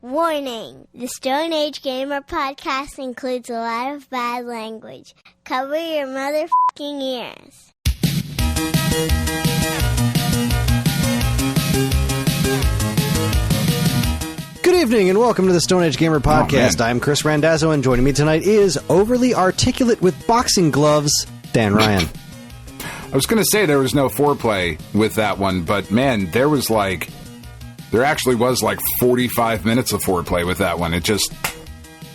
Warning! The Stone Age Gamer podcast includes a lot of bad language. Cover your motherfucking ears. Good evening and welcome to the Stone Age Gamer podcast. I'm Kris Randazzo and joining me tonight is overly articulate with boxing gloves, Dan Ryan. I was going to say there was no foreplay with that one, but man, there actually was like 45 minutes of foreplay with that one. It just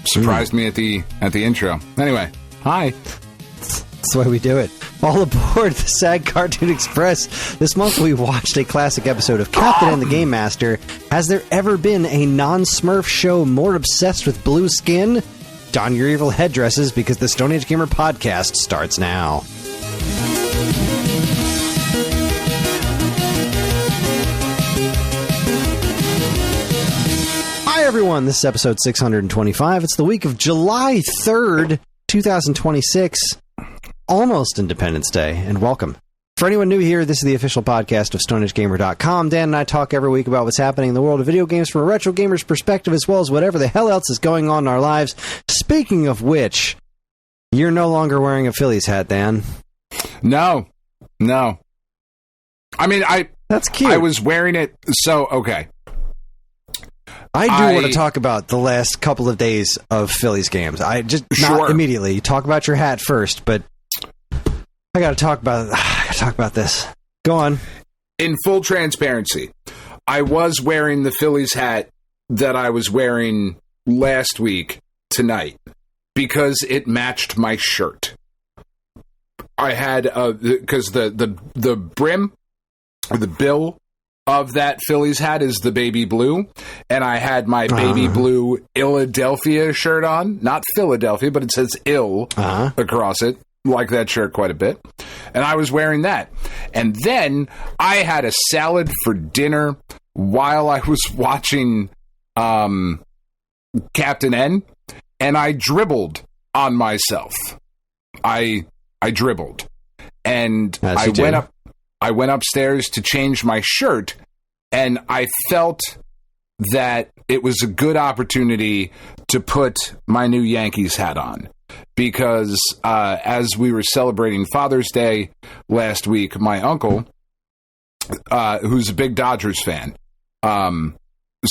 surprised me at the intro. Anyway, hi. That's the way we do it. All aboard the SAG Cartoon Express. This month we watched a classic episode of Captain and the Game Master. Has there ever been a non-Smurf show more obsessed with blue skin? Don your evil headdresses because the Stone Age Gamer podcast starts now. Hi everyone, this is episode 625. It's the week of July 3rd, 2026. Almost Independence Day, and welcome. For anyone new here, this is the official podcast of StoneAgeGamer.com. Dan and I talk every week about what's happening in the world of video games from a retro gamer's perspective, as well as whatever the hell else is going on in our lives. Speaking of which, you're no longer wearing a Phillies hat, Dan. No. I mean, That's cute. I was wearing it, so, okay. I want to talk about the last couple of days of Phillies games. Not immediately. You talk about your hat first, but I got to talk about this. Go on. In full transparency, I was wearing the Phillies hat that I was wearing last week tonight because it matched my shirt. I had because the brim or the bill of that Phillies hat is the baby blue, and I had my baby blue Philadelphia shirt on. Not Philadelphia, but it says ill across it. Like that shirt quite a bit. And I was wearing that. And then I had a salad for dinner while I was watching Captain N, and I dribbled on myself. I dribbled. And I went upstairs to change my shirt, and I felt that it was a good opportunity to put my new Yankees hat on. Because as we were celebrating Father's Day last week, my uncle, who's a big Dodgers fan,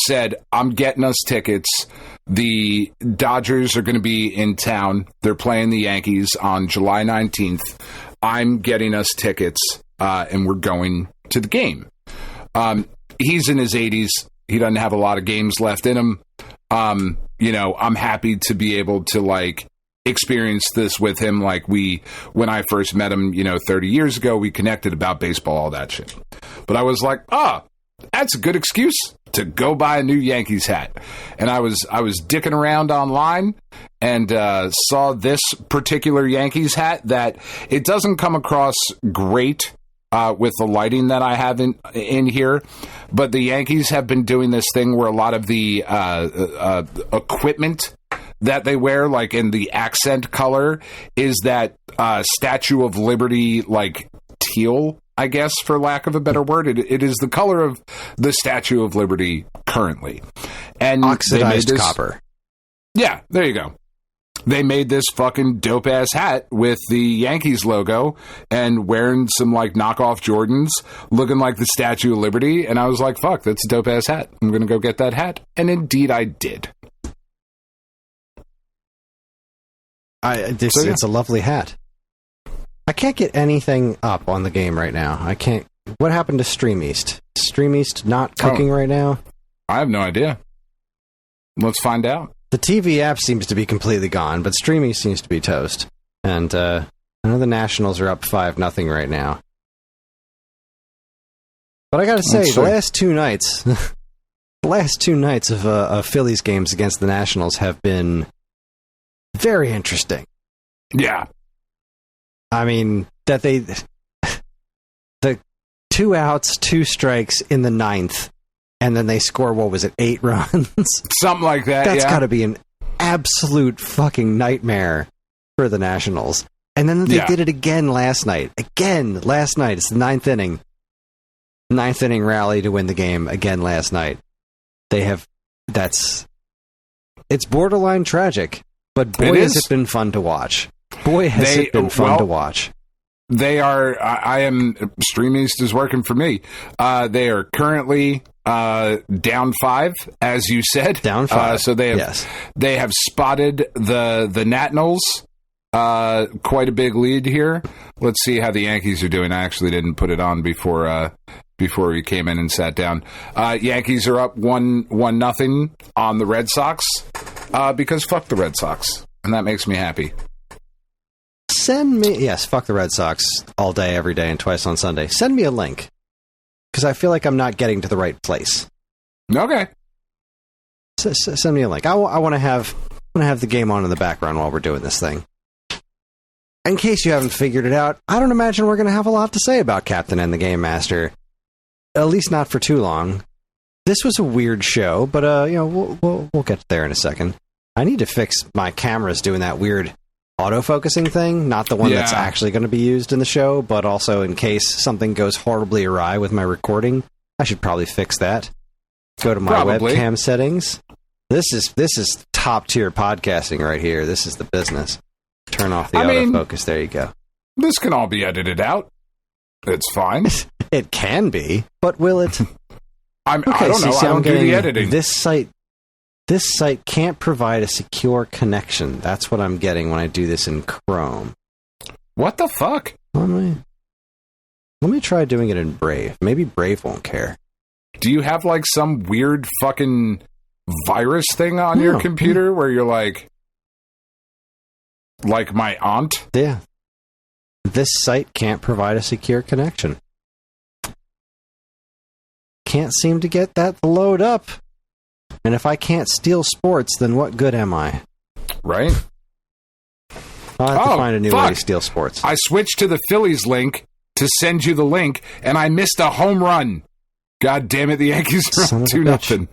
said, I'm getting us tickets. The Dodgers are going to be in town. They're playing the Yankees on July 19th. I'm getting us tickets, and we're going to the game. He's in his 80s. He doesn't have a lot of games left in him. I'm happy to be able to, experience this with him. When I first met him, 30 years ago, we connected about baseball, all that shit. But I was like, that's a good excuse to go buy a new Yankees hat. And I was dicking around online and saw this particular Yankees hat that it doesn't come across great with the lighting that I have in here. But the Yankees have been doing this thing where a lot of the equipment that they wear, in the accent color, is that Statue of Liberty, teal, I guess, for lack of a better word. It is the color of the Statue of Liberty currently. And oxidized copper. Yeah, there you go. They made this fucking dope-ass hat with the Yankees logo and wearing some, knockoff Jordans, looking like the Statue of Liberty. And I was like, fuck, that's a dope-ass hat. I'm going to go get that hat. And indeed I did. It's a lovely hat. I can't get anything up on the game right now. I can't. What happened to Stream East? Is Stream East not cooking right now? I have no idea. Let's find out. The TV app seems to be completely gone, but Stream East seems to be toast. And I know the Nationals are up 5-0 right now. But I gotta say, the last two nights of Phillies games against the Nationals have been very interesting. Yeah. I mean, the 2 outs, 2 strikes in the 9th, and then they score, 8 runs? Something like that, That's gotta be an absolute fucking nightmare for the Nationals. And then they did it again last night. It's the 9th inning. 9th inning rally to win the game again last night. They have it's borderline tragic, but boy, has it been fun to watch. Boy, has it been fun to watch. They are, I am, Stream East is working for me. They are currently down 5, as you said. Down 5. So they have spotted the Nationals. Quite a big lead here. Let's see how the Yankees are doing. I actually didn't put it on before we came in and sat down. Yankees are up 1-0 on the Red Sox because fuck the Red Sox, and that makes me happy. Fuck the Red Sox all day, every day, and twice on Sunday. Send me a link because I feel like I'm not getting to the right place. Okay. Send me a link. I want to have the game on in the background while we're doing this thing. In case you haven't figured it out, I don't imagine we're going to have a lot to say about Captain and the Game Master. At least not for too long. This was a weird show, but we'll get there in a second. I need to fix my cameras doing that weird autofocusing thing, not the one that's actually going to be used in the show, but also in case something goes horribly awry with my recording. I should probably fix that. Go to my webcam settings. This is top tier podcasting right here. This is the business. Turn off the autofocus. There you go. This can all be edited out. It's fine. It can be, but will it? I don't know. I don't do the editing. This site can't provide a secure connection. That's what I'm getting when I do this in Chrome. What the fuck? Let me try doing it in Brave. Maybe Brave won't care. Do you have like some weird fucking virus thing on your computer where you're like my aunt? Yeah. This site can't provide a secure connection. Can't seem to get that to load up. And if I can't steal sports, then what good am I? Right? I'll have to find a new way to steal sports. I switched to the Phillies link to send you the link, and I missed a home run. God damn it, the Yankees are up 2-0.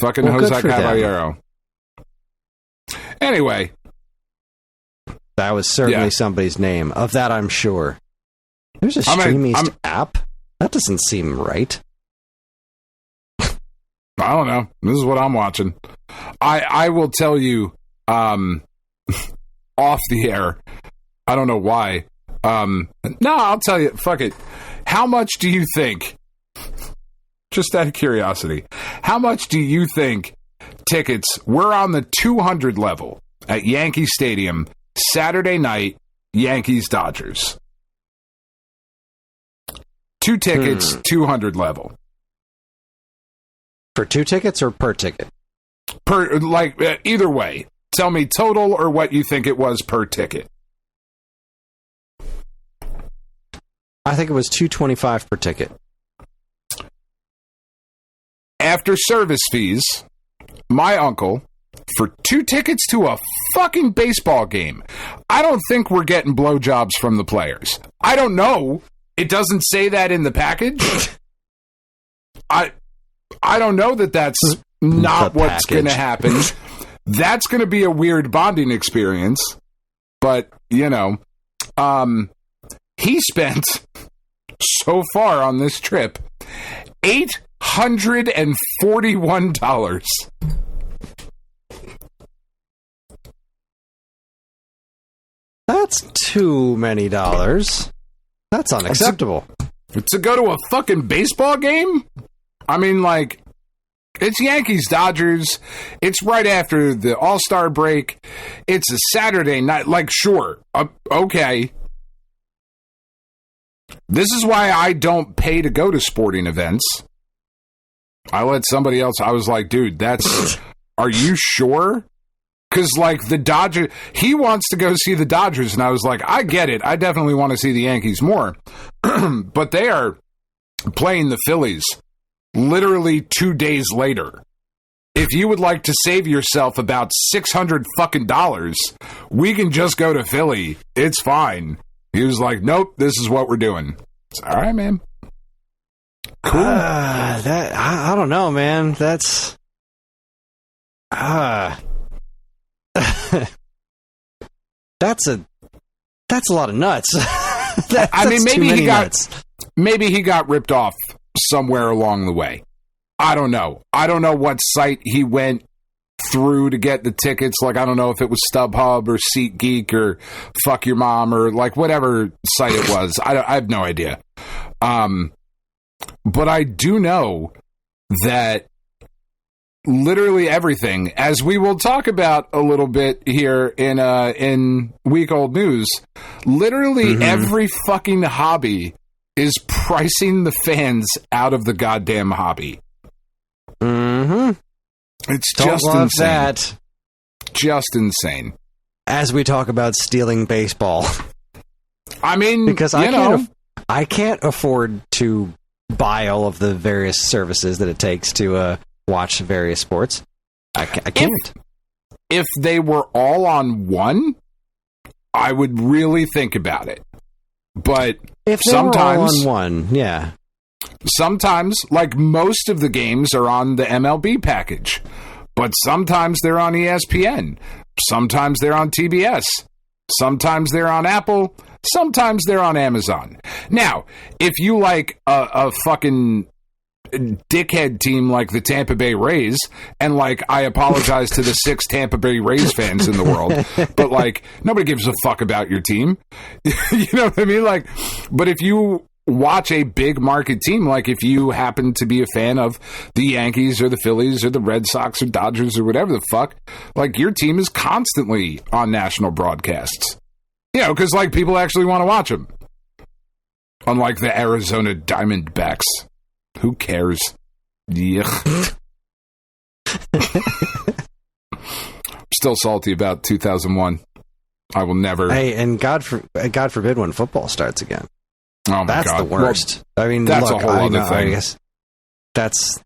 Fucking Jose Caballero. Anyway. That was certainly somebody's name. Of that, I'm sure. There's a Stream East app? That doesn't seem right. I don't know. This is what I'm watching. I will tell you off the air. I don't know why. No, I'll tell you. Fuck it. How much do you think, just out of curiosity, how much do you think tickets were on the 200 level at Yankee Stadium Saturday night, Yankees-Dodgers? 2 tickets, 200 level. For 2 tickets or per ticket? Either way. Tell me total or what you think it was per ticket. I think it was $225 per ticket. After service fees, my uncle, for 2 tickets to a fucking baseball game, I don't think we're getting blowjobs from the players. I don't know. It doesn't say that in the package. I don't know that's not what's going to happen. That's going to be a weird bonding experience. But, he spent, so far on this trip, $841. That's too many dollars. That's unacceptable. To go to a fucking baseball game? I mean, it's Yankees-Dodgers. It's right after the All-Star break. It's a Saturday night. Sure. Okay. This is why I don't pay to go to sporting events. I let somebody else. I was like, dude, that's... Are you sure? Because, the Dodgers... He wants to go see the Dodgers, and I was like, I get it. I definitely want to see the Yankees more. But they are playing the Phillies literally 2 days later. If you would like to save yourself about $600 fucking dollars, we can just go to Philly. It's fine. He was like, nope, this is what we're doing. It's all right, man. Cool. I don't know, man. That's... That's a lot of nuts. Maybe he got ripped off somewhere along the way. I don't know. I don't know what site he went through to get the tickets. Like, I don't know if it was StubHub or SeatGeek or Fuck Your Mom or like whatever site it was. I have no idea. But I do know that literally everything, as we will talk about a little bit here in Week Old News, literally every fucking hobby is pricing the fans out of the goddamn hobby. It's just insane. That. Just insane. As we talk about stealing baseball. I mean, because I can't afford to buy all of the various services that it takes to watch various sports. I can't. If they were all on one, I would really think about it. But if they sometimes were all on one, yeah. Sometimes, like most of the games are on the MLB package, but sometimes they're on ESPN. Sometimes they're on TBS. Sometimes they're on Apple. Sometimes they're on Amazon. Now, if you like a fucking dickhead team like the Tampa Bay Rays, and like, I apologize to the 6 Tampa Bay Rays fans in the world, but like, nobody gives a fuck about your team. You know what I mean? Like, but if you watch a big market team, like if you happen to be a fan of the Yankees or the Phillies or the Red Sox or Dodgers or whatever the fuck, like, your team is constantly on national broadcasts. You know, because like, people actually want to watch them. Unlike the Arizona Diamondbacks. Who cares? Yuck. Still salty about 2001. I will never. Hey, and God forbid when football starts again. Oh my that's God. The worst. Well, I mean, that's look, a whole other thing. I guess that's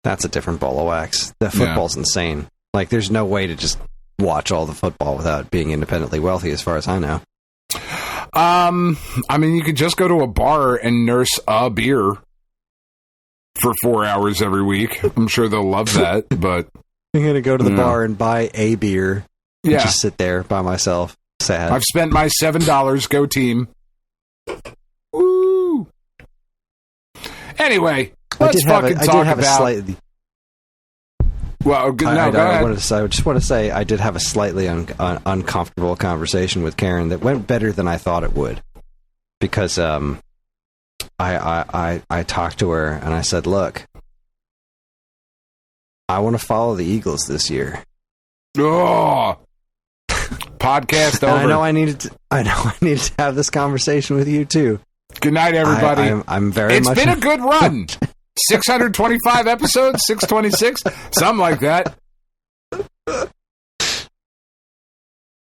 a different ball of wax. The football's insane. Like, there's no way to just watch all the football without being independently wealthy, as far as I know. I mean, you could just go to a bar and nurse a beer for 4 hours every week. I'm sure they'll love that, but I'm going to go to the bar and buy a beer and just sit there by myself. Sad. I've spent my $7. Go team. Woo! Anyway, let's fucking talk about... Well, go ahead. I just want to say I did have a slightly uncomfortable conversation with Karen that went better than I thought it would. Because I talked to her and I said, look, I want to follow the Eagles this year. Oh, podcast over. I know I needed to have this conversation with you too. Good night, everybody. I'm very It's much. been a good run. 625 episodes, 626, something like that.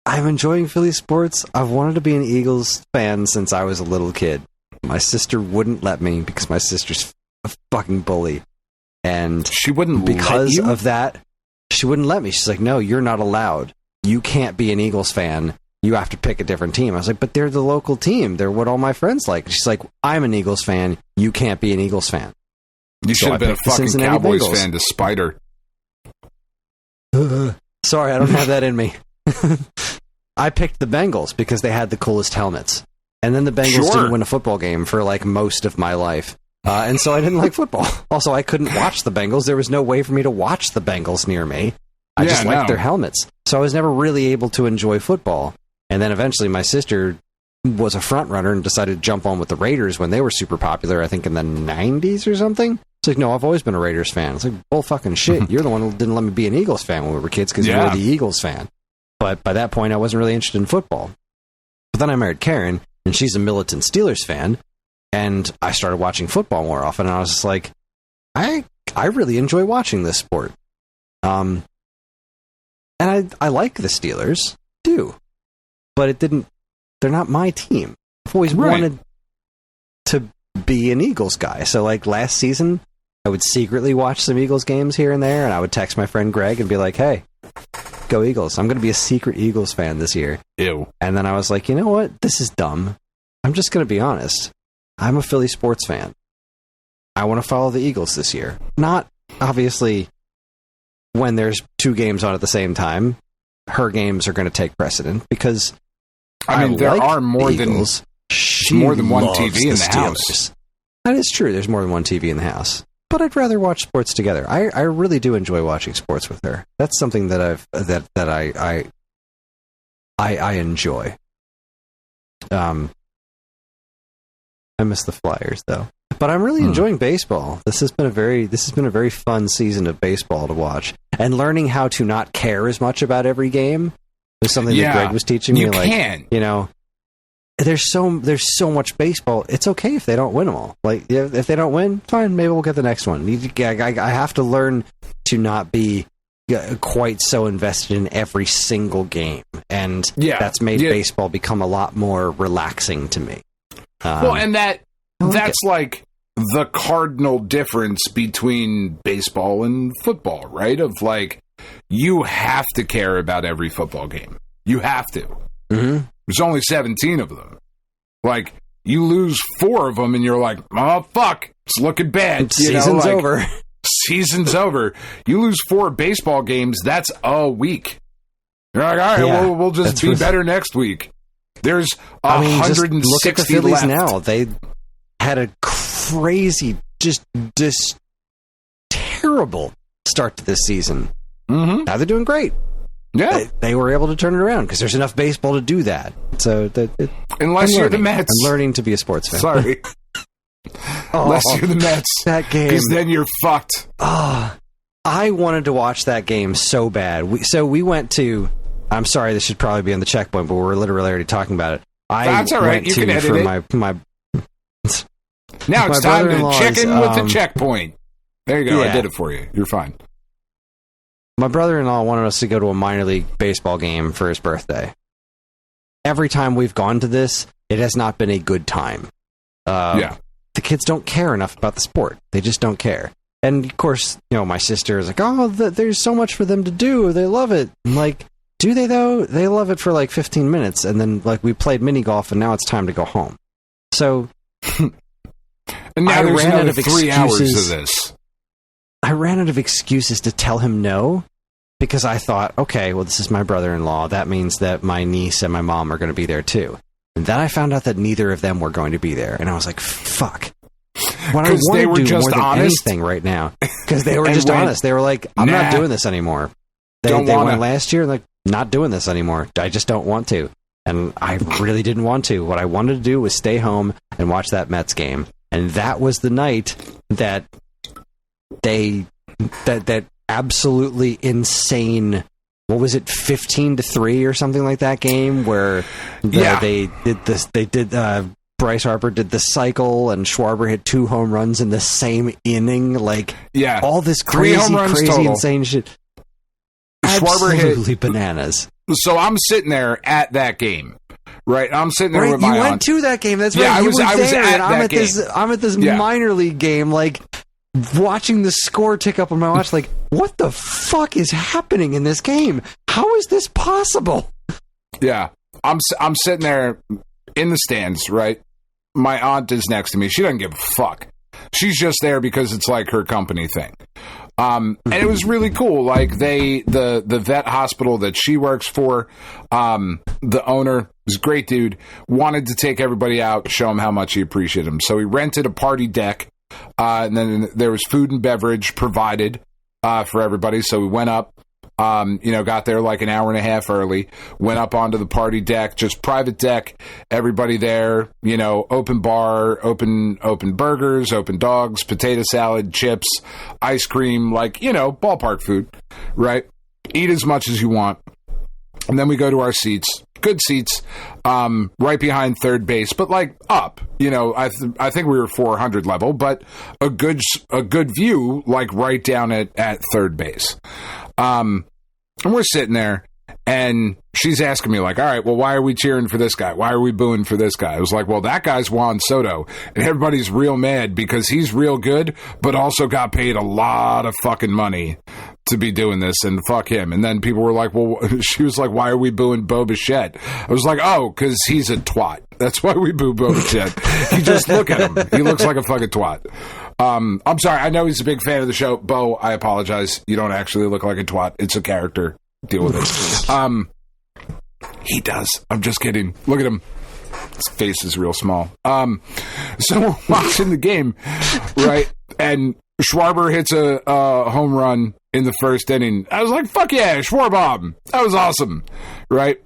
I'm enjoying Philly sports. I've wanted to be an Eagles fan since I was a little kid. My sister wouldn't let me because my sister's a fucking bully. And she wouldn't because let you? of that, she wouldn't let me. She's like, no, you're not allowed. You can't be an Eagles fan. You have to pick a different team. I was like, but they're the local team. They're what all my friends like. She's like, I'm an Eagles fan. You can't be an Eagles fan. You should have been a fucking Cowboys fan to spite her. Sorry, I don't have that in me. I picked the Bengals because they had the coolest helmets. And then the Bengals didn't win a football game for like most of my life. And so I didn't like football. Also, I couldn't watch the Bengals. There was no way for me to watch the Bengals near me. I just liked their helmets. So I was never really able to enjoy football. And then eventually my sister was a front runner and decided to jump on with the Raiders when they were super popular, I think in the 90s or something. It's like, no, I've always been a Raiders fan. It's like, bull fucking shit. You're the one who didn't let me be an Eagles fan when we were kids because you were the Eagles fan. But by that point, I wasn't really interested in football. But then I married Karen, and she's a militant Steelers fan, and I started watching football more often, and I was just like, I really enjoy watching this sport. And I like the Steelers, too. But they're not my team. I've always wanted to be an Eagles guy. So like last season, I would secretly watch some Eagles games here and there, and I would text my friend Greg and be like, hey, go Eagles. I'm going to be a secret Eagles fan this year. Ew. And then I was like, you know what? This is dumb. I'm just going to be honest. I'm a Philly sports fan. I want to follow the Eagles this year. Not, obviously, when there's 2 games on at the same time. Her games are going to take precedent because I mean, there are more than more than one TV in the house. That is true. There's more than one TV in the house. but I'd rather watch sports together. I really do enjoy watching sports with her. That's something that I enjoy. I miss the Flyers though, but I'm really enjoying baseball. This has been a very fun season of baseball to watch, and learning how to not care as much about every game was something that Greg was teaching me. There's so much baseball. It's okay if they don't win them all. Like, if they don't win, fine. Maybe we'll get the next one. I have to learn to not be quite so invested in every single game, and that's made baseball become a lot more relaxing to me. And that's like the cardinal difference between baseball and football, right? Of like, you have to care about every football game. You have to. Mm-hmm. There's only 17 of them. Like, you lose 4 of them and you're like, oh, fuck, it's looking bad. Season's over. Season's over. You lose 4 baseball games, that's a week. You're like, all right, we'll just be better next week. There's 160 look at the Phillies left. now. They had a crazy, just terrible start to this season. Mm-hmm. Now they're doing great. Yeah, they were able to turn it around because there's enough baseball to do that. So unless you're the Mets, I'm learning to be a sports fan. Sorry, unless you're the Mets, that game, because then you're fucked. I wanted to watch that game so bad. We went to. I'm sorry, this should probably be on the checkpoint, but we're literally already talking about it. That's all right. You can edit it. My now it's time to check in with the checkpoint. There you go. I did it for you. You're fine. My brother-in-law wanted us to go to a minor league baseball game for his birthday. Every time we've gone to this, it has not been a good time. The kids don't care enough about the sport. They just don't care. And, of course, my sister is like, oh, there's so much for them to do. They love it. I'm like, do they, though? They love it for, 15 minutes. And then, we played mini golf, and now it's time to go home. So, and now there's another 3 hours of this. I ran out of excuses to tell him no, because I thought, okay, well, this is my brother-in-law. That means that my niece and my mom are going to be there, too. And then I found out that neither of them were going to be there. And I was like, fuck. What I want to do more than anything right now, because they were just honest. They were like, I'm not doing this anymore. They went last year, like, not doing this anymore. I just don't want to. And I really didn't want to. What I wanted to do was stay home and watch that Mets game. And that was the night that that absolutely insane, what was it, 15-3 or something like that game where they did this. They did Bryce Harper did the cycle and Schwarber hit 2 home runs in the same inning. All this crazy insane shit. Schwarber absolutely hit bananas. So I'm sitting there at that game. Right, I'm sitting there with my aunt. You went to that game. That's right. I was there. I'm at this minor league game, watching the score tick up on my watch. What the fuck is happening in this game? How is this possible? Yeah, I'm sitting there in the stands. Right, my aunt is next to me. She doesn't give a fuck. She's just there because it's her company thing. And it was really cool. The vet hospital that she works for, the owner was a great dude, wanted to take everybody out, show them how much he appreciated them. So he rented a party deck, and then there was food and beverage provided for everybody. So we went up, got there an hour and a half early, went up onto the party deck, just private deck, everybody there, open bar, open burgers, open dogs, potato salad, chips, ice cream, ballpark food, right? Eat as much as you want. And then we go to our seats, good seats, right behind third base, but up, I think we were 400 level, but a good view, right down at third base. And we're sitting there, and she's asking me, all right, well, why are we cheering for this guy? Why are we booing for this guy? I was like, well, that guy's Juan Soto, and everybody's real mad because he's real good, but also got paid a lot of fucking money to be doing this, and fuck him. And then people were like, well, she was like, why are we booing Bo Bichette? I was like, oh, because he's a twat. That's why we boo Bo Bichette. You just look at him. He looks like a fucking twat. I'm sorry. I know he's a big fan of the show. Bo, I apologize. You don't actually look like a twat. It's a character. Deal with it. He does. I'm just kidding. Look at him. His face is real small. So we're watching the game, right? And Schwarber hits a home run in the first inning. I was like, fuck yeah, Schwarbob. That was awesome, right?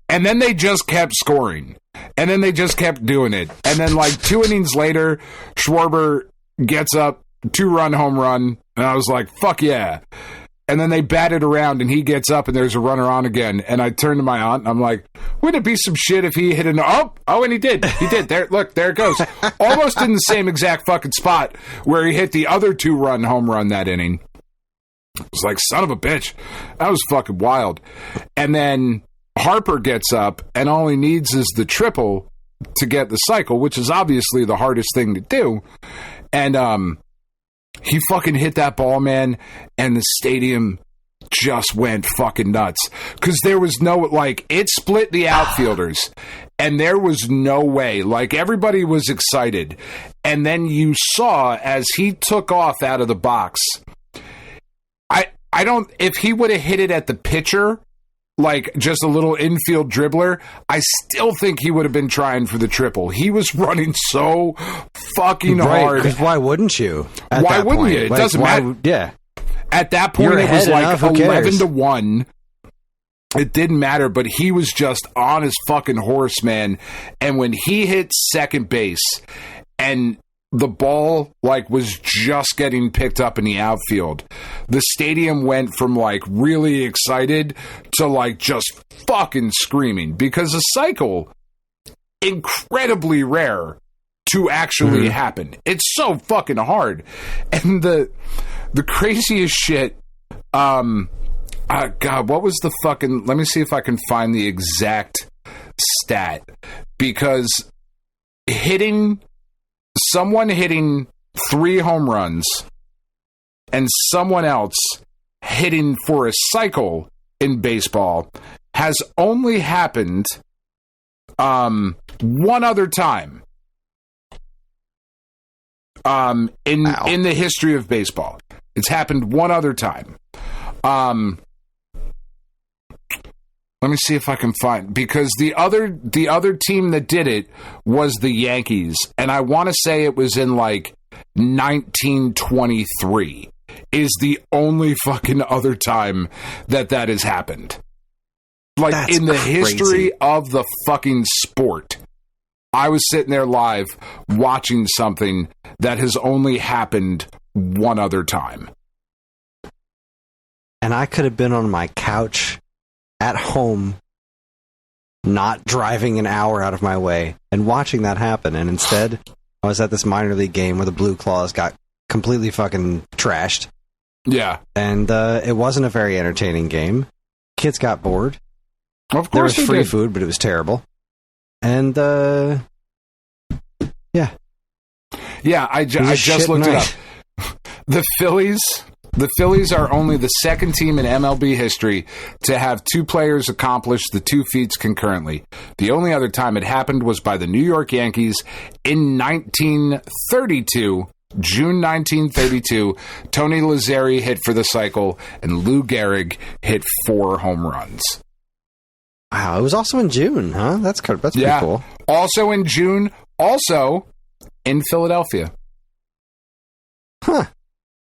And then they just kept scoring. And then they just kept doing it. And then, like, 2 innings later, Schwarber gets up, 2-run home run. And I was like, fuck yeah. And then they batted around, and he gets up, and there's a runner on again. And I turned to my aunt, and I'm like, wouldn't it be some shit if he hit an... Oh, and he did. He did. There, look, there it goes. Almost in the same exact fucking spot where he hit the other 2-run home run that inning. It was like, son of a bitch. That was fucking wild. And then Harper gets up, and all he needs is the triple to get the cycle, which is obviously the hardest thing to do. And he fucking hit that ball, man, and the stadium just went fucking nuts. Because there was no, like, it split the outfielders, and there was no way. Like, everybody was excited. And then you saw, as he took off out of the box, I don't, if he would have hit it at the pitcher, like just a little infield dribbler, I still think he would have been trying for the triple. He was running so fucking hard. Because why wouldn't you? Why wouldn't you? It like, doesn't matter. Yeah. At that point, it was like 11-1. It didn't matter, but he was just on his fucking horse, man. And when he hit second base and the ball, like, was just getting picked up in the outfield, the stadium went from, like, really excited to, like, just fucking screaming. Because a cycle, incredibly rare to actually happen. It's so fucking hard. And the craziest shit, God, what was the fucking... Let me see if I can find the exact stat. Because someone hitting 3 home runs and someone else hitting for a cycle in baseball has only happened one other time in the history of baseball. It's happened one other time. Let me see if I can find, because the other team that did it was the Yankees, and I want to say it was in like 1923 is the only fucking other time that has happened. Like, that's in the history of the fucking sport. I was sitting there live watching something that has only happened one other time. And I could have been on my couch at home, not driving an hour out of my way, and watching that happen. And instead, I was at this minor league game where the Blue Claws got completely fucking trashed. Yeah. And it wasn't a very entertaining game. Kids got bored. Of course there was free food, but it was terrible. And, yeah. Yeah, I just looked it up. The Phillies are only the second team in MLB history to have 2 players accomplish the 2 feats concurrently. The only other time it happened was by the New York Yankees in 1932. June 1932, Tony Lazzeri hit for the cycle, and Lou Gehrig hit 4 home runs. Wow, it was also in June, huh? That's pretty cool. Also in June, also in Philadelphia. Huh.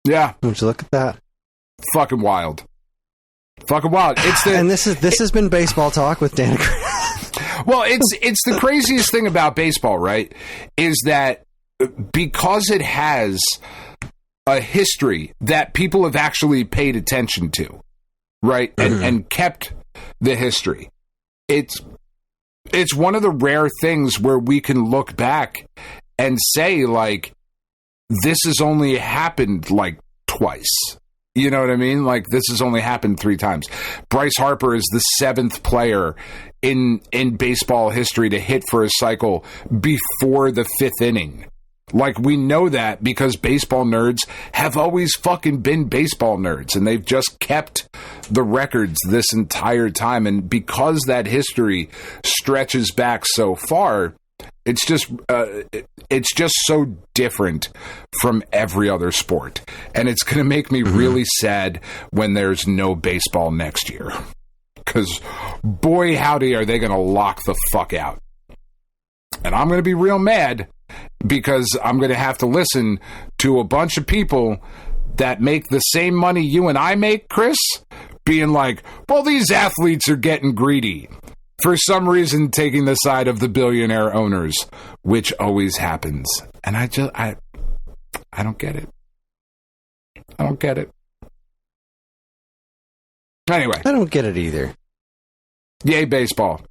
Yeah. Would you look at that? Fucking wild. Fucking wild. And this has been Baseball Talk with Dan. Well, it's the craziest thing about baseball, right? Is that because it has a history that people have actually paid attention to, right? And kept the history. It's one of the rare things where we can look back and say, like, this has only happened like twice. You know what I mean? Like, this has only happened 3 times. Bryce Harper is the 7th player in baseball history to hit for a cycle before the 5th inning. Like, we know that because baseball nerds have always fucking been baseball nerds, and they've just kept the records this entire time. And because that history stretches back so far, it's just so different from every other sport. And it's going to make me really sad when there's no baseball next year. Because, boy, howdy, are they going to lock the fuck out. And I'm going to be real mad because I'm going to have to listen to a bunch of people that make the same money you and I make, Kris, being like, well, these athletes are getting greedy. For some reason, taking the side of the billionaire owners, which always happens. And I don't get it. I don't get it. Anyway. I don't get it either. Yay, baseball.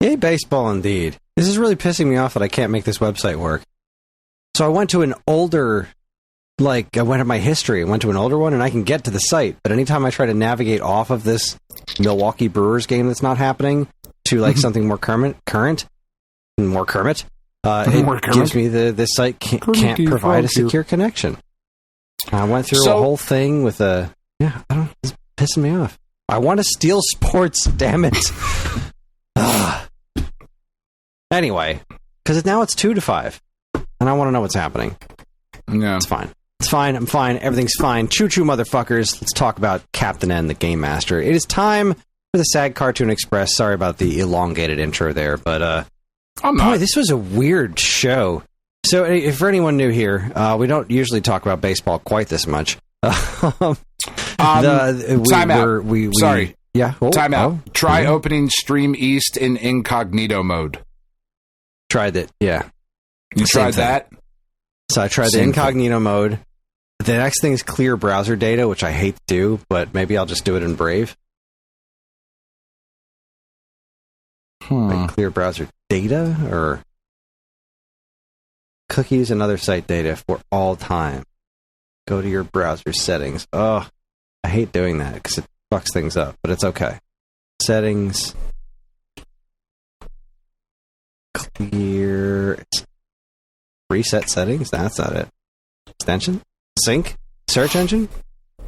Yay, baseball indeed. This is really pissing me off that I can't make this website work. So I went to an older, I went to my history, I went to an older one, and I can get to the site. But anytime I try to navigate off of this Milwaukee Brewers game that's not happening to something more current, more Kermit, it gives me this site can't provide a secure connection. I went through a whole thing with it's pissing me off. I want to steal sports, damn it. Anyway, because now it's 2-5, and I want to know what's happening. Yeah. It's fine. It's fine. I'm fine. Everything's fine. Choo-choo, motherfuckers. Let's talk about Captain N, the Game Master. It is time for the SAG Cartoon Express. Sorry about the elongated intro there, but boy, this was a weird show. So, if for anyone new here, we don't usually talk about baseball quite this much. Time out. Sorry. Yeah. Time out. Try opening Stream East in incognito mode. Tried it. Yeah. You tried that? So I tried the incognito mode. The next thing is clear browser data, which I hate to do, but maybe I'll just do it in Brave. Clear browser data or cookies and other site data for all time. Go to your browser settings. Oh, I hate doing that because it fucks things up, but it's okay. Settings. Clear. Reset settings. That's not it. Extension. Sync. Search engine.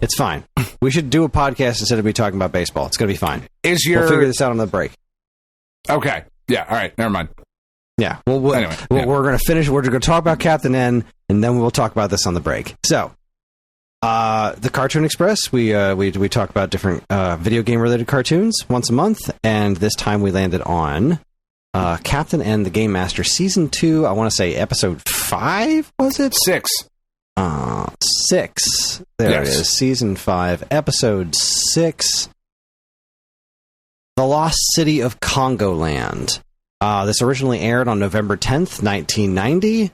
It's fine. We should do a podcast instead of me talking about baseball. It's going to be fine. We'll figure this out on the break. Okay. Yeah. All right. Never mind. Yeah. Anyway, we're going to finish. We're going to talk about Captain N, and then we'll talk about this on the break. So, the Cartoon Express, we talk about different video game related cartoons once a month, and this time we landed on Captain N, the Game Master, Season 2, I want to say Episode 5, was it? 6. 6. There it is. Season 5, Episode 6. The Lost City of Congoland. This originally aired on November 10th, 1990,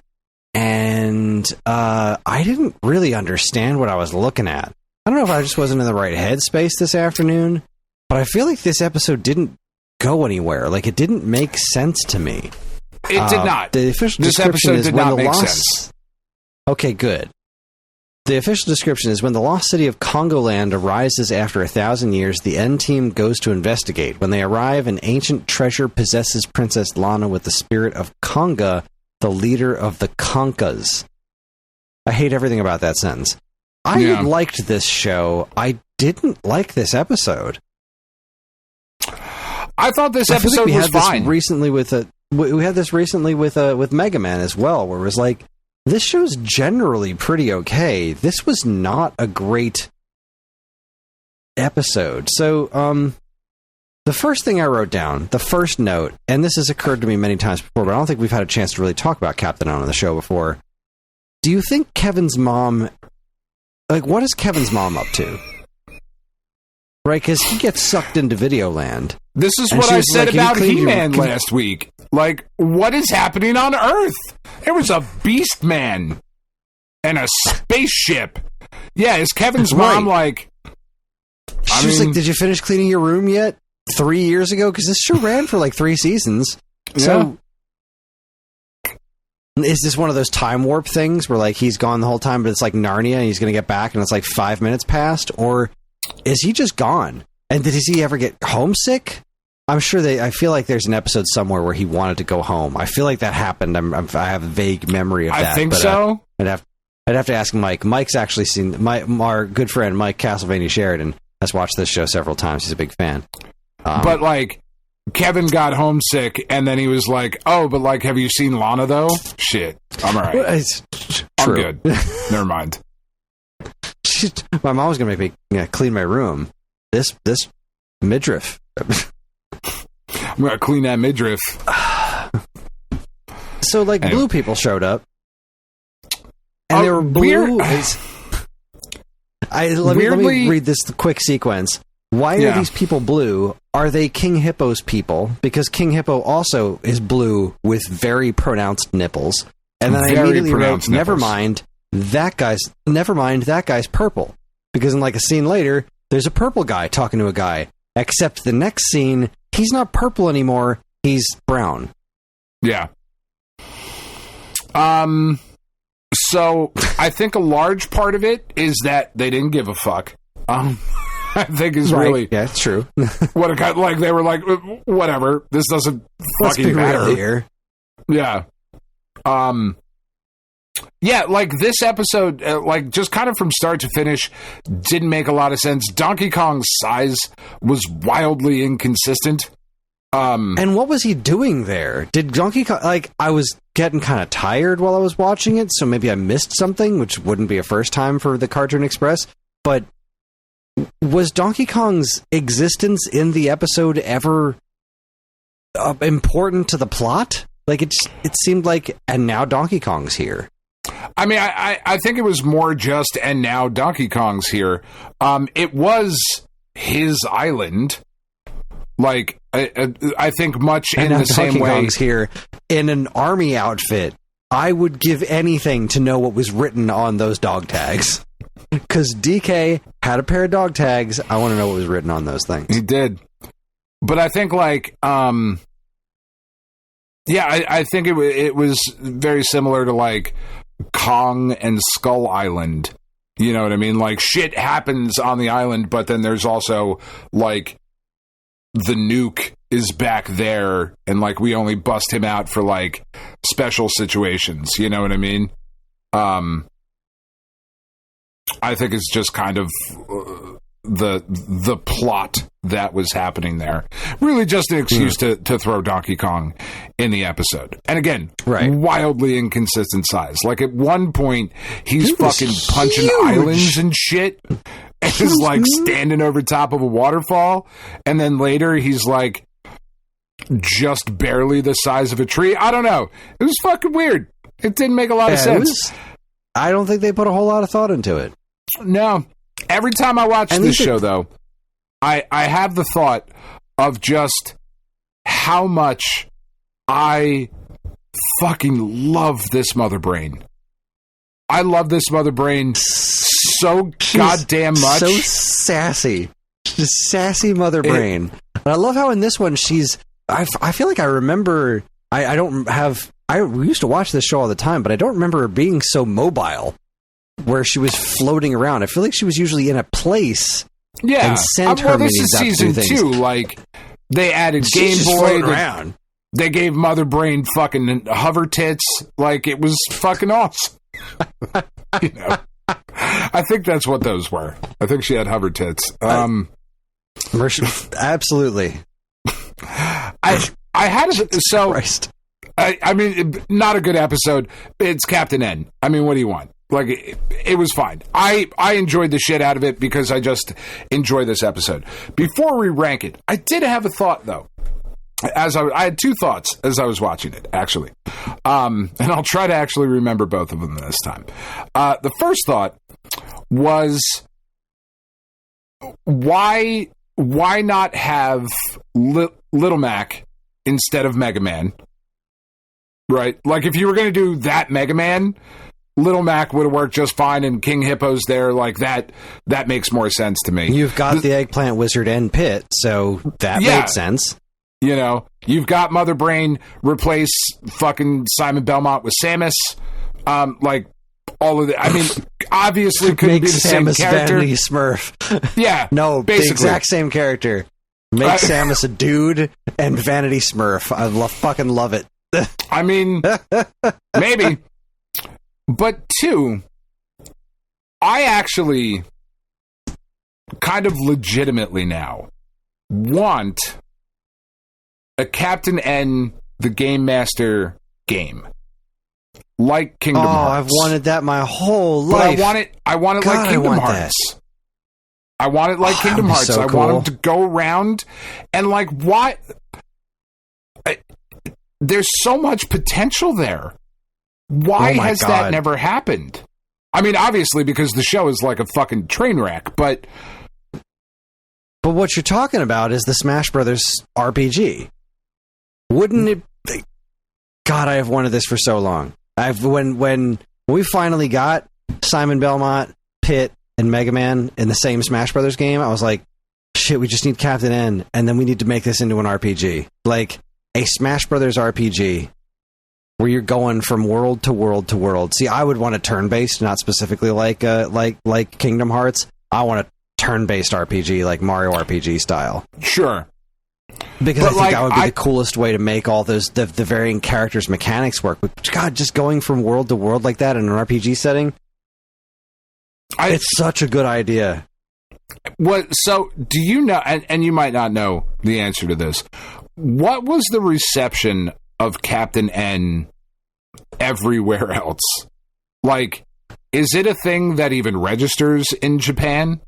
and I didn't really understand what I was looking at. I don't know if I just wasn't in the right headspace this afternoon, but I feel like this episode didn't go anywhere. It didn't make sense to me. It did not. The official description is when the lost... Okay, good. The official description is when the lost city of Congoland arises after 1,000 years, the N team goes to investigate. When they arrive, an ancient treasure possesses Princess Lana with the spirit of Conga, the leader of the Conkas. I hate everything about that sentence. I liked this show. I didn't like this episode. I thought this episode was fine. We had this recently with Mega Man as well, where it was like, this show's generally pretty okay. This was not a great episode. So, the first thing I wrote down, the first note, and this has occurred to me many times before, but I don't think we've had a chance to really talk about Captain on the show before. Do you think Kevin's mom, what is Kevin's mom up to? Right, because he gets sucked into Videoland. This is what I said about He-Man last week. What is happening on Earth? There was a Beast Man and a spaceship. Yeah, is Kevin's mom She's like, did you finish cleaning your room yet? 3 years ago? Because this show ran for 3 seasons. So, is this one of those time warp things where he's gone the whole time, but it's like Narnia and he's going to get back and it's 5 minutes past? Or is he just gone? And does he ever get homesick? I'm sure I feel like there's an episode somewhere where he wanted to go home. I feel like that happened. I have a vague memory of that. I think so. I'd have to ask Mike. Mike's actually seen our good friend Mike Castlevania Sheridan has watched this show several times. He's a big fan. But Kevin got homesick, and then he was like, "Oh, but have you seen Lana though? Shit, I'm all right. I'm good. Never mind." My mom was gonna make me clean my room. This midriff. I'm gonna clean that midriff. So, like, anyway. Blue people showed up. And they were blue. Let me read this quick sequence. Why are these people blue? Are they King Hippo's people? Because King Hippo also is blue with very pronounced nipples. And then I immediately wrote, never mind, that guy's purple. Because in like a scene later, there's a purple guy talking to a guy. Except the next scene, he's not purple anymore, he's brown. Yeah. So I think a large part of it is that they didn't give a fuck. I think is really it's true. What it got like they were like, whatever, this doesn't fucking matter here. Yeah. Yeah, like this episode, like just kind of from start to finish, didn't make a lot of sense. Donkey Kong's size was wildly inconsistent. And what was he doing there? Did Donkey Kong, like, I was getting kind of tired while I was watching it, so maybe I missed something, which wouldn't be a first time for the Cartoon Express, but was Donkey Kong's existence in the episode ever important to the plot? Like, it seemed like, and now Donkey Kong's here. I mean, I think it was more just, and now Donkey Kong's here. It was his island. Like, I think much in the same way. Donkey Kong's here in an army outfit. I would give anything to know what was written on those dog tags. Because DK had a pair of dog tags. I want to know what was written on those things. He did. But I think, like, I think it was very similar to, like, Kong and Skull Island. You know what I mean? Like, shit happens on the island, but then there's also, like, the nuke is back there, and, like, we only bust him out for, like, special situations. You know what I mean? I think it's just kind of the plot that was happening there. Really just an excuse to throw Donkey Kong in the episode. And again, wildly inconsistent size. Like, at one point, he's fucking punching islands and shit, and is, like, standing over top of a waterfall. And then later, he's, like, just barely the size of a tree. I don't know. It was fucking weird. It didn't make a lot of sense. I don't think they put a whole lot of thought into it. No. Every time I watch this show, though, I have the thought of just how much I fucking love this mother brain. I love this mother brain so goddamn much. So sassy. Just sassy mother brain. And I love how in this one I feel like I remember, we used to watch this show all the time, but I don't remember her being so mobile, where she was floating around. I feel like she was usually in a place. Yeah. And sent her this is season 2. Like, they added Game Boy. They gave Mother Brain fucking hover tits. Like, it was fucking awesome. You know? I think that's what those were. I think she had hover tits. Absolutely. I had so. Christ. I mean, not a good episode. It's Captain N. I mean, what do you want? Like, it was fine. I enjoyed the shit out of it because I just enjoy this episode. Before we rank it, I did have a thought, though. I had two thoughts as I was watching it, actually. And I'll try to actually remember both of them this time. The first thought was, why not have Little Mac instead of Mega Man? Right? Like, if you were going to do that Mega Man, Little Mac would have worked just fine, and King Hippo's there. Like, that makes more sense to me. You've got the Eggplant Wizard and Pit, so that made sense. You know, you've got Mother Brain replace fucking Simon Belmont with Samus. Like, all of the, I mean, obviously couldn't be the Samus same character. Vanity Smurf. Yeah. No, basically. the exact same character. Make Samus a dude and Vanity Smurf. I fucking love it. I mean, maybe. But two, I actually kind of legitimately now want a Captain N, the Game Master game. Like Kingdom Hearts. I've wanted that my whole life. But I want it like Kingdom Hearts. I want it like Kingdom Hearts. So I want them to go around and, like, what? there's so much potential there. Why has that never happened? I mean, obviously because the show is like a fucking train wreck, but what you're talking about is the Smash Brothers RPG. Wouldn't it? God, I have wanted this for so long. When we finally got Simon Belmont, Pit, and Mega Man in the same Smash Brothers game, I was like, shit, we just need Captain N, and then we need to make this into an RPG. Like a Smash Brothers RPG where you're going from world to world to world. See, I would want a turn-based, not specifically like Kingdom Hearts. I want a turn-based RPG, like Mario RPG style. Sure. Because I think that would be the coolest way to make all those the varying characters' mechanics work. But God, just going from world to world like that in an RPG setting, it's such a good idea. So, do you know, and you might not know the answer to this, what was the reception of Captain N everywhere else? Like, is it a thing that even registers in Japan?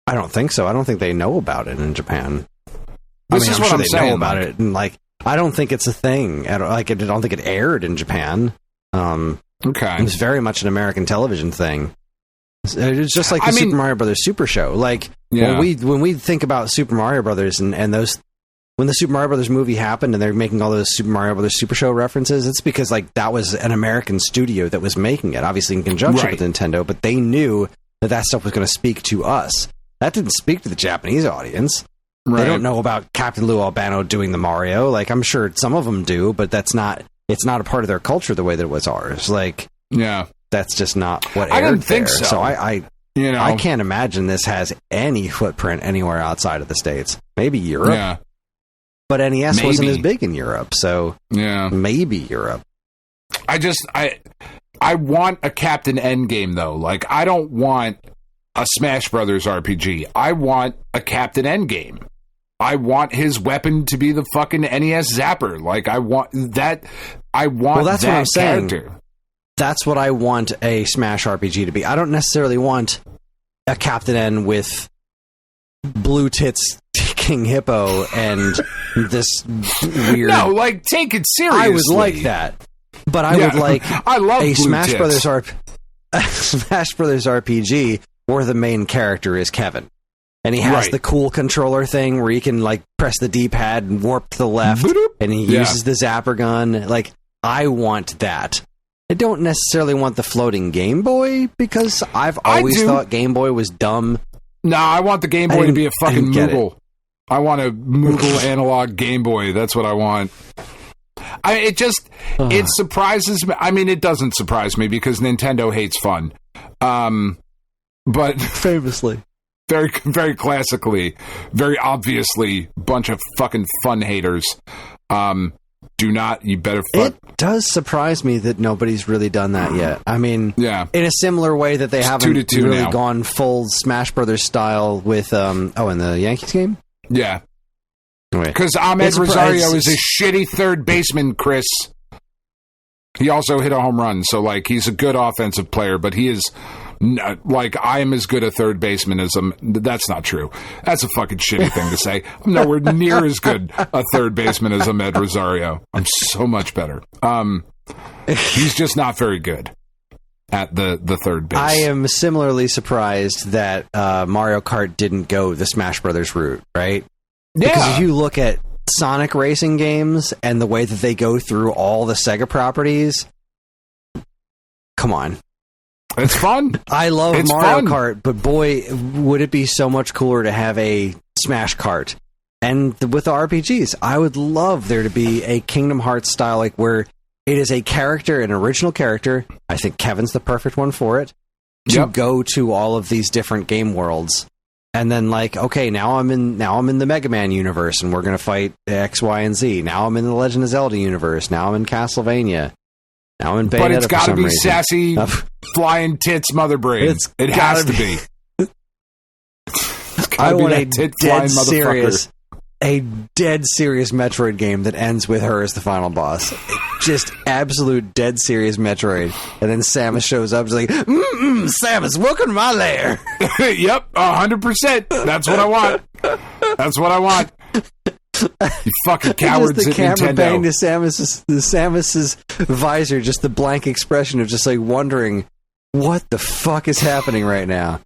I don't think so. I don't think they know about it in Japan. This is what I'm saying. They know about it, and like, I don't think it's a thing. I don't think it aired in Japan. Okay, it was very much an American television thing. It's just like the Super Mario Brothers Super Show. Like when we think about Super Mario Brothers and those, when the Super Mario Brothers movie happened and they're making all those Super Mario Brothers Super Show references, it's because like that was an American studio that was making it, obviously in conjunction with Nintendo, but they knew that stuff was going to speak to us. That didn't speak to the Japanese audience. Right. They don't know about Captain Lou Albano doing the Mario. Like, I'm sure some of them do, but it's not a part of their culture the way that it was ours. Like, that's just not what aired. I didn't think there. so. I can't imagine this has any footprint anywhere outside of the States. Maybe Europe. Yeah. But NES wasn't as big in Europe, so maybe Europe. I want a Captain N game, though. Like, I don't want a Smash Brothers RPG. I want a Captain N game. I want his weapon to be the fucking NES Zapper. Like, I want that. That's that what I'm character. Saying. That's what I want a Smash RPG to be. I don't necessarily want a Captain N with blue tits King Hippo and this weird... No, like, take it seriously. I would like that. But I would like I love a Smash Brothers Smash Brothers RPG where the main character is Kevin. And he has the cool controller thing where he can, like, press the D-pad and warp to the left, and he uses the zapper gun. Like, I want that. I don't necessarily want the floating Game Boy, because I've always thought Game Boy was dumb. No, I want the Game Boy to be a fucking Moogle. I want a Moogle analog Game Boy. That's what I want. It surprises me. I mean, it doesn't surprise me, because Nintendo hates fun. But famously. Very, very classically, very obviously, bunch of fucking fun haters. You better fuck. It does surprise me that nobody's really done that yet. I mean, in a similar way that they haven't really gone full Smash Brothers style with, in the Yankees game? Yeah. Because Ahmed Rosario is a shitty third baseman, Kris. He also hit a home run, so, like, he's a good offensive player, but he is... like, I am as good a third baseman as him. That's not true. That's a fucking shitty thing to say. I'm nowhere near as good a third baseman as Ahmed Rosario. I'm so much better. He's just not very good at the third base. I am similarly surprised that Mario Kart didn't go the Smash Brothers route, right? Yeah. Because if you look at Sonic racing games and the way that they go through all the Sega properties, come on. It's fun. I love Mario Kart, but boy, would it be so much cooler to have a Smash Kart. And with the RPGs, I would love there to be a Kingdom Hearts style, like where it is a character, an original character. I think Kevin's the perfect one for it. To go to all of these different game worlds, and then like, okay, now I'm in the Mega Man universe, and we're gonna fight X, Y, and Z. Now I'm in the Legend of Zelda universe. Now I'm in Castlevania. Now I'm in Bayonetta. But it's got to be reason. sassy, flying tits, mother brain. It has to be. I want a dead serious Metroid game that ends with her as the final boss. Just absolute dead serious Metroid. And then Samus shows up, like, Samus, welcome to my lair. Yep, 100%. That's what I want. That's what I want. You fucking cowards just the at camera Nintendo. bang to Samus's visor, just the blank expression of just like wondering what the fuck is happening right now.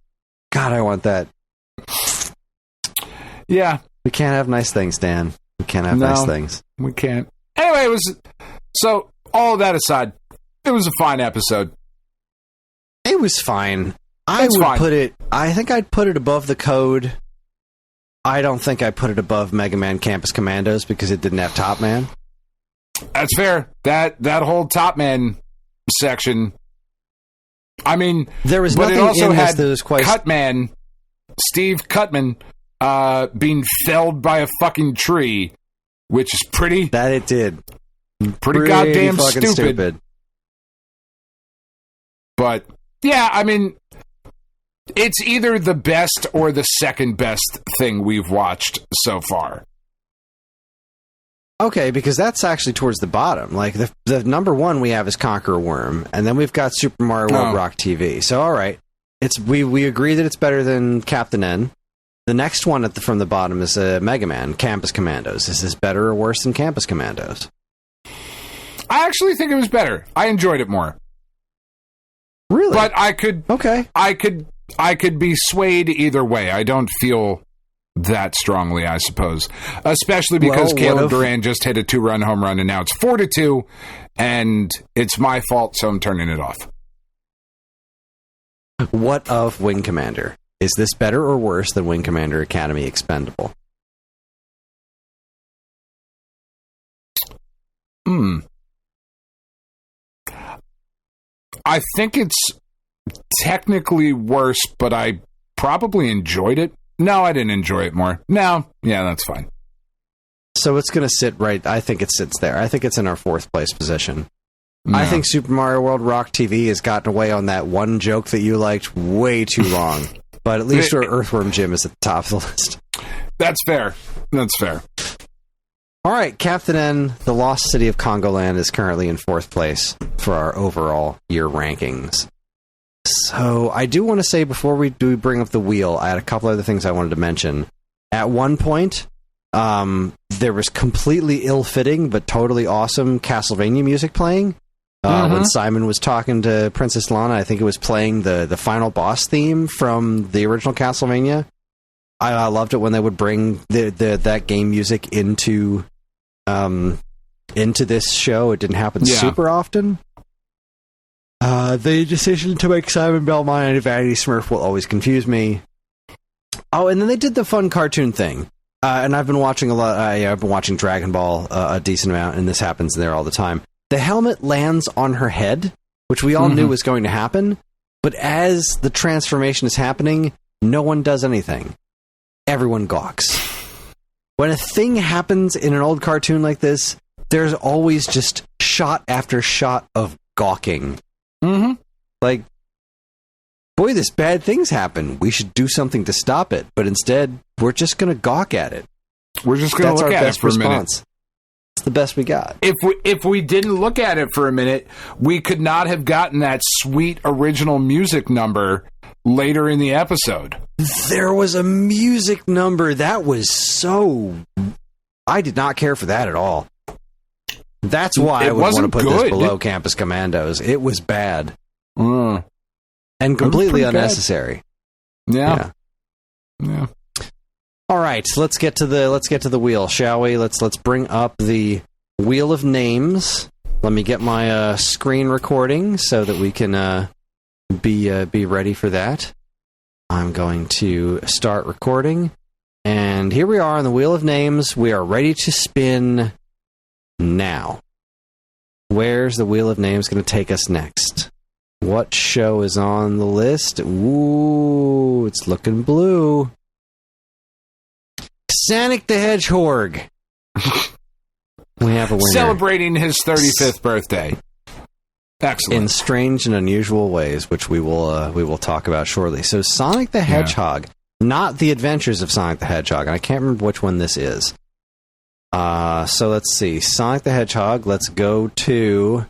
God, I want that. Yeah. We can't have nice things, Dan. We can't have nice things. We can't. Anyway, so all of that aside, it was a fine episode. It was fine. I think I'd put it above the Code. I don't think I put it above Mega Man Campus Commandos because it didn't have Top Man. That's fair. That whole Top Man section. I mean, there was but nothing it also in had this that was quite Cutman, Steve Cutman, being felled by a fucking tree, which is pretty. That it did. Pretty goddamn stupid. But yeah, I mean, it's either the best or the second best thing we've watched so far. Okay, because that's actually towards the bottom. Like, the number one we have is Conqueror Worm, and then we've got Super Mario World Rock TV. So, all right, we agree that it's better than Captain N. The next one from the bottom is Mega Man, Campus Commandos. Is this better or worse than Campus Commandos? I actually think it was better. I enjoyed it more. Really? But I could be swayed either way. I don't feel that strongly, I suppose. Especially because Caleb Duran just hit a 2-run home run, and now it's 4-2, and it's my fault, so I'm turning it off. What of Wing Commander? Is this better or worse than Wing Commander Academy Expendable? I think it's technically worse, but I probably enjoyed it. No, I didn't enjoy it more. No, yeah, that's fine. So it's going to sit right. I think it sits there. I think it's in our 4th place position. No. I think Super Mario World Rock TV has gotten away on that one joke that you liked way too long. But at least our Earthworm Jim is at the top of the list. That's fair. That's fair. All right, Captain N, The Lost City of Congoland, is currently in 4th place for our overall year rankings. So I do want to say, before we bring up the wheel, I had a couple other things I wanted to mention. At one point, there was completely ill-fitting but totally awesome Castlevania music playing. When Simon was talking to Princess Lana, I think it was playing the final boss theme from the original Castlevania. I loved it when they would bring that game music into this show. It didn't happen super often. The decision to make Simon Belmont and Vanity Smurf will always confuse me. Oh, and then they did the fun cartoon thing. And I've been watching a lot. I've been watching Dragon Ball a decent amount, and this happens there all the time. The helmet lands on her head, which we all knew was going to happen. But as the transformation is happening, no one does anything. Everyone gawks. When a thing happens in an old cartoon like this, there's always just shot after shot of gawking. Like, boy, this bad thing's happen. We should do something to stop it. But instead, we're just going to gawk at it. We're just going to look at it for a minute. It's the best we got. If we didn't look at it for a minute, we could not have gotten that sweet original music number later in the episode. There was a music number that was so... I did not care for that at all. That's why I would want to put this below Campus Commandos. It was bad. And completely unnecessary. Yeah. All right, let's get to the wheel, shall we? Let's bring up the wheel of names. Let me get my screen recording so that we can be ready for that. I'm going to start recording, and here we are on the wheel of names. We are ready to spin now. Where's the wheel of names going to take us next? What show is on the list? Ooh, it's looking blue. Sonic the Hedgehog. We have a winner. Celebrating his 35th birthday. Excellent. In strange and unusual ways, which we will talk about shortly. So Sonic the Hedgehog, not The Adventures of Sonic the Hedgehog, and I can't remember which one this is. So let's see. Sonic the Hedgehog, let's go to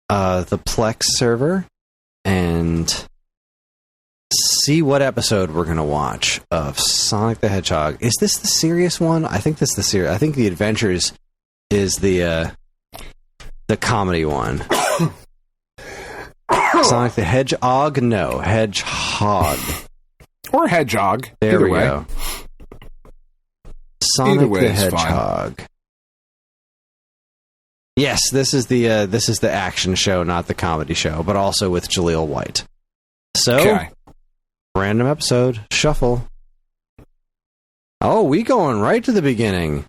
the Plex server, and see what episode we're going to watch of Sonic the Hedgehog. Is this the serious one? I think this is the serious. I think the Adventures is the comedy one. Sonic the Hedgehog? No, Hedgehog. Or Hedgehog. There Either we way. go. Sonic the Hedgehog. Fine. Yes, this is the action show, not the comedy show, but also with Jaleel White. So, random episode, shuffle. Oh, we going right to the beginning.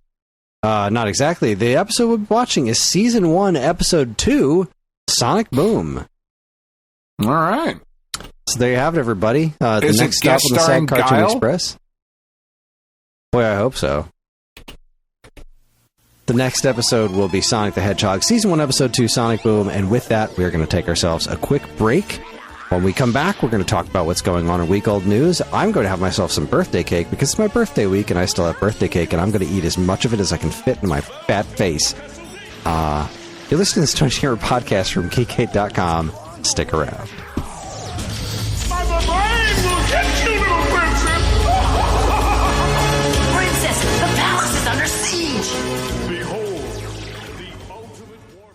Not exactly. The episode we're watching is Season 1, Episode 2, Sonic Boom. All right. So there you have it, everybody. The is next stop on the SAG Cartoon Express. Boy, I hope so. The next episode will be Sonic the Hedgehog, Season 1, Episode 2, Sonic Boom, and with that, we're going to take ourselves a quick break. When we come back, we're going to talk about what's going on in week-old news. I'm going to have myself some birthday cake because it's my birthday week, and I still have birthday cake, and I'm going to eat as much of it as I can fit in my fat face. You're listening to the Stone Age Gamer podcast from geekade.com. Stick around. Princess, the palace is under siege! Behold, the ultimate warp.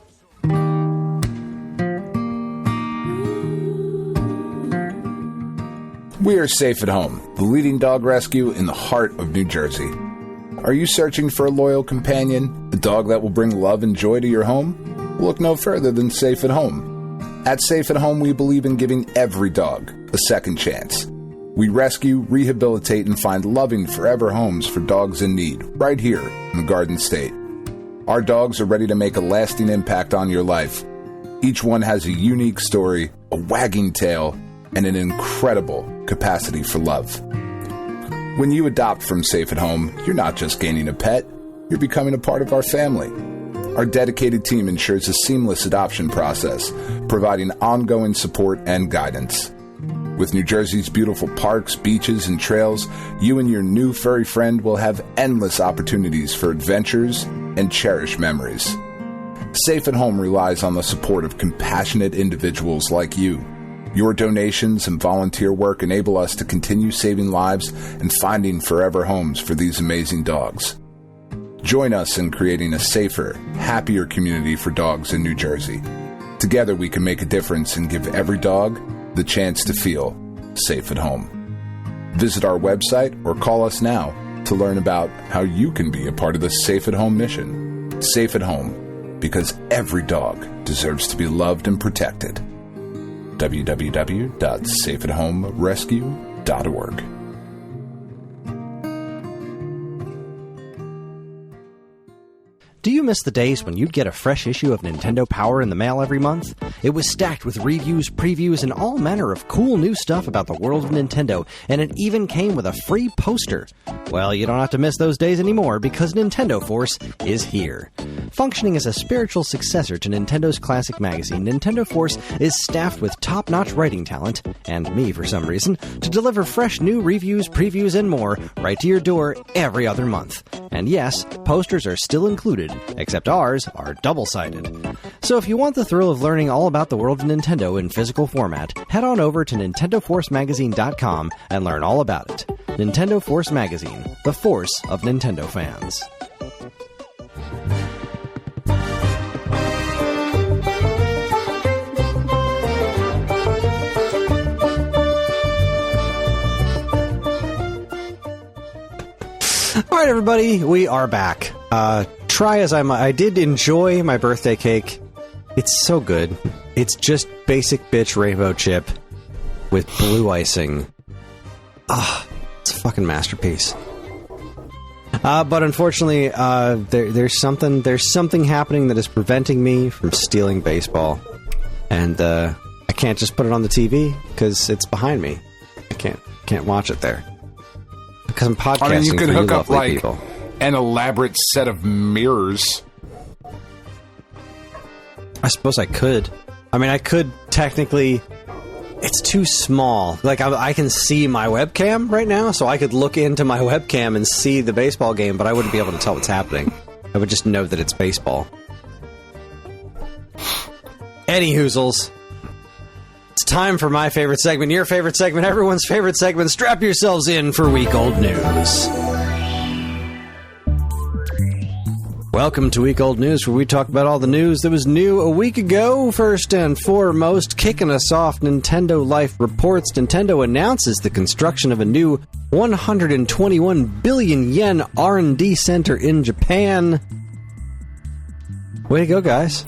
We are Safe at Home, the leading dog rescue in the heart of New Jersey. Are you searching for a loyal companion, a dog that will bring love and joy to your home? Look no further than Safe at Home. At Safe at Home, we believe in giving every dog a second chance. We rescue, rehabilitate, and find loving forever homes for dogs in need, right here in the Garden State. Our dogs are ready to make a lasting impact on your life. Each one has a unique story, a wagging tail, and an incredible capacity for love. When you adopt from Safe at Home, you're not just gaining a pet, you're becoming a part of our family. Our dedicated team ensures a seamless adoption process, providing ongoing support and guidance. With New Jersey's beautiful parks, beaches, and trails, you and your new furry friend will have endless opportunities for adventures and cherished memories. Safe at Home relies on the support of compassionate individuals like you. Your donations and volunteer work enable us to continue saving lives and finding forever homes for these amazing dogs. Join us in creating a safer, happier community for dogs in New Jersey. Together we can make a difference and give every dog the chance to feel safe at home. Visit our website or call us now to learn about how you can be a part of the Safe at Home mission. Safe at Home, because every dog deserves to be loved and protected. www.safeathomerescue.org. Do you miss the days when you'd get a fresh issue of Nintendo Power in the mail every month? It was stacked with reviews, previews, and all manner of cool new stuff about the world of Nintendo, and it even came with a free poster. Well, you don't have to miss those days anymore because Nintendo Force is here. Functioning as a spiritual successor to Nintendo's classic magazine, Nintendo Force is staffed with top-notch writing talent, and me for some reason, to deliver fresh new reviews, previews, and more right to your door every other month. And yes, posters are still included, except ours are double-sided. So if you want the thrill of learning all about the world of Nintendo in physical format, head on over to NintendoForceMagazine.com and learn all about it. Nintendo Force Magazine, the force of Nintendo fans. All right, everybody, we are back. Try as I might, I did enjoy my birthday cake. It's so good. It's just basic bitch rainbow chip with blue icing. It's a fucking masterpiece. But unfortunately, there's something happening that is preventing me from stealing baseball, and I can't just put it on the TV because it's behind me. I can't watch it there because I'm podcasting. I mean, you could for hook you up lovely like people. An elaborate set of mirrors. I suppose I could. I mean, I could technically. It's too small. Like, I can see my webcam right now, so I could look into my webcam and see the baseball game, but I wouldn't be able to tell what's happening. I would just know that it's baseball. Any hoozles. It's time for my favorite segment, your favorite segment, everyone's favorite segment. Strap yourselves in for Week Old News. Welcome to Week Old News, where we talk about all the news that was new a week ago. First and foremost, kicking us off, Nintendo Life reports Nintendo announces the construction of a new 121 billion yen R&D center in Japan. Way to go, guys.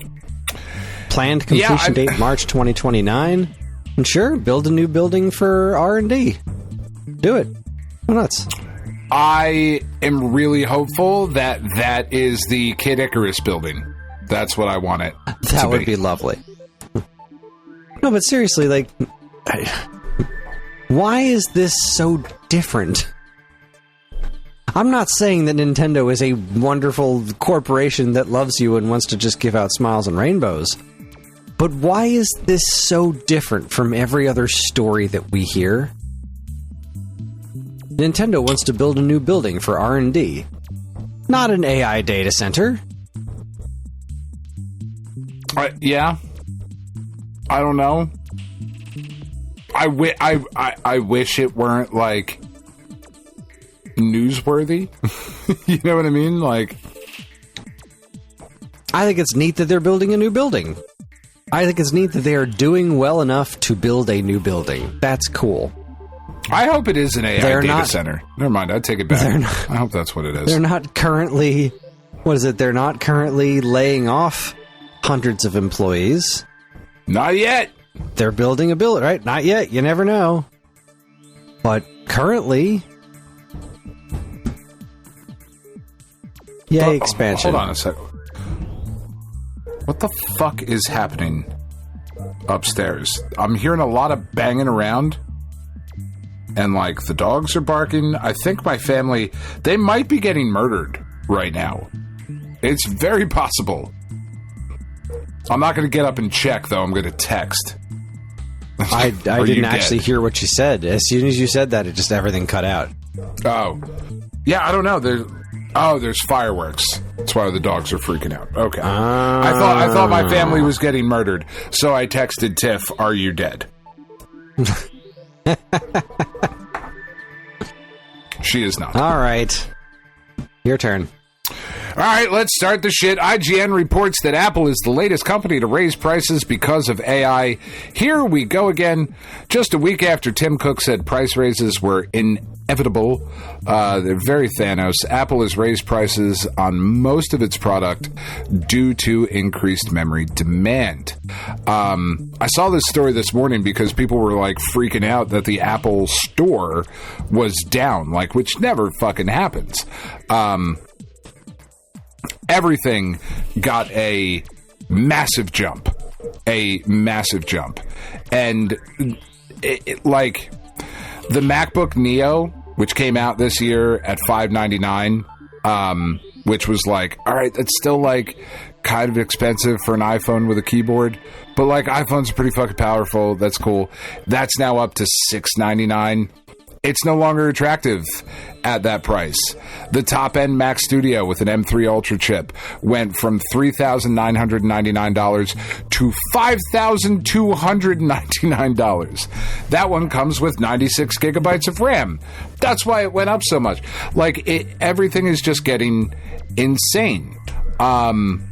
Planned completion date March 2029. And sure, build a new building for R&D. Do it. Go nuts. I am really hopeful that that is the Kid Icarus building. That's what I want it to be. That would be lovely. No, but seriously, like, why is this so different? I'm not saying that Nintendo is a wonderful corporation that loves you and wants to just give out smiles and rainbows. But why is this so different from every other story that we hear? Nintendo wants to build a new building for R&D. Not an AI data center. Yeah. I don't know. I wish it weren't, like, newsworthy. You know what I mean? Like, I think it's neat that they're building a new building. I think it's neat that they are doing well enough to build a new building. That's cool. I hope it is an AI data center. Never mind, I take it back. I hope that's what it is. They're not currently... What is it? They're not currently laying off hundreds of employees. Not yet. They're building a building, right? Not yet. You never know. But currently... Yay, expansion. Hold on a second. What the fuck is happening upstairs? I'm hearing a lot of banging around. And, like, the dogs are barking. I think my family... They might be getting murdered right now. It's very possible. I'm not going to get up and check, though. I'm going to text. I didn't actually hear what you said. As soon as you said that, it just everything cut out. Oh. Yeah, I don't know. There's fireworks. That's why the dogs are freaking out. Okay. I thought my family was getting murdered. So I texted Tiff, "Are you dead?" She is not. All right. Your turn. All right, let's start the shit. IGN reports that Apple is the latest company to raise prices because of AI. Here we go again. Just a week after Tim Cook said price raises were inevitable. They're very Thanos. Apple has raised prices on most of its product due to increased memory demand. I saw this story this morning because people were like freaking out that the Apple Store was down, like, which never fucking happens. Everything got a massive jump. And like the MacBook Neo, which came out this year at $599, which was like, all right, that's still like kind of expensive for an iPhone with a keyboard, but like iPhones are pretty fucking powerful. That's cool. That's now up to $699. It's no longer attractive at that price. The top-end Mac Studio with an M3 Ultra chip went from $3,999 to $5,299. That one comes with 96 gigabytes of RAM. That's why it went up so much. Like, everything is just getting insane. An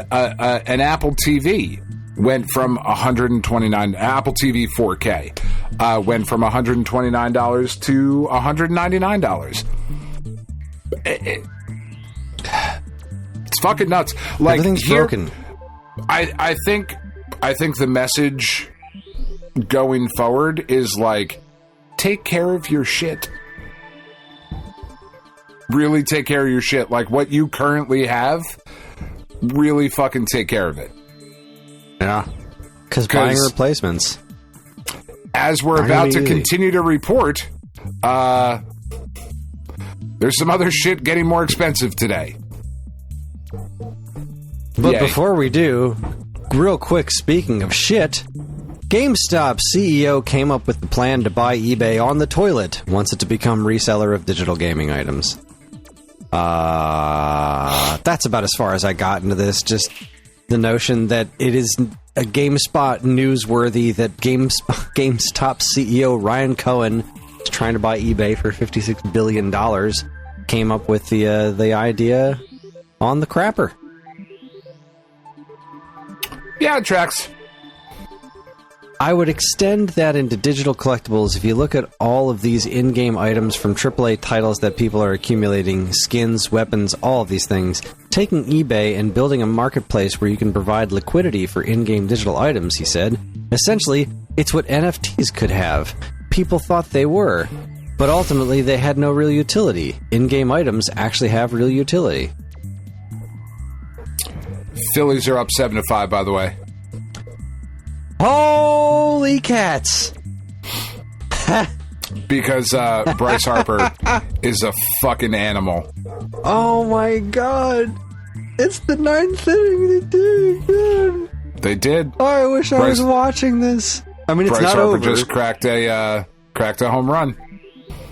Apple TV went from $129. Apple TV 4K went from $129 to $199. It's fucking nuts. Like, everything's broken. I think the message going forward is like, take care of your shit. Really take care of your shit. Like, what you currently have, really fucking take care of it. Yeah, because buying replacements. As we're about to continue to report, there's some other shit getting more expensive today. But before we do, real quick, speaking of shit, GameStop CEO came up with the plan to buy eBay on the toilet, wants it to become reseller of digital gaming items. That's about as far as I got into this. Just the notion that it is a GameSpot newsworthy that GameStop CEO Ryan Cohen is trying to buy eBay for $56 billion, came up with the idea on the crapper. Yeah, it tracks. I would extend that into digital collectibles. If you look at all of these in-game items from AAA titles that people are accumulating, skins, weapons, all of these things, taking eBay and building a marketplace where you can provide liquidity for in-game digital items, he said. Essentially, it's what NFTs could have. People thought they were, but ultimately they had no real utility. In-game items actually have real utility. Phillies are up 7-5, by the way. Holy cats! Because Bryce Harper is a fucking animal. Oh my god! It's the 9th inning. They did. Oh, I wish I was watching this. I mean, it's Bryce not Harper over. just cracked a home run.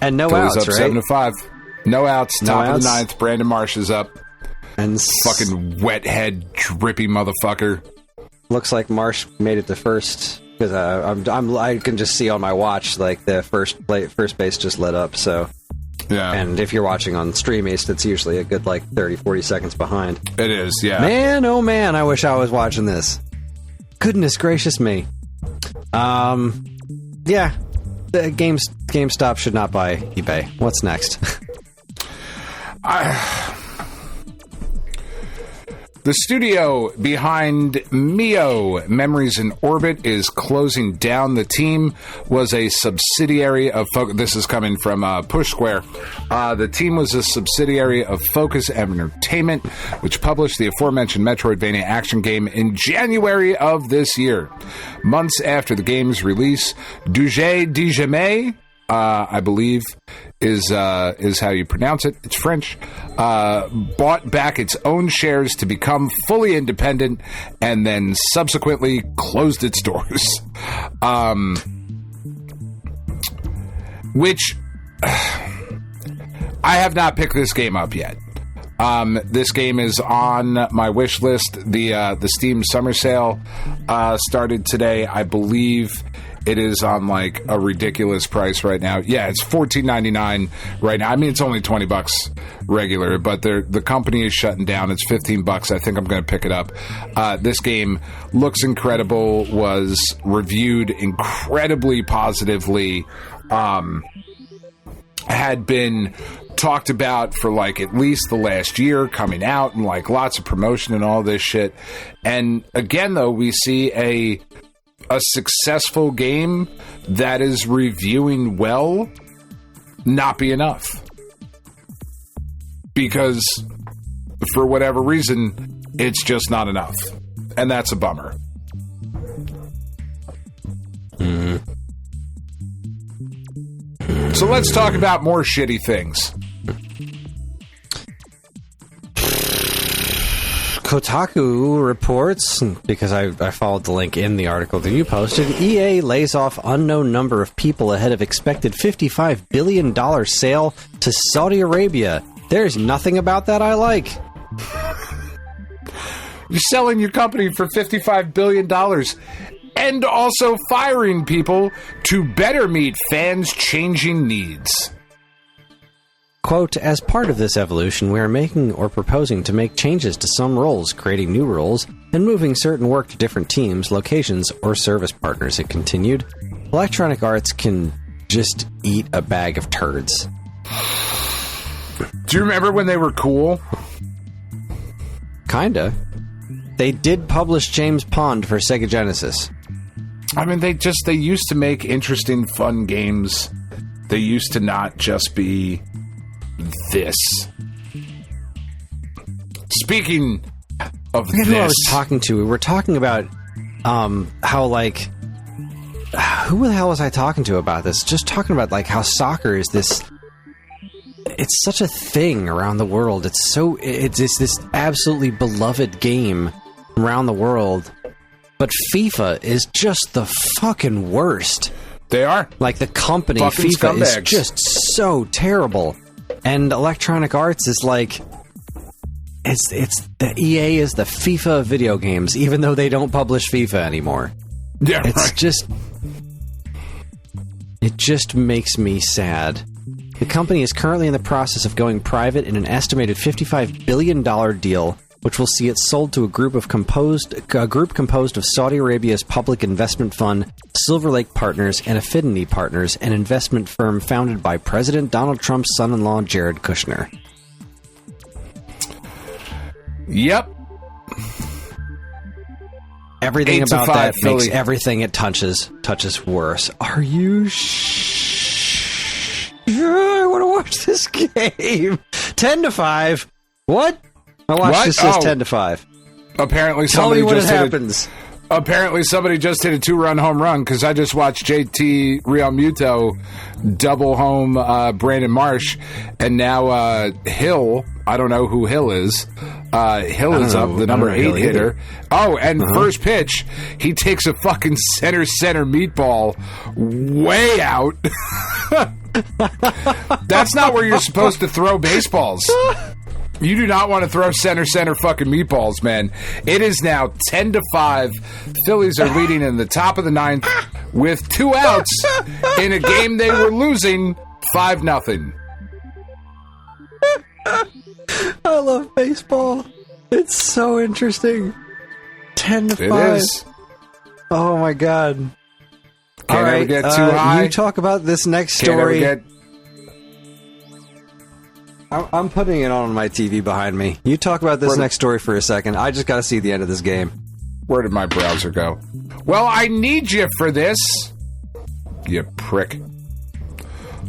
And no Phillies outs, up right? 7-5. No outs. No Top outs. of the 9th. Brandon Marsh is up. And Fucking wet head, drippy motherfucker. looks like Marsh made it to first because I can just see on my watch like the first base just lit up. So yeah, and if you're watching on Streamast, it's usually a good like 30-40 seconds behind. It is, yeah. Man, oh man, I wish I was watching this. Goodness gracious me. Yeah, the GameStop should not buy eBay. What's next? The studio behind Mio, Memories in Orbit, is closing down. The team was a subsidiary of this is coming from Push Square. The team was a subsidiary of Focus Entertainment, which published the aforementioned Metroidvania action game in January of this year. Months after the game's release, Duget de Jamais, I believe is how you pronounce it. It's French. Bought back its own shares to become fully independent, and then subsequently closed its doors. Which I have not picked this game up yet. This game is on my wish list. The Steam Summer Sale started today, I believe. It is on like a ridiculous price right now. Yeah, it's $14.99 right now. I mean, it's only $20 regular, but the company is shutting down. It's $15. I think I'm going to pick it up. This game looks incredible. Was reviewed incredibly positively. Had been talked about for like at least the last year, coming out and like lots of promotion and all this shit. And again, though, we see a successful game that is reviewing well not be enough. Because for whatever reason, it's just not enough. And that's a bummer. So let's talk about more shitty things. Kotaku reports, because I followed the link in the article that you posted, EA lays off unknown number of people ahead of expected $55 billion sale to Saudi Arabia. There's nothing about that I like. You're selling your company for $55 billion and also firing people to better meet fans' changing needs. Quote, as part of this evolution, we are making or proposing to make changes to some roles, creating new roles, and moving certain work to different teams, locations, or service partners, it continued. Electronic Arts can just eat a bag of turds. Do you remember when they were cool? Kinda. They did publish James Pond for Sega Genesis. I mean, they used to make interesting, fun games. They used to not just be this. Speaking of this, who I was talking to, we were talking about how like who the hell was I talking to about this? Just talking about like how soccer is this. It's such a thing around the world. It's this absolutely beloved game around the world. But FIFA is just the fucking worst. They are. Like the company, fucking FIFA scumbags. is just so terrible. And Electronic Arts is like, it's the EA is the FIFA of video games, even though they don't publish FIFA anymore. Yeah, It just makes me sad. The company is currently in the process of going private in an estimated $55 billion deal, which will see it sold to a group composed of Saudi Arabia's Public Investment Fund, Silver Lake Partners, and Affinity Partners, an investment firm founded by President Donald Trump's son-in-law, Jared Kushner. Yep. Everything about that Philly makes everything it touches worse. Are you I want to watch this game. 10-5. What? My watch just says 10-5. Apparently, somebody just hit a 2-run home run because I just watched JT Realmuto double home Brandon Marsh, and now Hill. I don't know who Hill is. Hill is up, the number 8 hitter. Oh, and first pitch, he takes a fucking center meatball way out. That's not where you're supposed to throw baseballs. You do not want to throw center fucking meatballs, man. It is now 10-5. Phillies are leading in the top of the 9th with 2 outs in a game they were losing 5-0. I love baseball. It's so interesting. 10-5. It is. Oh my god. Can't All right, ever get too high. You talk about this next story. I'm putting it on my TV behind me. You talk about this next story for a second. I just got to see the end of this game. Where did my browser go? Well, I need you for this. You prick.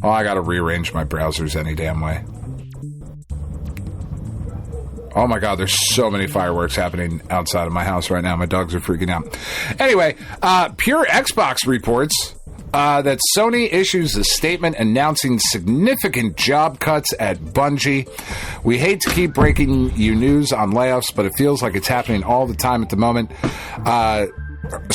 Oh, I got to rearrange my browsers any damn way. Oh my god, there's so many fireworks happening outside of my house right now. My dogs are freaking out. Anyway, Pure Xbox reports that Sony issues a statement announcing significant job cuts at Bungie. We hate to keep breaking you news on layoffs, but it feels like it's happening all the time at the moment.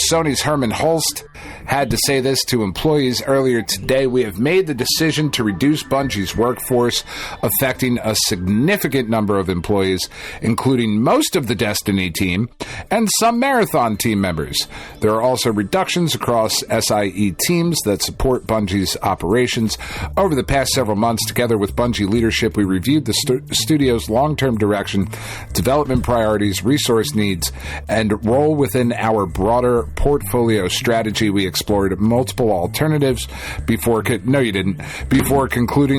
Sony's Herman Hulst had to say this to employees earlier today. We have made the decision to reduce Bungie's workforce, affecting a significant number of employees, including most of the Destiny team and some Marathon team members. There are also reductions across SIE teams that support Bungie's operations. Over the past several months, together with Bungie leadership, we reviewed the studio's long-term direction, development priorities, resource needs, and role within our broader portfolio strategy. We explored multiple alternatives before concluding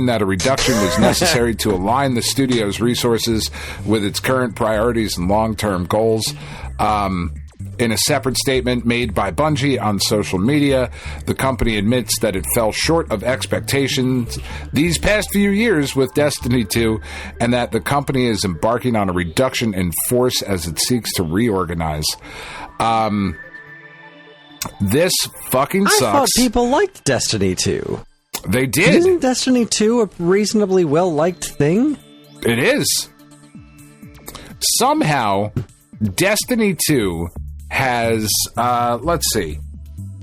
that a reduction was necessary to align the studio's resources with its current priorities and long-term goals. In a separate statement made by Bungie on social media, the company admits that it fell short of expectations these past few years with Destiny 2, and that the company is embarking on a reduction in force as it seeks to reorganize. This fucking sucks. I thought people liked Destiny 2. They did. Isn't Destiny 2 a reasonably well-liked thing? It is. Somehow, Destiny 2 has, let's see,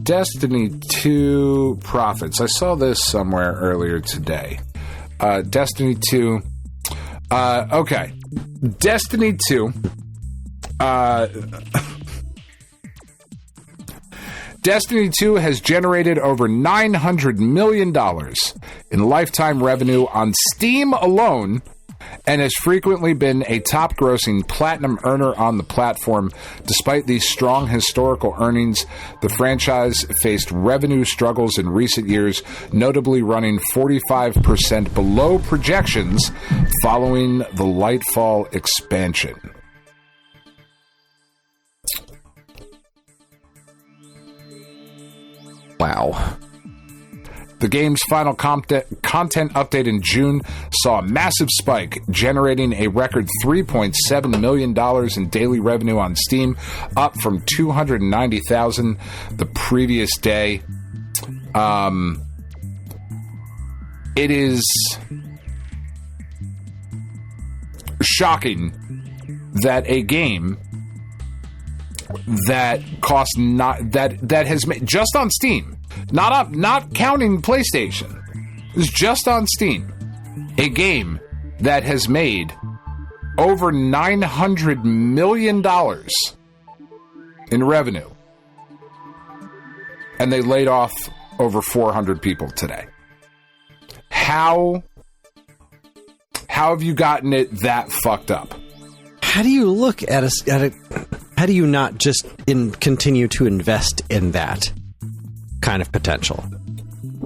Destiny 2 profits. I saw this somewhere earlier today. Destiny 2, okay. Destiny 2, Destiny 2 has generated over $900 million in lifetime revenue on Steam alone, and has frequently been a top-grossing platinum earner on the platform. Despite these strong historical earnings, the franchise faced revenue struggles in recent years, notably running 45% below projections following the Lightfall expansion. Wow. The game's final content update in June saw a massive spike, generating a record $3.7 million in daily revenue on Steam, up from $290,000 the previous day. It is shocking that a game that costs that has made just on Steam, not counting PlayStation, is just on Steam, a game that has made over $900 million in revenue. And they laid off over 400 people today. How have you gotten it that fucked up? How do you look at it? How do you not just continue to invest in that kind of potential?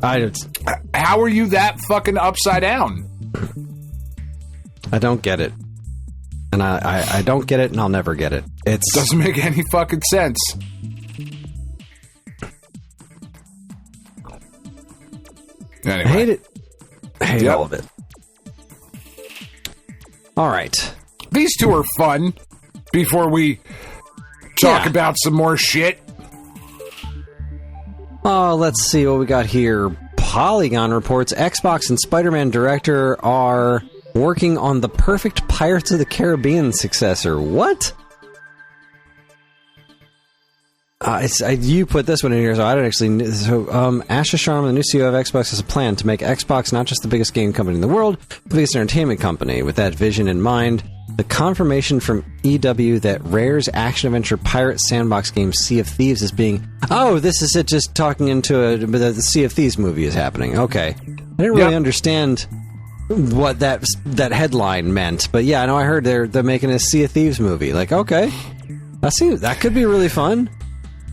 How are you that fucking upside down? I don't get it. And I don't get it, and I'll never get it. It doesn't make any fucking sense. Anyway. I hate it. I hate all of it. All right. These two are fun before we talk about some more shit. Oh, let's see what we got here. Polygon reports Xbox and Spider-Man director are working on the perfect Pirates of the Caribbean successor. What? You put this one in here, so I don't actually... So, Asha Sharma, the new CEO of Xbox, has a plan to make Xbox not just the biggest game company in the world, but the biggest entertainment company. With that vision in mind, the confirmation from EW that Rare's action-adventure pirate sandbox game Sea of Thieves is being... Oh, this is it just talking into the Sea of Thieves movie is happening. Okay. I didn't really understand what that headline meant, but yeah, I know I heard they're making a Sea of Thieves movie. Like, okay. That could be really fun.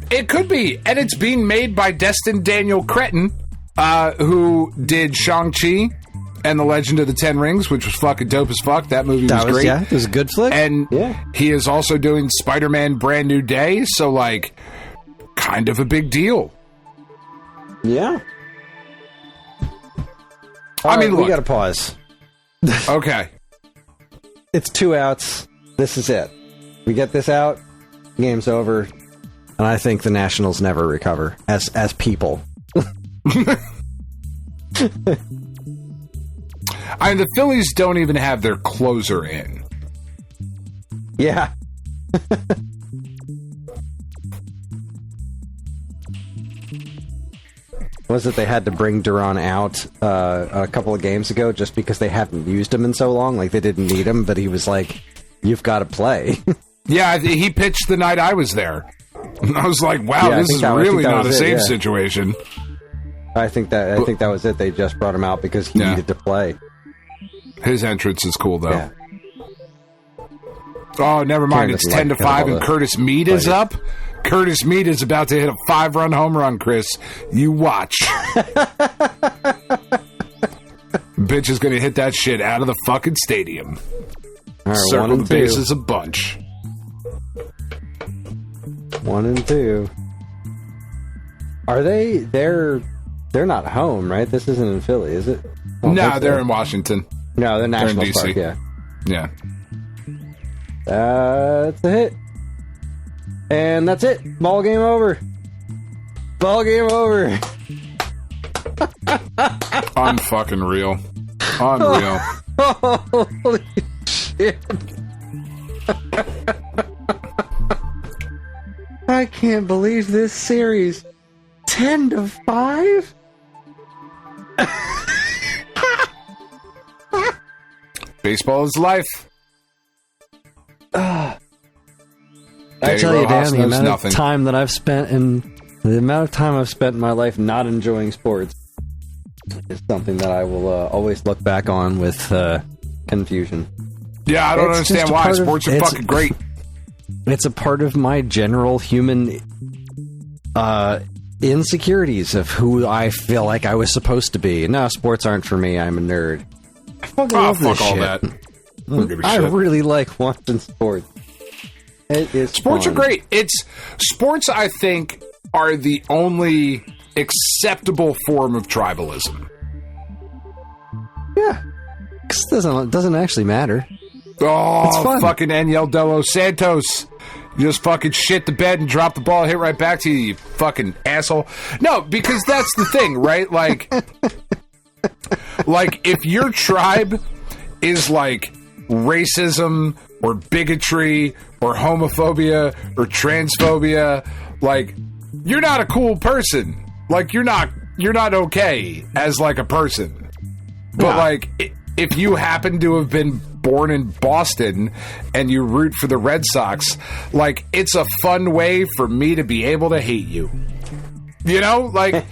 It could be, and it's being made by Destin Daniel Cretton, who did Shang-Chi and The Legend of the Ten Rings, which was fucking dope as fuck. That movie was great. Yeah, it was a good flick. And he is also doing Spider-Man Brand New Day, so, like, kind of a big deal. Yeah. I mean, look. We gotta pause. Okay. It's 2 outs. This is it. We get this out, game's over. And I think the Nationals never recover as people. I mean, the Phillies don't even have their closer in. Yeah. Was it they had to bring Duran out a couple of games ago just because they haven't used him in so long? Like, they didn't need him, but he was like, you've got to play. Yeah, he pitched the night I was there. I was like, wow, this is really not a safe situation. I think that was it. They just brought him out because he needed to play. His entrance is cool, though. Yeah. Oh, never mind. It's 10-5, and Curtis Mead is up. Curtis Mead is about to hit a 5-run home run, Chris. You watch. Bitch is going to hit that shit out of the fucking stadium. All right, circle the bases a bunch. 1 and 2. Are they? They're not home, right? This isn't in Philly, is it? No, they're in Washington. No, they're National in DC. Park. Yeah. Yeah. That's a hit, and that's it. Ball game over. Ball game over. Unfucking real. Unreal. Holy shit. I can't believe this series. 10-5? Baseball is life. I tell you, Dan, the amount of time that I've spent in my life not enjoying sports is something that I will always look back on with confusion. Yeah, I don't understand why. Sports are fucking great. It's a part of my general human insecurities of who I feel like I was supposed to be. No, sports aren't for me. I'm a nerd. I fucking love this all shit. That. I really like watching sports. It is sports fun. are great. Sports, I think, are the only acceptable form of tribalism. Yeah. It doesn't actually matter. Oh, fucking Aniel De Los Santos. You just fucking shit the bed and drop the ball, hit right back to you fucking asshole. No, because that's the thing, right? Like if your tribe is like racism or bigotry or homophobia or transphobia, like, you're not a cool person. Like, you're not okay as like a person. But like, if you happen to have been born in Boston and you root for the Red Sox, like, it's a fun way for me to be able to hate you. You know, like,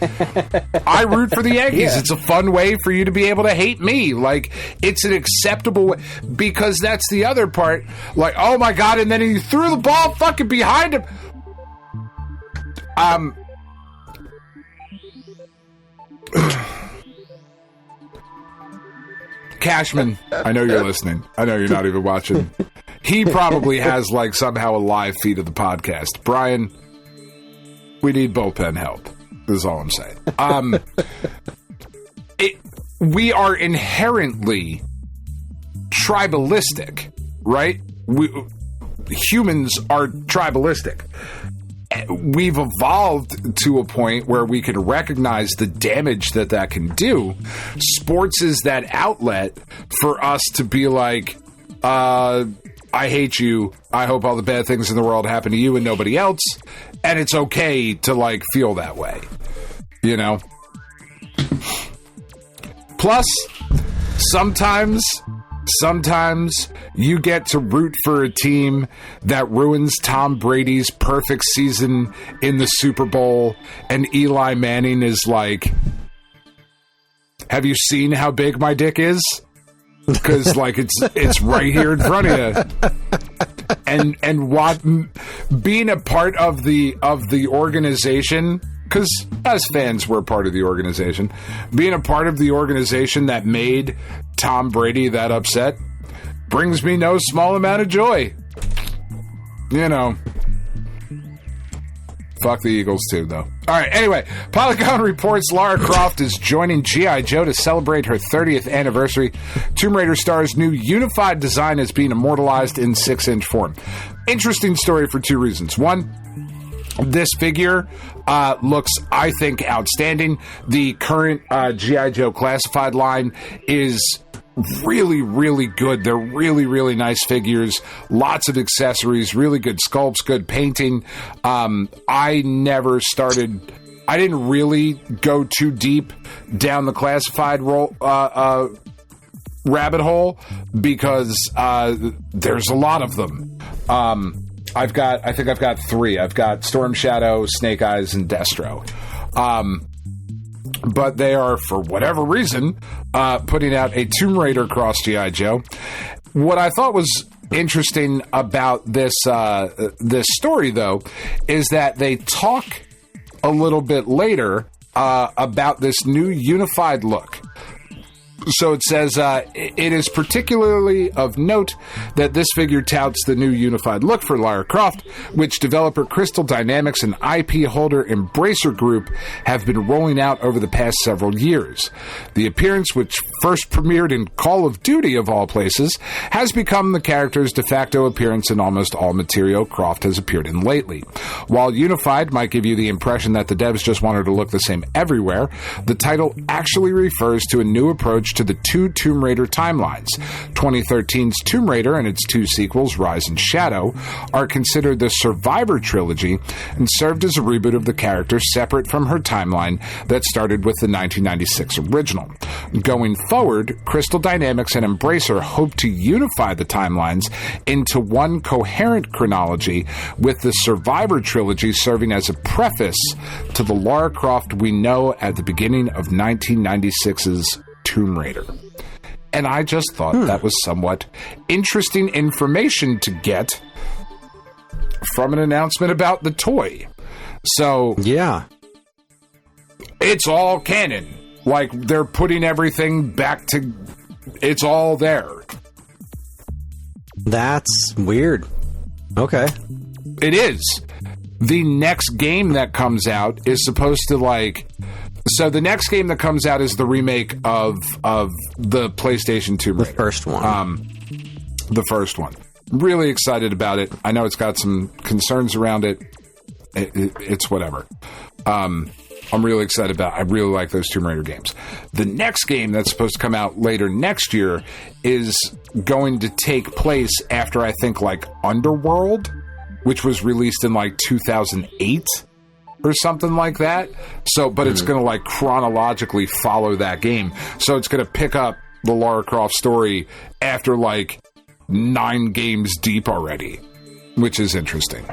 I root for the Yankees. Yeah. It's a fun way for you to be able to hate me. Like, it's an acceptable way, because that's the other part. Like, oh my God, and then he threw the ball fucking behind him. Cashman, I know you're listening. I know you're not even watching. He probably has, like, somehow a live feed of the podcast. Brian, we need bullpen help. This is all I'm saying. We are inherently tribalistic, right? Humans are tribalistic. We've evolved to a point where we can recognize the damage that can do. Sports is that outlet for us to be like, I hate you. I hope all the bad things in the world happen to you and nobody else. And it's okay to, like, feel that way, you know? Plus, sometimes you get to root for a team that ruins Tom Brady's perfect season in the Super Bowl, and Eli Manning is like, have you seen how big my dick is? Because, like, it's right here in front of you. And what being a part of the organization, because as fans we're part of the organization, being a part of the organization that made Tom Brady that upset brings me no small amount of joy. You know. Fuck the Eagles, too, though. All right, anyway, Polygon reports Lara Croft is joining G.I. Joe to celebrate her 30th anniversary. Tomb Raider star's new unified design is being immortalized in 6-inch form. Interesting story for two reasons. One, this figure looks, I think, outstanding. The current G.I. Joe classified line is really, really good. They're really, really nice figures. Lots of accessories, really good sculpts, good painting. I didn't really go too deep down the classified rabbit hole because there's a lot of them. I think I've got three. I've got Storm Shadow, Snake Eyes, and Destro. But they are, for whatever reason, putting out a Tomb Raider cross G.I. Joe. What I thought was interesting about this story, though, is that they talk a little bit later about this new unified look. So it says, it is particularly of note that this figure touts the new unified look for Lara Croft, which developer Crystal Dynamics and IP holder Embracer Group have been rolling out over the past several years. The appearance, which first premiered in Call of Duty of all places, has become the character's de facto appearance in almost all material Croft has appeared in lately. While unified might give you the impression that the devs just wanted to look the same everywhere, the title actually refers to a new approach to the two Tomb Raider timelines. 2013's Tomb Raider and its two sequels, Rise and Shadow, are considered the Survivor trilogy and served as a reboot of the character separate from her timeline that started with the 1996 original. Going forward, Crystal Dynamics and Embracer hope to unify the timelines into one coherent chronology, with the Survivor trilogy serving as a preface to the Lara Croft we know at the beginning of 1996's Tomb Raider. And I just thought that was somewhat interesting information to get from an announcement about the toy. So, yeah, it's all canon. Like, they're putting everything back to... It's all there. That's weird. Okay. It is. The next game that comes out is supposed to, like... So the next game that comes out is the remake of the PlayStation 2 Raider. The first one. The first one. Really excited about it. I know it's got some concerns around it. It's whatever. I'm really excited about it. I really like those Tomb Raider games. The next game that's supposed to come out later next year is going to take place after, I think, like, Underworld, which was released in, like, 2008. Or something like that. So, but it's going to, like, chronologically follow that game. So it's going to pick up the Lara Croft story after, like, 9 games deep already, which is interesting.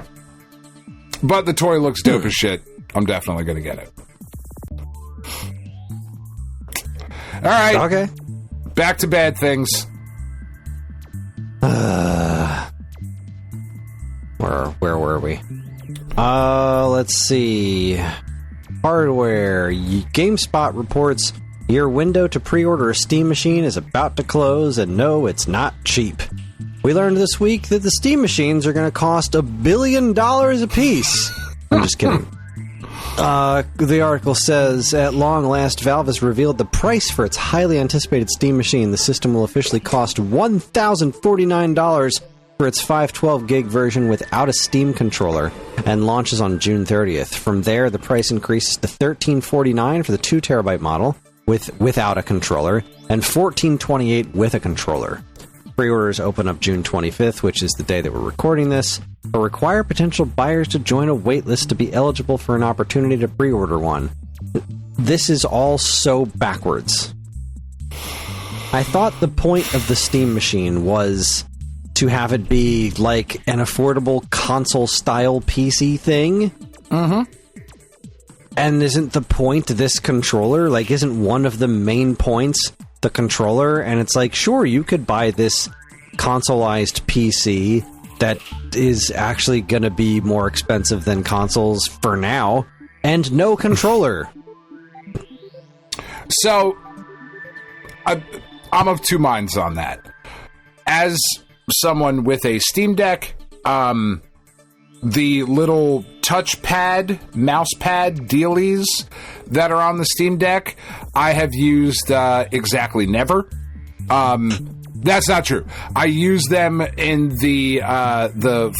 But the toy looks dope as shit. I'm definitely going to get it. All right. Okay. Back to bad things. Where were we? Let's see. Hardware. GameSpot reports your window to pre-order a Steam machine is about to close, and no, it's not cheap. We learned this week that the Steam machines are going to cost $1 billion a piece. I'm just kidding. The article says, at long last, Valve has revealed the price for its highly anticipated Steam machine. The system will officially cost $1,049 for its 512 gig version without a Steam controller, and launches on June 30th. From there, the price increases to $1,349 for the 2 terabyte model without a controller, and $1,428 with a controller. Pre-orders open up June 25th, which is the day that we're recording this, but require potential buyers to join a waitlist to be eligible for an opportunity to pre-order one. This is all so backwards. I thought the point of the Steam machine was to have it be like an affordable console-style PC thing. Mm-hmm. And isn't the point this controller? Like, isn't one of the main points the controller? And it's like, sure, you could buy this consoleized PC that is actually going to be more expensive than consoles for now, and no controller. So, I'm of two minds on that. As someone with a Steam Deck, the little touchpad, mousepad dealies that are on the Steam Deck, I have used exactly never. That's not true. I use them in the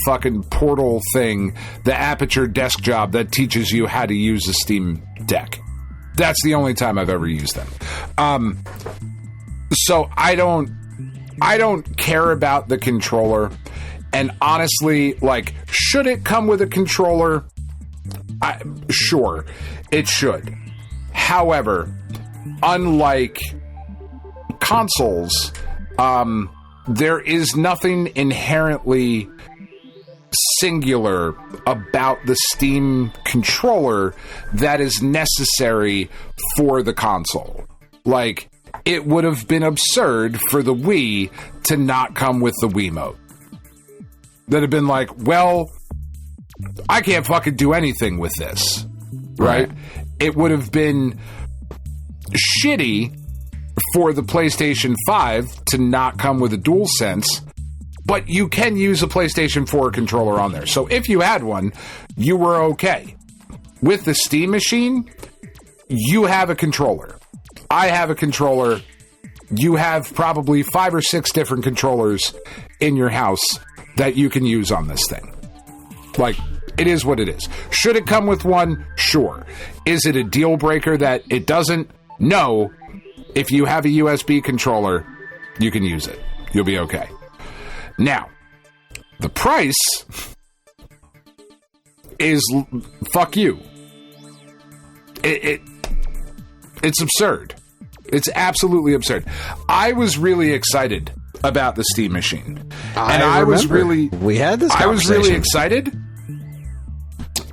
fucking Portal thing, the Aperture desk job that teaches you how to use a Steam Deck. That's the only time I've ever used them. So I don't care about the controller. And honestly, like, should it come with a controller? Sure, it should. However, unlike consoles, there is nothing inherently singular about the Steam controller that is necessary for the console. Like, it would have been absurd for the Wii to not come with the Wiimote. That have been like, well, I can't fucking do anything with this, right? It would have been shitty for the PlayStation 5 to not come with a DualSense, but you can use a PlayStation 4 controller on there. So if you had one, you were okay. With the Steam machine, you have a controller. I have a controller. You have probably 5 or 6 different controllers in your house that you can use on this thing. Like, it is what it is. Should it come with one? Sure. Is it a deal breaker that it doesn't? No. If you have a USB controller, you can use it. You'll be okay. Now, the price is fuck you. It's absurd. It's absolutely absurd. I was really excited about the Steam machine. We had this conversation. I was really excited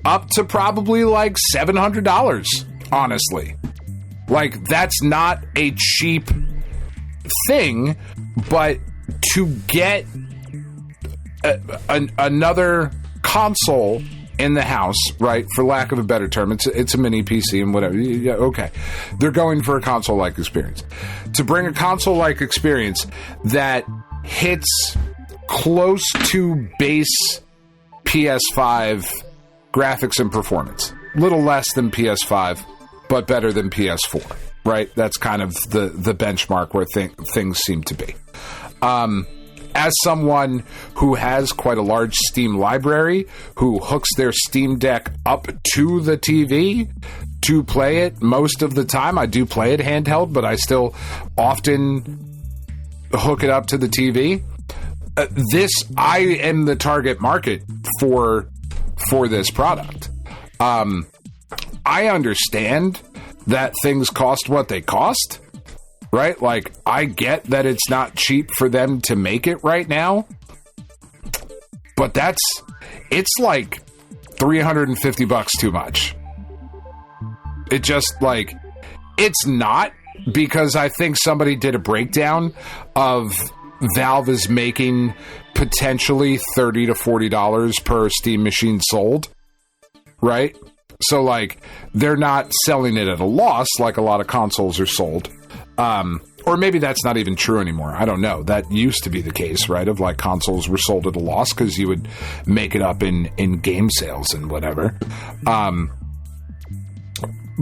up to probably like $700, honestly. Like, that's not a cheap thing, but to get another console in the house, right, for lack of a better term, it's a mini PC and whatever. Yeah, okay. They're going for a console-like experience. To bring a console-like experience that hits close to base PS5 graphics and performance. Little less than PS5, but better than PS4, right? That's kind of the benchmark where things seem to be. As someone who has quite a large Steam library, who hooks their Steam Deck up to the TV to play it most of the time, I do play it handheld, but I still often hook it up to the TV. I am the target market for this product. I understand that things cost what they cost, right? Like, I get that it's not cheap for them to make it right now, but it's like $350 too much. It just, like, it's not, because I think somebody did a breakdown of Valve is making potentially $30 to $40 per Steam machine sold, right? So, like, they're not selling it at a loss like a lot of consoles are sold. Or maybe that's not even true anymore. I don't know. That used to be the case, right? Of, like, consoles were sold at a loss because you would make it up in game sales and whatever.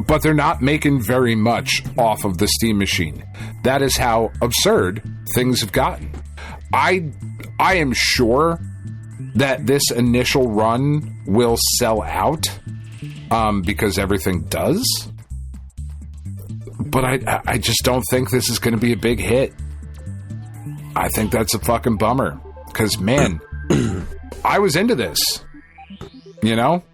But they're not making very much off of the Steam machine. That is how absurd things have gotten. I am sure that this initial run will sell out, because everything does. But I just don't think this is going to be a big hit. I think that's a fucking bummer. Because, man, I was into this. You know?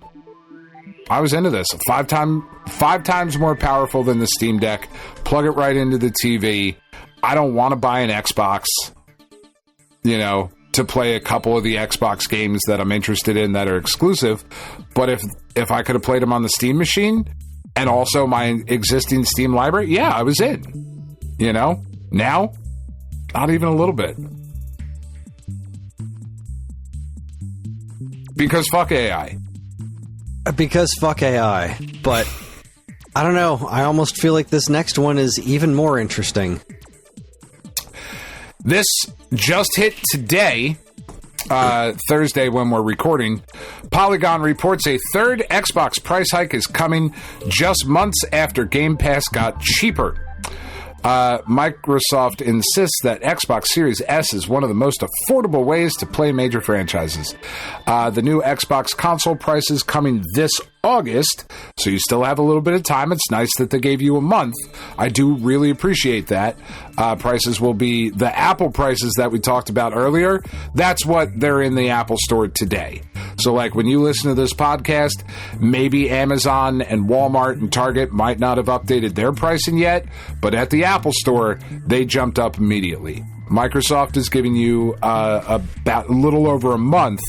I was into this. Five times more powerful than the Steam Deck. Plug it right into the TV. I don't want to buy an Xbox, you know, to play a couple of the Xbox games that I'm interested in that are exclusive. But if I could have played them on the Steam machine and also my existing Steam library, yeah, I was in. You know? Now, not even a little bit. Because fuck AI. Because fuck AI. But I don't know. I almost feel like this next one is even more interesting. This just hit today, Thursday when we're recording. Polygon reports a third Xbox price hike is coming just months after Game Pass got cheaper. Microsoft insists that Xbox Series S is one of the most affordable ways to play major franchises. The new Xbox console prices coming this August, so you still have a little bit of time. It's nice that they gave you a month. I do really appreciate that. Prices will be the Apple prices that we talked about earlier. That's what they're in the Apple Store today. So, like, when you listen to this podcast, maybe Amazon and Walmart and Target might not have updated their pricing yet, but at the Apple Store, they jumped up immediately. Microsoft is giving you about a little over a month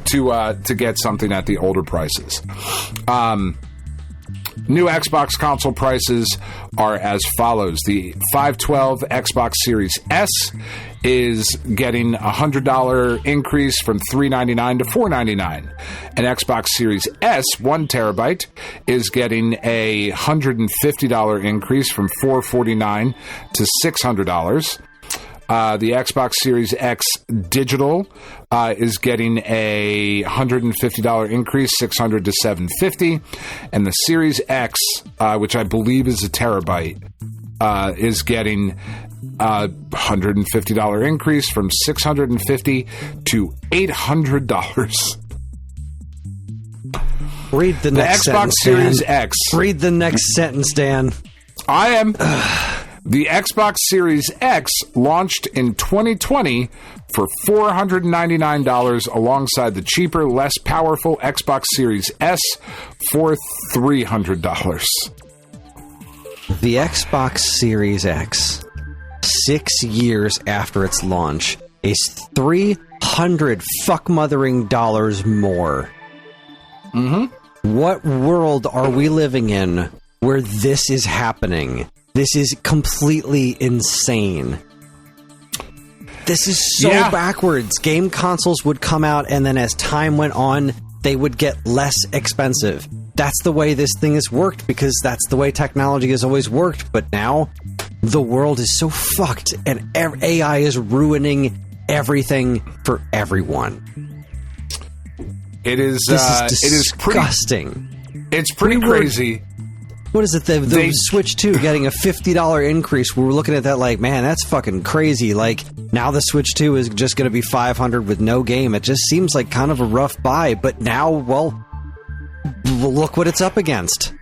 to get something at the older prices. New Xbox console prices are as follows. The 512 Xbox Series S is getting a $100 increase from $399 to $499. An Xbox Series S 1 terabyte is getting a $150 increase from $449 to $600. The Xbox Series X Digital is getting a $150 increase, $600 to $750, and the Series X, which I believe is a terabyte, is getting a $150 increase from $650 to $800. Read the next Xbox sentence, Series Dan. X. Read the next sentence, Dan. I am. The Xbox Series X launched in 2020 for $499 alongside the cheaper, less powerful Xbox Series S for $300. The Xbox Series X, 6 years after its launch, is $300 fuck-mothering dollars more. Mm-hmm. What world are we living in where this is happening? This is completely insane. This is so backwards. Game consoles would come out, and then as time went on, they would get less expensive. That's the way this thing has worked, because that's the way technology has always worked. But now, the world is so fucked, and AI is ruining everything for everyone. It is. This is disgusting. It's pretty crazy. What is it? The Switch 2 getting a $50 increase. We were looking at that like, man, that's fucking crazy. Like, now the Switch 2 is just going to be $500 with no game. It just seems like kind of a rough buy. But now, well, look what it's up against.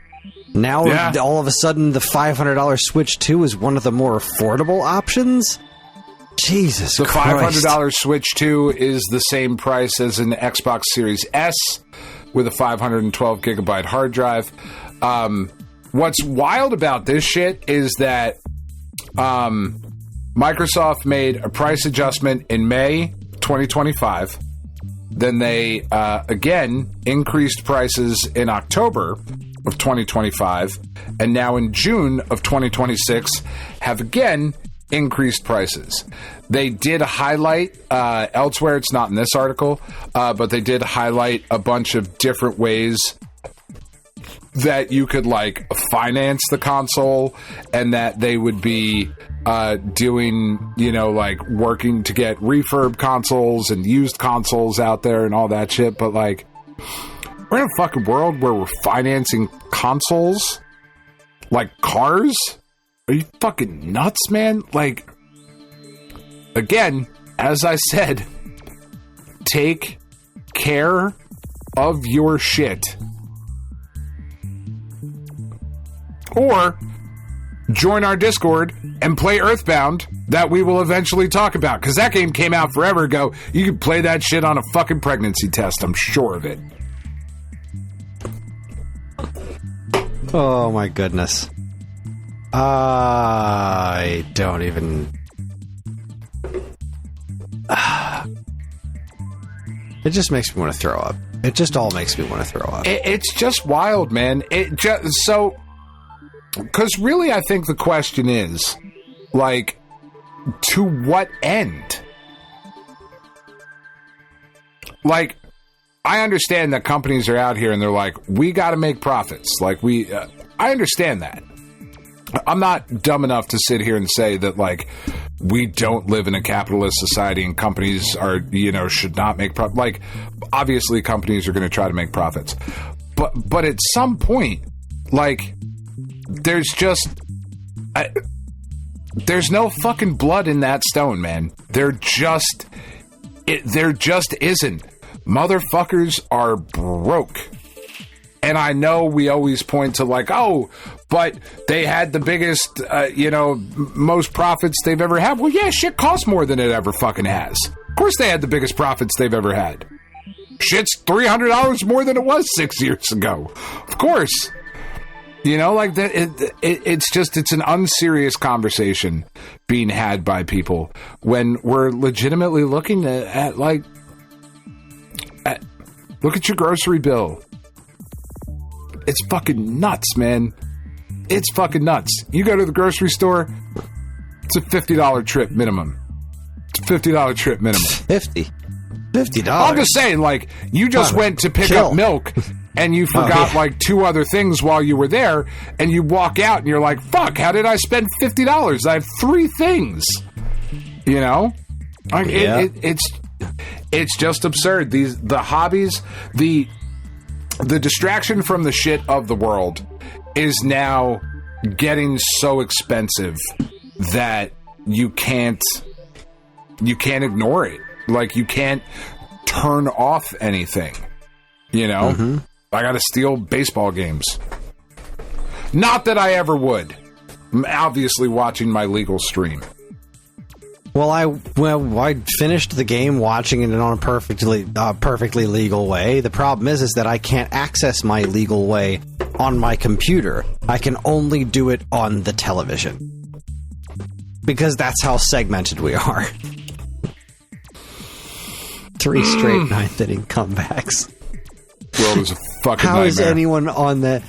Now, all of a sudden, the $500 Switch 2 is one of the more affordable options? Jesus Christ. The $500 Switch 2 is the same price as an Xbox Series S with a 512 gigabyte hard drive. What's wild about this shit is that Microsoft made a price adjustment in May 2025. Then they, again, increased prices in October of 2025. And now in June of 2026, have again increased prices. They did highlight, elsewhere, it's not in this article, but they did highlight a bunch of different ways that you could, like, finance the console, and that they would be doing, you know, like, working to get refurb consoles and used consoles out there and all that shit. But, like, we're in a fucking world where we're financing consoles like cars? Are you fucking nuts, man? Like, again, as I said, take care of your shit. Or join our Discord and play Earthbound, that we will eventually talk about, because that game came out forever ago. You can play that shit on a fucking pregnancy test, I'm sure of it. Oh my goodness. I don't even... It just makes me want to throw up. It just all makes me want to throw up. It's just wild, man. It just... So... Because really, I think the question is, like, to what end? Like, I understand that companies are out here and they're like, we got to make profits. Like, I understand that. I'm not dumb enough to sit here and say that, like, we don't live in a capitalist society and companies are, you know, should not make profits. Like, obviously companies are going to try to make profits. But at some point, like, there's just... there's no fucking blood in that stone, man. There just isn't. Motherfuckers are broke. And I know we always point to, like, oh, but they had the biggest, most profits they've ever had. Well, yeah, shit costs more than it ever fucking has. Of course they had the biggest profits they've ever had. Shit's $300 more than it was 6 years ago. Of course. You know, like, that. It's an unserious conversation being had by people when we're legitimately looking at look at your grocery bill. It's fucking nuts, man. It's fucking nuts. You go to the grocery store, it's a $50 trip minimum. It's a $50 trip minimum. $50. I'm just saying, like, you just went to pick up milk and you forgot like 2 other things while you were there, and you walk out and you're like, fuck, how did I spend $50? I have 3 things. You know? It's just absurd. The hobbies, the distraction from the shit of the world is now getting so expensive that you can't ignore it. Like, you can't turn off anything. You know? Mm-hmm. I gotta steal baseball games. Not that I ever would. I'm obviously watching my legal stream. Well, I finished the game watching it on a perfectly legal way. The problem is that I can't access my legal way on my computer. I can only do it on the television. Because that's how segmented we are. 3 straight 9th inning comebacks. World is a fucking How nightmare. is anyone on the...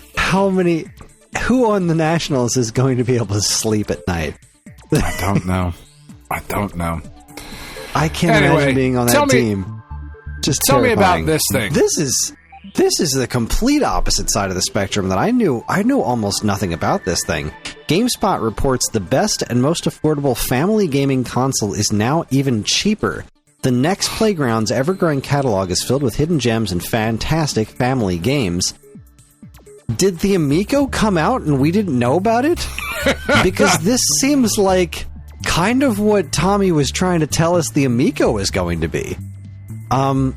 Who on the Nationals is going to be able to sleep at night? I don't know. I can't imagine being on that team. Just tell terrifying. me about this thing. This is the complete opposite side of the spectrum that I knew almost nothing about this thing. GameSpot reports the best and most affordable family gaming console is now even cheaper. The Next Playground's ever-growing catalog is filled with hidden gems and fantastic family games. Did the Amico come out and we didn't know about it? Because this seems like kind of what Tommy was trying to tell us the Amico is going to be. All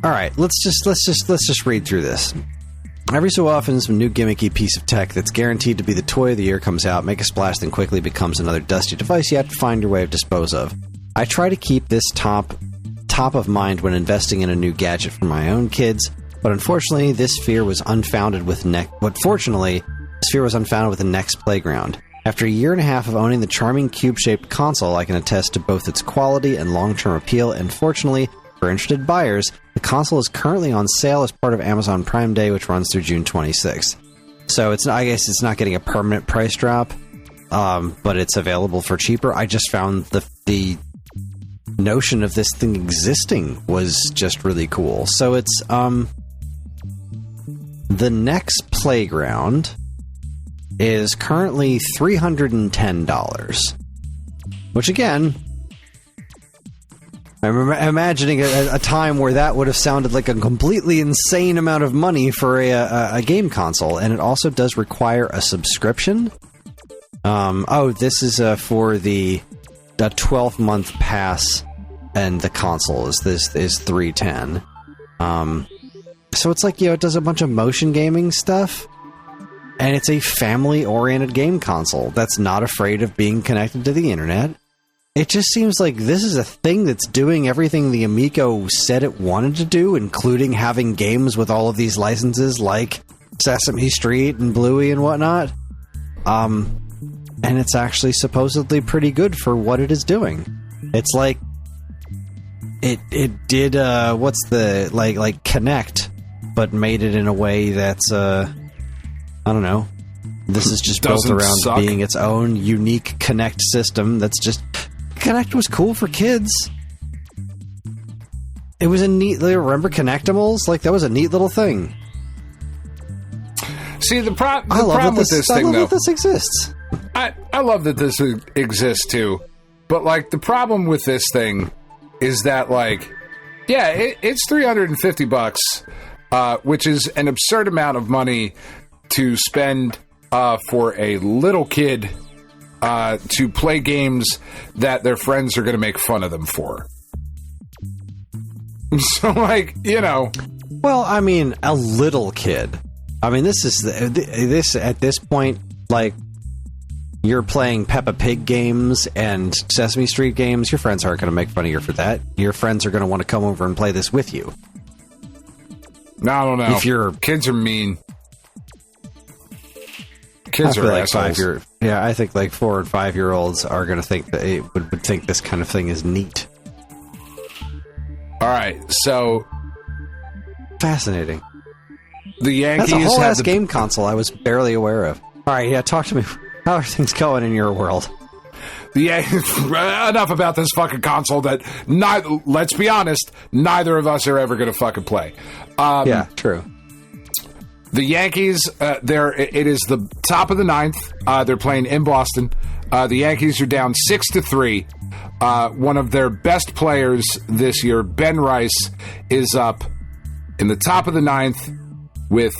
right, let's just read through this. Every so often, some new gimmicky piece of tech that's guaranteed to be the toy of the year comes out, make a splash, then quickly becomes another dusty device you have to find your way to dispose of. I try to keep this top of mind when investing in a new gadget for my own kids, but unfortunately, this fear was unfounded with this fear was unfounded with the next playground. After a year and a half of owning the charming cube-shaped console, I can attest to both its quality and long-term appeal, and fortunately, for interested buyers, the console is currently on sale as part of Amazon Prime Day, which runs through June 26th. So I guess it's not getting a permanent price drop, but it's available for cheaper. I just found the notion of this thing existing was just really cool. So it's the next playground is currently $310, which again, I'm imagining a time where that would have sounded like a completely insane amount of money for a game console, and it also does require a subscription. This is for the 12-month pass, and the console is $310. So it's like, it does a bunch of motion gaming stuff, and it's a family-oriented game console that's not afraid of being connected to the internet. It just seems like this is a thing that's doing everything the Amico said it wanted to do, including having games with all of these licenses like Sesame Street and Bluey and whatnot. And it's actually supposedly pretty good for what it is doing. It's like it did like Connect, but made it in a way that's I don't know. This is just built around being its own unique Connect system that's just... Connect was cool for kids. It was a neat... Remember Connectimals? Like, that was a neat little thing. See, the problem with this thing, though... I love that this exists. I love that this exists, too. But, like, the problem with this thing is that, like... Yeah, it's $350, which is an absurd amount of money to spend for a little kid... to play games that their friends are going to make fun of them for. So, like, Well, I mean, a little kid. I mean, this is... this at this point, like, you're playing Peppa Pig games and Sesame Street games. Your friends aren't going to make fun of you for that. Your friends are going to want to come over and play this with you. No, I don't know. If kids are mean. Kids are like assholes. I think like 4 and 5-year-olds are going to think that it would think this kind of thing is neat. All right, so fascinating. The Yankees That's a whole have ass game console I was barely aware of. All right, talk to me. How are things going in your world? Enough about this fucking console that let's be honest, neither of us are ever going to fucking play. Yeah, true. The Yankees, it is the top of the 9th. They're playing in Boston. The Yankees are down 6-3. One of their best players this year, Ben Rice, is up in the top of the 9th with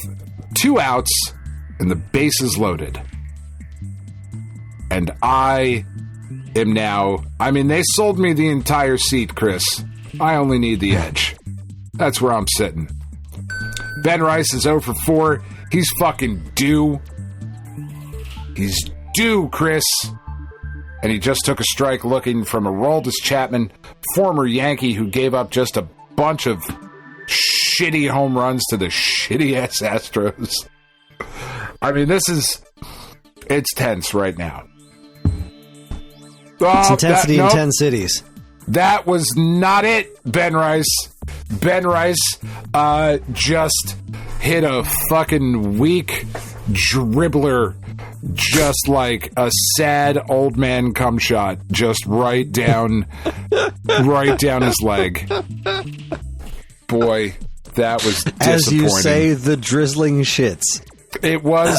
2 outs and the bases loaded. And I am now... I mean, they sold me the entire seat, Kris. I only need the edge. That's where I'm sitting. Ben Rice is 0 for 4. He's fucking due. He's due, Kris. And he just took a strike looking from Aroldis Chapman, former Yankee who gave up just a bunch of shitty home runs to the shitty-ass Astros. I mean, it's tense right now. It's intensity in 10 cities. That was not it, Ben Rice. Ben Rice just hit a fucking weak dribbler, just like a sad old man cum shot, just right down his leg. Boy, that was disappointing. As you say, the drizzling shits. It was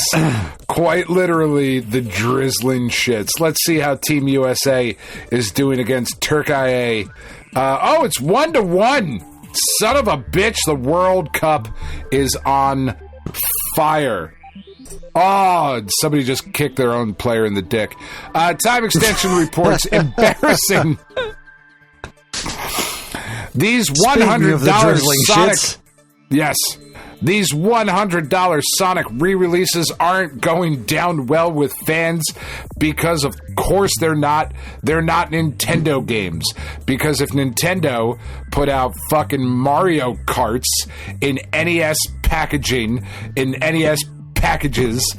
quite literally the drizzling shits. Let's see how Team USA is doing against Turkey. It's 1-1. Son of a bitch, the World Cup is on fire. Oh, somebody just kicked their own player in the dick. Time Extension reports embarrassing. These $100 Sonic... Shits. Yes. These $100 Sonic re-releases aren't going down well with fans because, of course, they're not Nintendo games. Because if Nintendo put out fucking Mario Karts in NES packaging, in NES packages,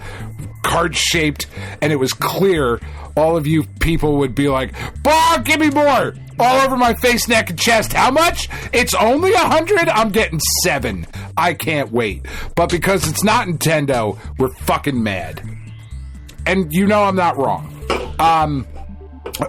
card-shaped, and it was clear, all of you people would be like, "Bah, give me more!" All over my face, neck, and chest. How much? It's only 100? I'm getting 7. I can't wait. But because it's not Nintendo, we're fucking mad. And you know I'm not wrong.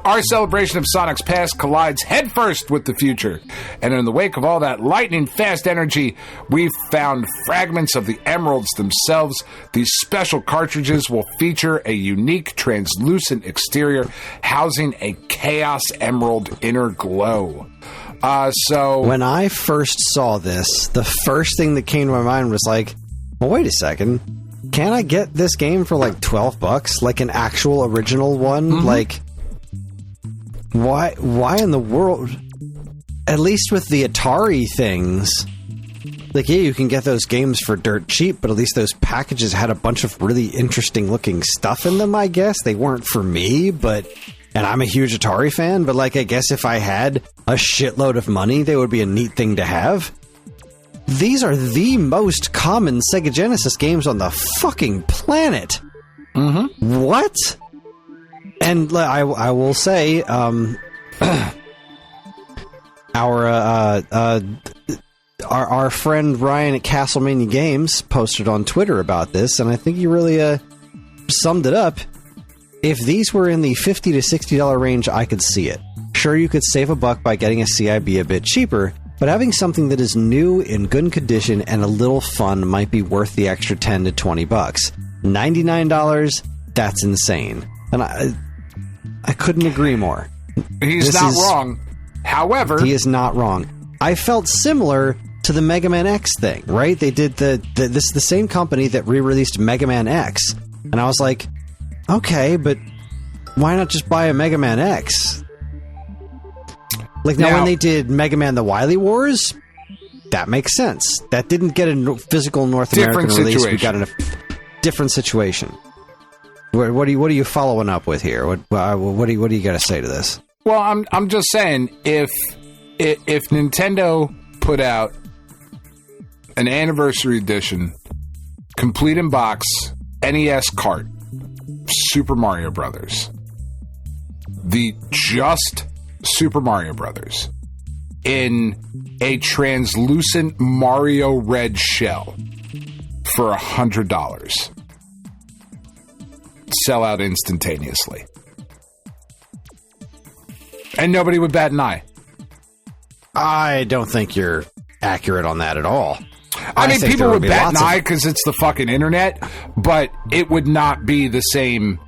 Our celebration of Sonic's past collides headfirst with the future. And in the wake of all that lightning-fast energy, we've found fragments of the emeralds themselves. These special cartridges will feature a unique translucent exterior housing a Chaos Emerald inner glow. So when I first saw this, the first thing that came to my mind was like, well, wait a second. Can I get this game for like $12? Like an actual original one? Mm-hmm. Like, why in the world? At least with the Atari things, like, yeah, you can get those games for dirt cheap, but at least those packages had a bunch of really interesting looking stuff in them, I guess. They weren't for me, and I'm a huge Atari fan, but like, I guess if I had a shitload of money, they would be a neat thing to have. These are the most common Sega Genesis games on the fucking planet. Mm-hmm. What? And I will say, our friend Ryan at Castlemania Games posted on Twitter about this, and I think he really summed it up. If these were in the $50 to $60 range, I could see it. Sure, you could save $1 by getting a CIB a bit cheaper, but having something that is new, in good condition, and a little fun might be worth the extra $10 to $20. $99, that's insane. And I couldn't agree more. He's not wrong. However, he is not wrong. I felt similar to the Mega Man X thing, right? They did the same company that re-released Mega Man X, and I was like, okay, but why not just buy a Mega Man X? Like, now when they did Mega Man The Wily Wars, that makes sense. That didn't get a physical North American release. We got a different situation. What are you following up with here? What do you got to say to this? Well, I'm just saying, if Nintendo put out an anniversary edition, complete in box, NES cart, Super Mario Brothers, the just Super Mario Brothers, in a translucent Mario red shell for $100. Sell out instantaneously. And nobody would bat an eye. I don't think you're accurate on that at all. I mean, people would bat an eye because it's the fucking internet, but it would not be the same.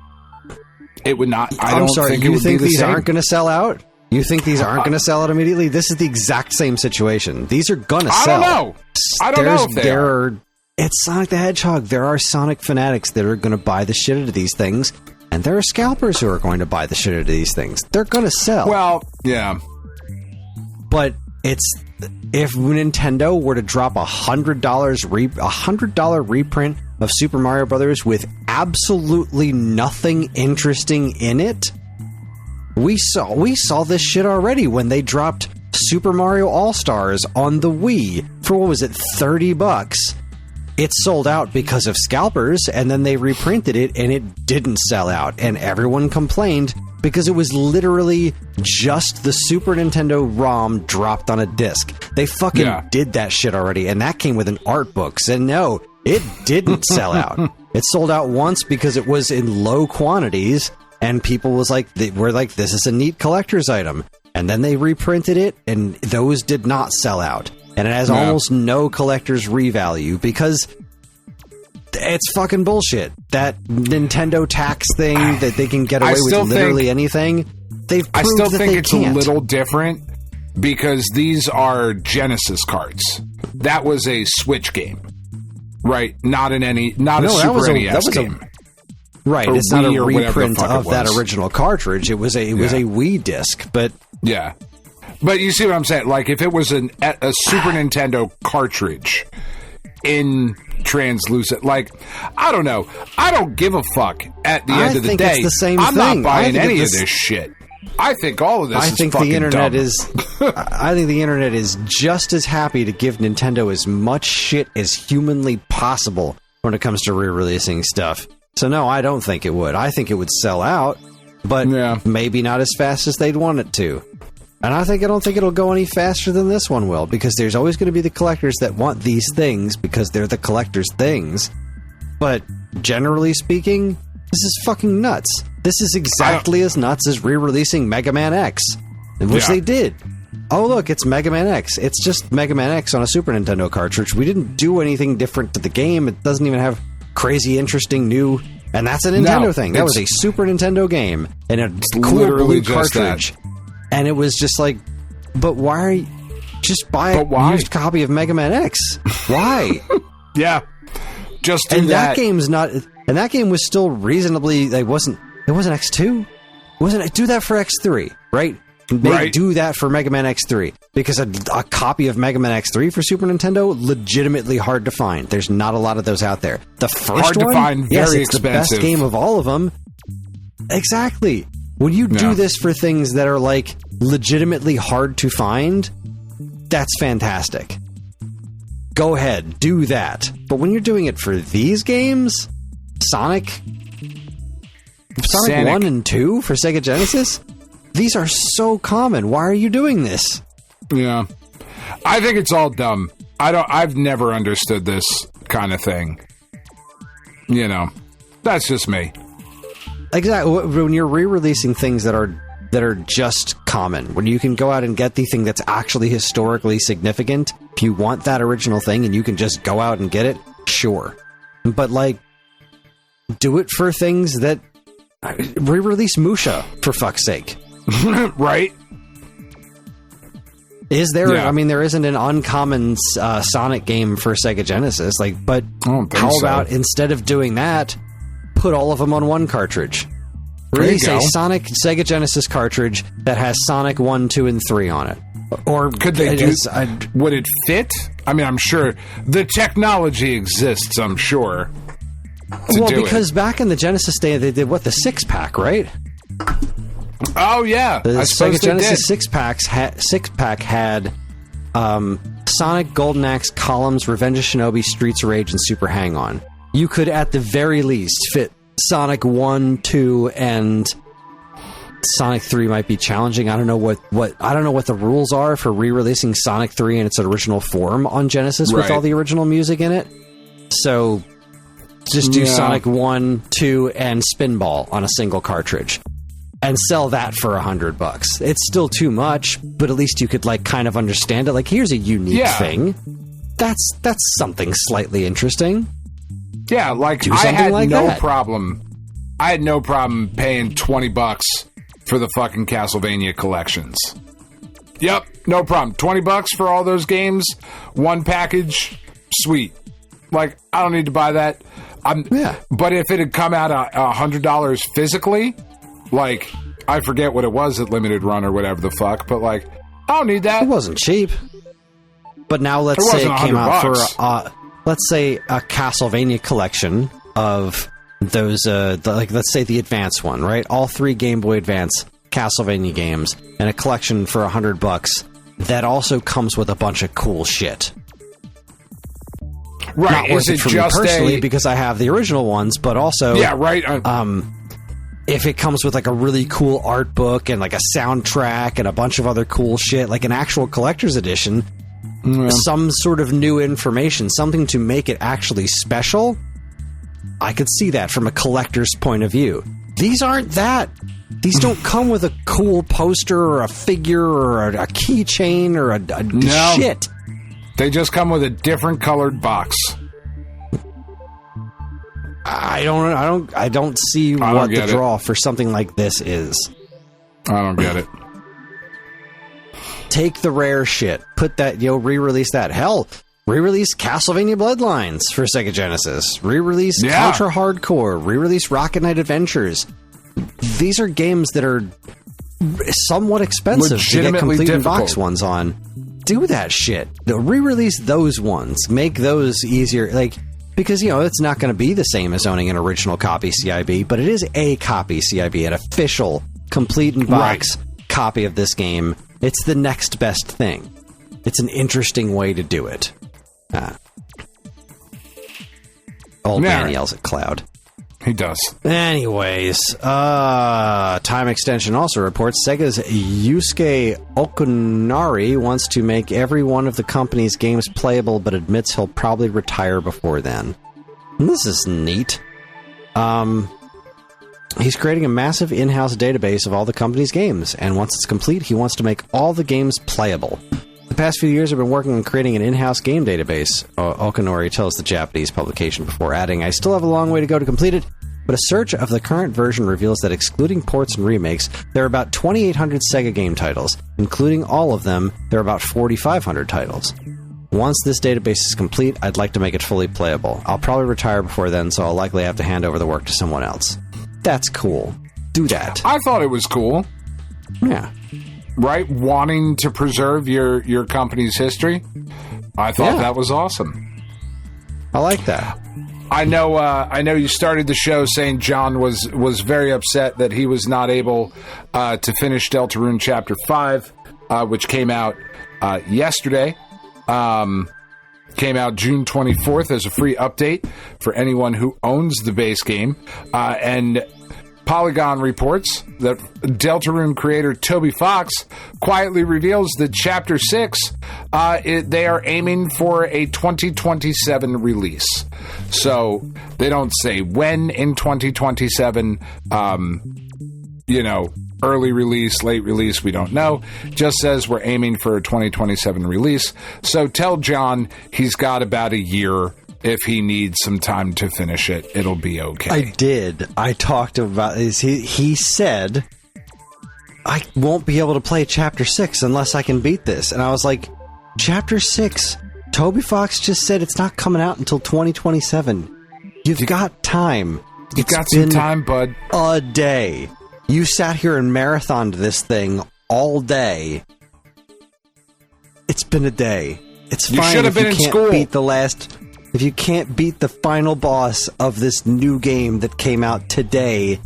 It would not. I'm sorry, you think these aren't going to sell out? You think these aren't going to sell out immediately? This is the exact same situation. These are going to sell. I don't know if they are. It's Sonic the Hedgehog. There are Sonic fanatics that are going to buy the shit out of these things, and there are scalpers who are going to buy the shit out of these things. They're going to sell. Well, yeah. But if Nintendo were to drop $100 reprint of Super Mario Brothers with absolutely nothing interesting in it, we saw this shit already when they dropped Super Mario All-Stars on the Wii for, what was it, $30? It sold out because of scalpers, and then they reprinted it, and it didn't sell out, and everyone complained because it was literally just the Super Nintendo ROM dropped on a disc. They fucking did that shit already, and that came with an art book. So no, it didn't sell out. It sold out once because it was in low quantities, and people were like, this is a neat collector's item. And then they reprinted it, and those did not sell out. And it has almost no collector's revalue because it's fucking bullshit. That Nintendo tax thing that they can get away with literally anything, they've proved I still that think they it's can't. A little different because these are Genesis cards. That was a Switch game, right? Not a Super NES game. Right, it's not a reprint of that original cartridge. It was a Wii disc, but yeah. But you see what I'm saying? Like, if it was a Super Nintendo cartridge in translucent, like, I don't know. I don't give a fuck at the end of the day. It's the same I'm thing. not buying any of this shit. I think all of this is fucking dumb. I think the internet is just as happy to give Nintendo as much shit as humanly possible when it comes to re-releasing stuff. So no, I don't think it would. I think it would sell out, but maybe not as fast as they'd want it to. And I don't think it'll go any faster than this one will, because there's always going to be the collectors that want these things because they're the collectors' things. But generally speaking, this is fucking nuts. This is exactly as nuts as re-releasing Mega Man X, which they did. Oh, look, it's Mega Man X. It's just Mega Man X on a Super Nintendo cartridge. We didn't do anything different to the game. It doesn't even have crazy, interesting, new... And that's a Nintendo thing. That was a Super Nintendo game and a cool blue cartridge. And it was just like, but why are you... Just buy a used copy of Mega Man X. Why? Just do and that. And that game was still reasonably... It wasn't X2? Do that for X3, right? Do that for Mega Man X3, because a copy of Mega Man X3 for Super Nintendo, legitimately hard to find. There's not a lot of those out there. The first hard one, to find, very it's expensive. The best game of all of them. Exactly. When you do this for things that are like legitimately hard to find, that's fantastic. Go ahead, do that. But when you're doing it for these games, Sonic 1 and 2 for Sega Genesis, these are so common. Why are you doing this? Yeah. I think it's all dumb. I've never understood this kind of thing. You know. That's just me. Exactly. When you're re-releasing things that are just common, when you can go out and get the thing that's actually historically significant, if you want that original thing and you can just go out and get it, sure. But like, do it for things that re-release Musha, for fuck's sake. Right? Is there? I mean, there isn't an uncommon Sonic game for Sega Genesis. Like, but how about instead of doing that, put all of them on one cartridge? Release a Sonic Sega Genesis cartridge that has Sonic 1, 2, and 3 on it. Or could they do? Would it fit? I mean, I'm sure the technology exists. I'm sure. Because back in the Genesis day, they did the 6-pack, right? Oh yeah, the Sega Genesis 6-pack had Sonic, Golden Axe, Columns, Revenge of Shinobi, Streets of Rage, and Super Hang-On. You could, at the very least, fit Sonic 1, 2, and Sonic 3 might be challenging. I don't know what the rules are for re-releasing Sonic 3 in its original form on Genesis with all the original music in it. So just do Sonic 1, 2, and Spinball on a single cartridge. And sell that for $100. It's still too much, but at least you could like kind of understand it. Like, here's a unique thing. That's something slightly interesting. Yeah, like I had no problem. I had no problem paying $20 for the fucking Castlevania collections. Yep, no problem. $20 for all those games, one package, sweet. Like, I don't need to buy that. But if it had come out $100 physically, like, I forget what it was at Limited Run or whatever the fuck, but like, I don't need that. It wasn't cheap. But now let's say it came out for, let's say a Castlevania collection of those, let's say the Advance one, right? All 3 Game Boy Advance Castlevania games, and a collection for $100 that also comes with a bunch of cool shit. Right. Not worth it for me personally because I have the original ones, but also... Yeah, right. If it comes with like a really cool art book and like a soundtrack and a bunch of other cool shit, like an actual collector's edition, some sort of new information, something to make it actually special, I could see that from a collector's point of view. These aren't that. These don't come with a cool poster or a figure or a keychain or a shit. They just come with a different colored box. I don't see what the draw for something like this is. I don't get it. Take the rare shit. Put that, re-release that. Hell, re-release Castlevania Bloodlines for Sega Genesis. Re-release Contra Hardcore. Re-release Rocket Knight Adventures. These are games that are somewhat expensive to get complete in box ones on. Do that shit. Re-release those ones. Make those easier. Like, because, it's not going to be the same as owning an original copy CIB, but it is a copy CIB, an official, complete in box copy of this game. It's the next best thing. It's an interesting way to do it. Old man yells at Cloud. He does. Anyways, Time Extension also reports Sega's Yusuke Okunari wants to make every one of the company's games playable, but admits he'll probably retire before then. And this is neat. He's creating a massive in-house database of all the company's games, and once it's complete, he wants to make all the games playable. The past few years, I've been working on creating an in-house game database, Okunori tells the Japanese publication before adding, I still have a long way to go to complete it, but a search of the current version reveals that excluding ports and remakes, there are about 2,800 Sega game titles. Including all of them, there are about 4,500 titles. Once this database is complete, I'd like to make it fully playable. I'll probably retire before then, so I'll likely have to hand over the work to someone else. That's cool. Do that. I thought it was cool. Yeah. Right? Wanting to preserve your company's history. I thought that was awesome. I like that. I know you started the show saying John was very upset that he was not able to finish Deltarune Chapter 5, which came out yesterday. Came out June 24th as a free update for anyone who owns the base game. And Polygon reports that Deltarune creator Toby Fox quietly reveals that Chapter 6, they are aiming for a 2027 release. So they don't say when in 2027, early release, late release, we don't know. Just says we're aiming for a 2027 release. So tell John he's got about a year. If he needs some time to finish it, it'll be okay. I did. I talked about this. He said, I won't be able to play Chapter 6 unless I can beat this. And I was like, Chapter 6? Toby Fox just said it's not coming out until 2027. You've got time. You've got some time, bud. A day. You sat here and marathoned this thing all day. It's been a day. It's fine. You should have been in school. If you can't beat the final boss of this new game that came out today,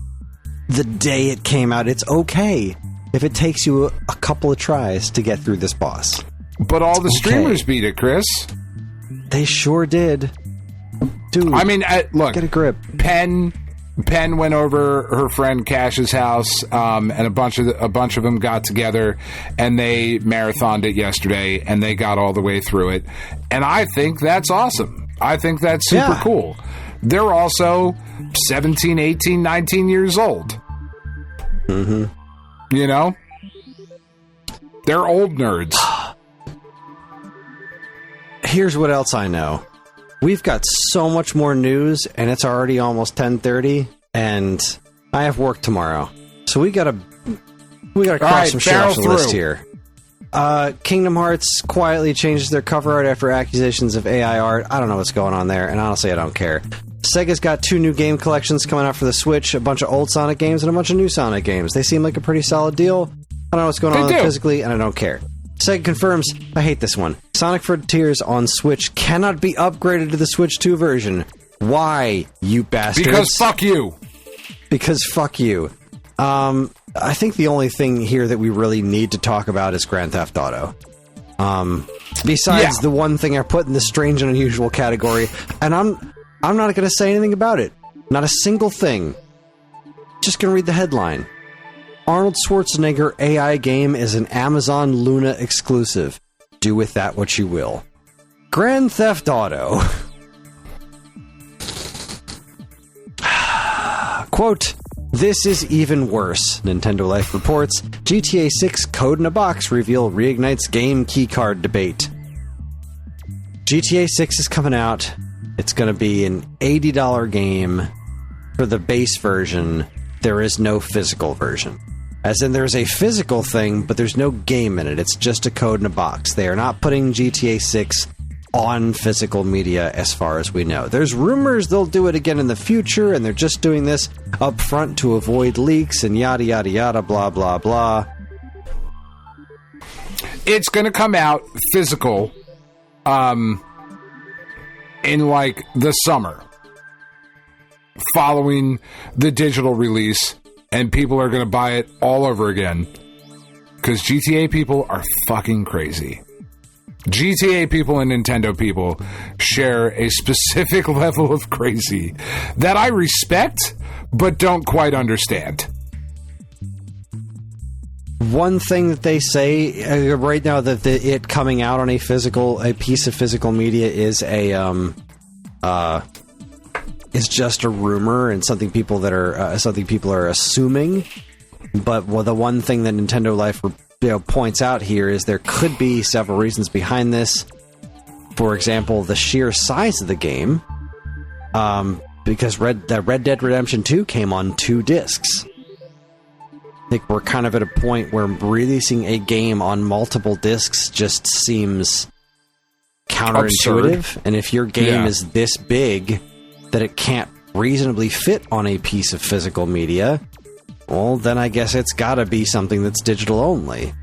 the day it came out, it's okay if it takes you a couple of tries to get through this boss. But all the streamers beat it, Kris. They sure did. Dude, I mean, look. Get a grip. Penn went over her friend Cash's house, and a bunch of them got together, and they marathoned it yesterday, and they got all the way through it. And I think that's awesome. I think that's super cool. They're also 17, 18, 19 years old. Mm-hmm. You know? They're old nerds. Here's what else I know. We've got so much more news, and it's already almost 10:30, and I have work tomorrow. So we gotta cross some shit off the list here. Kingdom Hearts quietly changes their cover art after accusations of AI art. I don't know what's going on there, and honestly, I don't care. Sega's got 2 new game collections coming out for the Switch, a bunch of old Sonic games and a bunch of new Sonic games. They seem like a pretty solid deal. I don't know what's going on physically, and I don't care. Sega confirms, I hate this one, Sonic Frontiers on Switch cannot be upgraded to the Switch 2 version. Why, you bastards? Because fuck you. Because fuck you. I think the only thing here that we really need to talk about is Grand Theft Auto. Besides the one thing I put in the strange and unusual category, and I'm not going to say anything about it. Not a single thing. Just going to read the headline. Arnold Schwarzenegger AI game is an Amazon Luna exclusive. Do with that what you will. Grand Theft Auto. Quote, this is even worse, Nintendo Life reports. GTA 6 Code in a Box reveal reignites game keycard debate. GTA 6 is coming out. It's going to be an $80 game for the base version. There is no physical version. As in, there's a physical thing, but there's no game in it. It's just a code in a box. They are not putting GTA 6 on physical media as far as we know. There's rumors they'll do it again in the future, and they're just doing this up front to avoid leaks and yada, yada, yada, blah, blah, blah. It's going to come out physical in, like, the summer following the digital release, and people are going to buy it all over again because GTA people are fucking crazy. GTA people and Nintendo people share a specific level of crazy that I respect, but don't quite understand. One thing that they say right now that it coming out on a piece of physical media is is just a rumor and something people are assuming. But the one thing that Nintendo Life points out here is there could be several reasons behind this. For example, the sheer size of the game, because Red Dead Redemption 2 came on 2 discs. I think we're kind of at a point where releasing a game on multiple discs just seems counterintuitive. Absurd. And if your game is this big that it can't reasonably fit on a piece of physical media, well, then I guess it's got to be something that's digital only.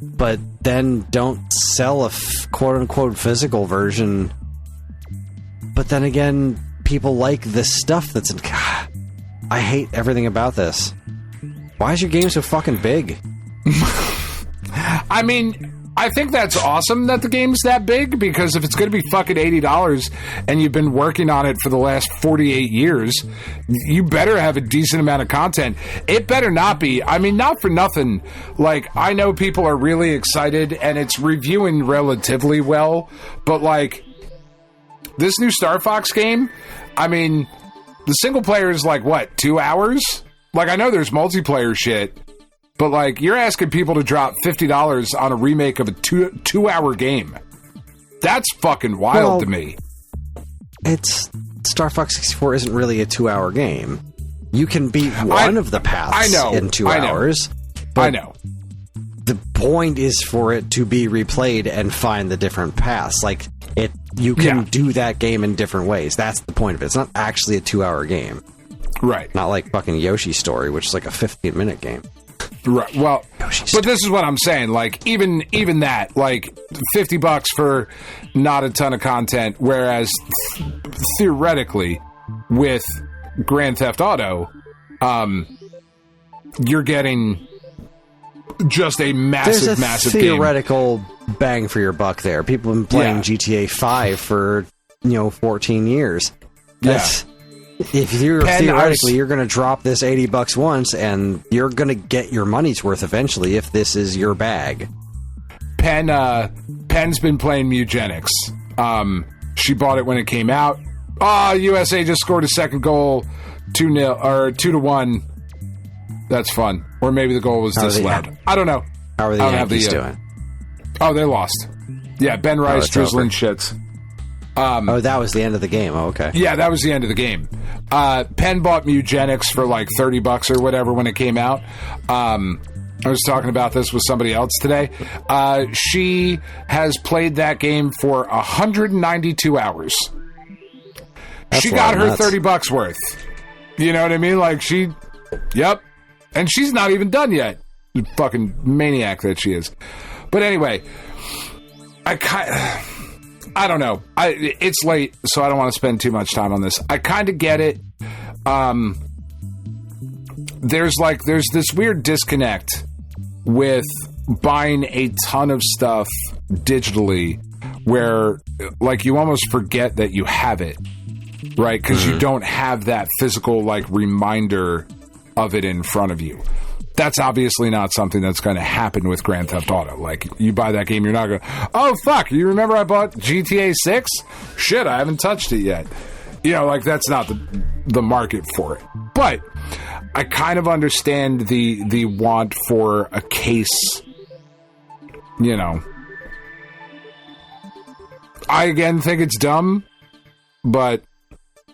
But then don't sell a quote-unquote physical version. But then again, people like this stuff that's in... God, I hate everything about this. Why is your game so fucking big? I mean, I think that's awesome that the game's that big, because if it's going to be fucking $80 and you've been working on it for the last 48 years, you better have a decent amount of content. It better not be. I mean, not for nothing. Like, I know people are really excited and it's reviewing relatively well, but like, this new Star Fox game, I mean, the single player is like, what, 2 hours? Like, I know there's multiplayer shit, but, like, you're asking people to drop $50 on a remake of a two-hour game. That's fucking wild to me. It's... Star Fox 64 isn't really a 2-hour game. You can beat one of the paths in 2 hours. I know. The point is for it to be replayed and find the different paths. Like, you can do that game in different ways. That's the point of it. It's not actually a 2-hour game. Right. Not like fucking Yoshi's Story, which is like a 15-minute game. Right. Well, but this is what I'm saying. Like, even that, like, $50 for not a ton of content, whereas theoretically, with Grand Theft Auto, you're getting just a massive theoretical game. Bang for your buck there. People have been playing GTA 5 for 14 years. That's if you're theoretically you're going to drop this $80 once, and you're going to get your money's worth eventually if this is your bag. Penn's been playing Mugenics. She bought it when it came out. USA just scored a second goal, 2-0 or 2-1. That's fun. Or maybe the goal was disallowed. I don't know. How are the Yankees doing? Oh, they lost. Yeah, Ben Rice drizzling shits. That was the end of the game. Oh, okay. Yeah, that was the end of the game. Penn bought Mugenics for like $30 or whatever when it came out. I was talking about this with somebody else today. She has played that game for 192 hours. She got her $30 worth. You know what I mean? Like, yep. And she's not even done yet. Fucking maniac that she is. But anyway, I don't know. It's late, so I don't want to spend too much time on this. I kind of get it. There's this weird disconnect with buying a ton of stuff digitally where, like, you almost forget that you have it, right? Because you don't have that physical, like, reminder of it in front of you. That's obviously not something that's going to happen with Grand Theft Auto. Like, you buy that game, you're not going, oh, fuck, you remember I bought GTA 6? Shit, I haven't touched it yet. Like, that's not the market for it. But I kind of understand the want for a case, I, again, think it's dumb, but,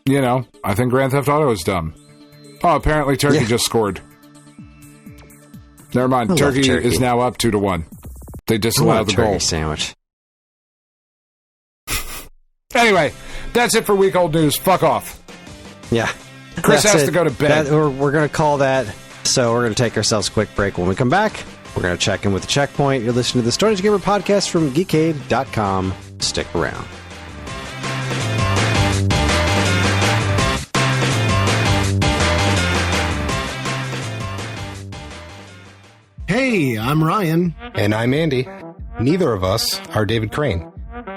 I think Grand Theft Auto is dumb. Oh, apparently Turkey just scored. Never mind. Turkey is now up 2-1. They disallowed the goal. Sandwich. Anyway, that's it for week old news. Fuck off. Yeah. Kris has to go to bed. We're going to call that. So we're going to take ourselves a quick break. When we come back, we're going to check in with the checkpoint. You're listening to the Stone Age Gamer podcast from Geekade.com. Stick around. Hey, I'm Ryan. And I'm Andy. Neither of us are David Crane,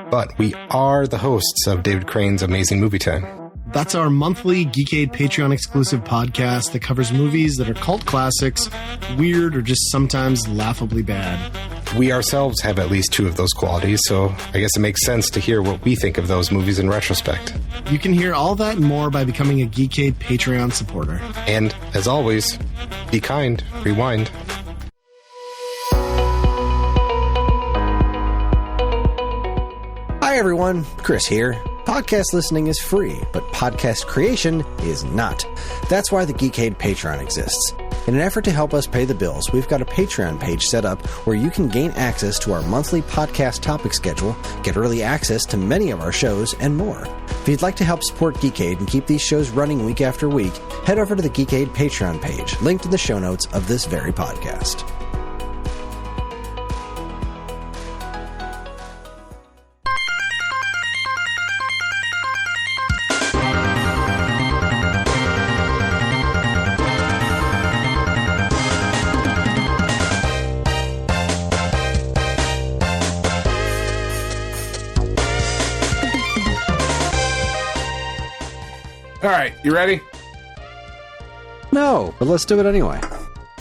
but we are the hosts of David Crane's Amazing Movie Time. That's our monthly Geekade Patreon exclusive podcast that covers movies that are cult classics, weird, or just sometimes laughably bad. We ourselves have at least two of those qualities, so I guess it makes sense to hear what we think of those movies in retrospect. You can hear all that and more by becoming a Geekade Patreon supporter. And, as always, be kind, rewind. Hi everyone, Kris here. Podcast listening is free, but podcast creation is not. That's why the Geekade Patreon exists. In an effort to help us pay the bills, we've got a Patreon page set up where you can gain access to our monthly podcast topic schedule, get early access to many of our shows, and more. If you'd like to help support Geekade and keep these shows running week after week, head over to the Geekade Patreon page, linked in the show notes of this very podcast. All right, you ready? No, but let's do it anyway.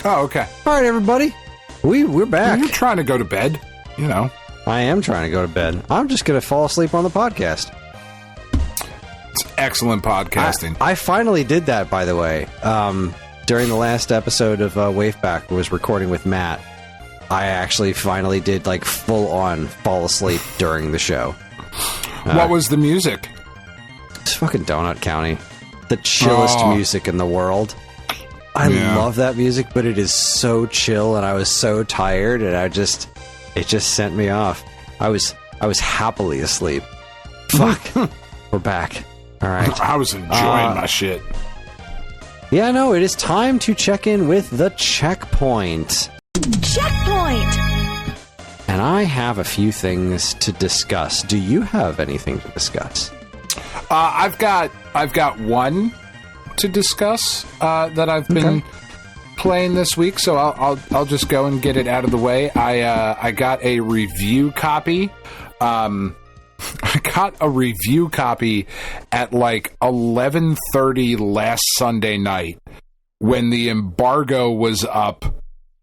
Oh, okay. All right, everybody. We're back. You're trying to go to bed, you know. I am trying to go to bed. I'm just going to fall asleep on the podcast. It's excellent podcasting. I finally did that, by the way. During the last episode of Waveback, I was recording with Matt. I actually finally did, like, full-on fall asleep during the show. What was the music? It's fucking Donut County. The chillest music in the world. I love that music, but it is so chill, and I was so tired, and it just sent me off. I was happily asleep. Fuck. We're back. All right. I was enjoying my shit. Yeah, no, it is time to check in with the checkpoint. Checkpoint! And I have a few things to discuss. Do you have anything to discuss? I've got one to discuss that I've been playing this week, so I'll just go and get it out of the way. I got a review copy. I got a review copy at like 11:30 last Sunday night when the embargo was up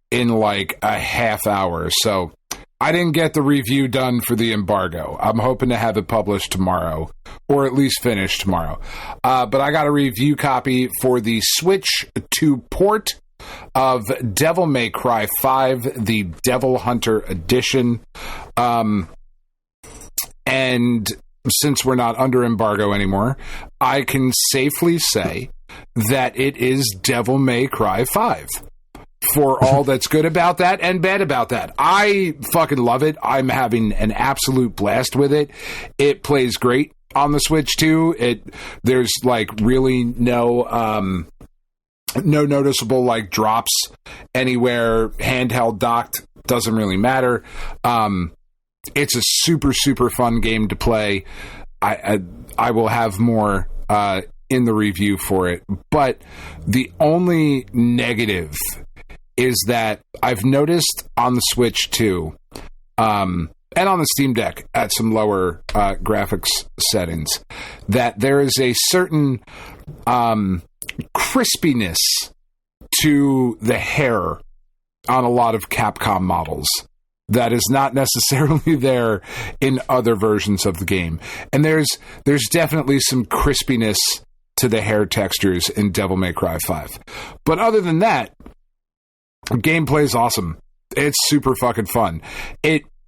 in like a half hour. So I didn't get the review done for the embargo. I'm hoping to have it published tomorrow, or at least finished tomorrow. But I got a review copy for the Switch 2 port of Devil May Cry 5, the Devil Hunter Edition. And since we're not under embargo anymore, I can safely say that it is Devil May Cry 5. For all that's good about that and bad about that. I fucking love it. I'm having an absolute blast with it. It plays great on the Switch too. There's like really no noticeable like drops anywhere. Handheld docked, doesn't really matter. It's a super, super fun game to play. I will have more in the review for it. But the only negative is that I've noticed on the Switch too, and on the Steam Deck at some lower graphics settings, that there is a certain crispiness to the hair on a lot of Capcom models that is not necessarily there in other versions of the game. And there's definitely some crispiness to the hair textures in Devil May Cry 5. But other than that, gameplay is awesome. It's super fucking fun.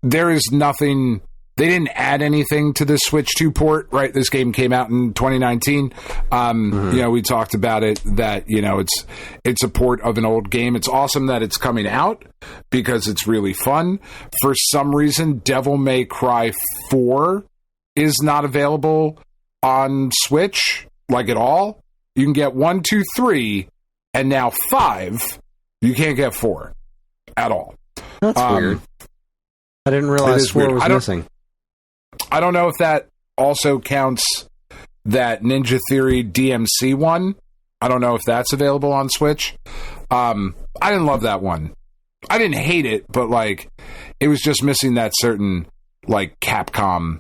There is nothing. They didn't add anything to the Switch 2 port, right? This game came out in 2019. You know, we talked about it, that, you know, it's a port of an old game. It's awesome that it's coming out because it's really fun. For some reason, Devil May Cry 4 is not available on Switch, like at all. You can get 1, 2, 3, and now 5. You can't get 4 at all. That's weird. I didn't realize 4 was missing. I don't know if that also counts that Ninja Theory DMC one. I don't know if that's available on Switch. I didn't love that one. I didn't hate it, but like It was just missing that certain, like, Capcom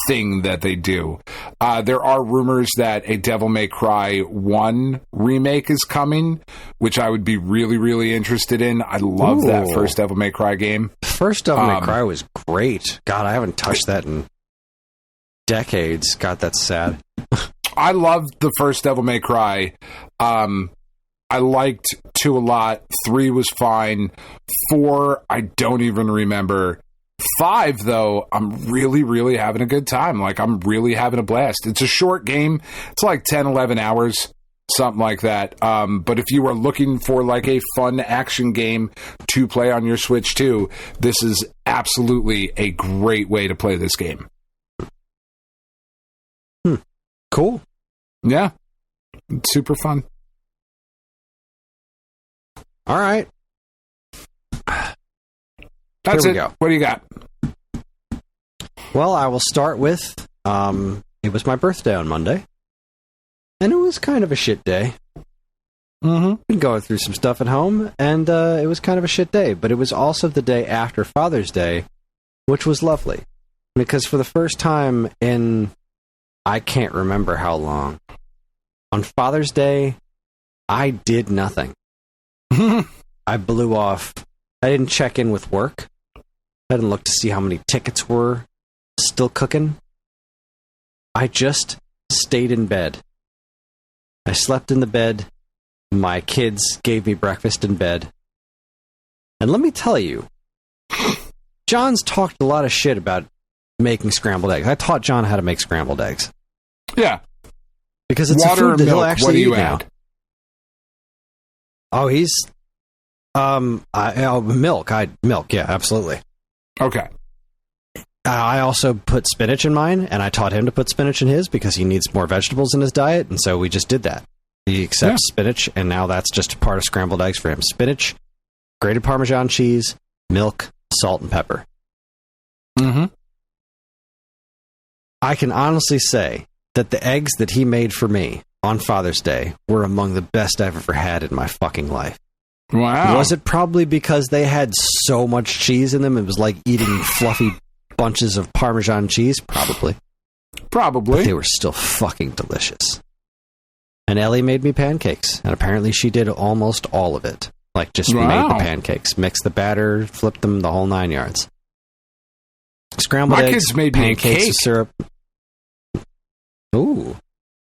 thing that they do. There are rumors that a Devil May Cry 1 remake is coming, which I would be really, really interested in. I love that first Devil May Cry game. First Devil May Cry was great. God, I haven't touched that in decades. God, that's sad. I loved the first Devil May Cry. I liked 2 a lot. 3 was fine. 4, I don't even remember. 5, though, I'm really, really having a good time. Like, I'm really having a blast. It's a short game. It's like 10, 11 hours, something like that. But if you are looking for, like, a fun action game to play on your Switch 2, this is absolutely a great way to play this game. Cool. Yeah. It's super fun. All right. That's Here it. we go. What do you got? Well, I will start with, it was my birthday on Monday, and it was kind of a shit day. Been going through some stuff at home, and it was kind of a shit day, but it was also the day after Father's Day, which was lovely, because for the first time in, I can't remember how long, on Father's Day, I did nothing. I blew off. I didn't check in with work. I didn't look to see how many tickets were still cooking. I just stayed in bed. I slept in the bed. My kids gave me breakfast in bed. And let me tell you, John's talked a lot of shit about making scrambled eggs. I taught John how to make scrambled eggs. Yeah. Because it's water a food that he'll milk, actually what do you eat now. add? Oh, he's... milk. Milk, yeah, absolutely. Okay. I also put spinach in mine, and I taught him to put spinach in his because he needs more vegetables in his diet, and so we just did that. He accepts spinach, and now that's just part of scrambled eggs for him. Spinach, grated Parmesan cheese, milk, salt, and pepper. I can honestly say that the eggs that he made for me on Father's Day were among the best I've ever had in my fucking life. Wow. Was it probably because they had so much cheese in them? It was like eating fluffy bunches of Parmesan cheese? Probably. But they were still fucking delicious. And Ellie made me pancakes, and apparently she did almost all of it. Like, just made the pancakes, mixed the batter, flipped them, the whole 9 yards. Scrambled eggs, kids made pancakes me a cake. with syrup. Ooh.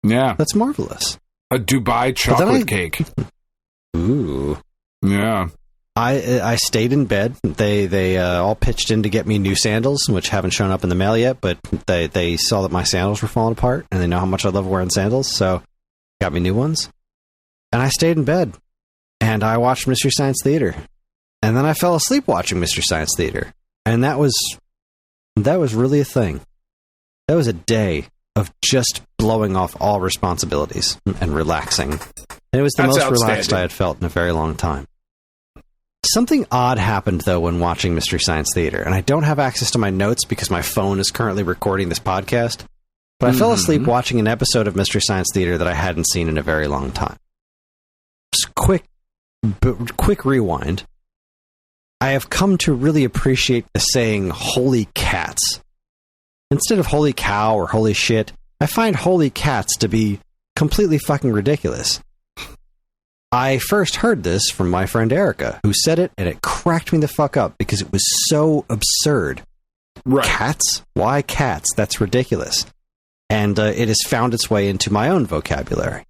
Yeah. That's marvelous. A Dubai chocolate cake. Ooh. Yeah. I stayed in bed. They all pitched in to get me new sandals, which haven't shown up in the mail yet, but they saw that my sandals were falling apart, and they know how much I love wearing sandals, so got me new ones. And I stayed in bed, and I watched Mystery Science Theater. And then I fell asleep watching Mystery Science Theater. And that was really a thing. That was a day of just blowing off all responsibilities and relaxing. And it was the most relaxed I had felt in a very long time. Something odd happened, though, when watching Mystery Science Theater, and I don't have access to my notes because my phone is currently recording this podcast, but I fell asleep watching an episode of Mystery Science Theater that I hadn't seen in a very long time. Just quick rewind. I have come to really appreciate the saying, holy cats. Instead of holy cow or holy shit, I find holy cats to be completely fucking ridiculous. I first heard this from my friend Erica, who said it, and it cracked me the fuck up because it was so absurd. Right. Cats? Why cats? That's ridiculous. And it has found its way into my own vocabulary.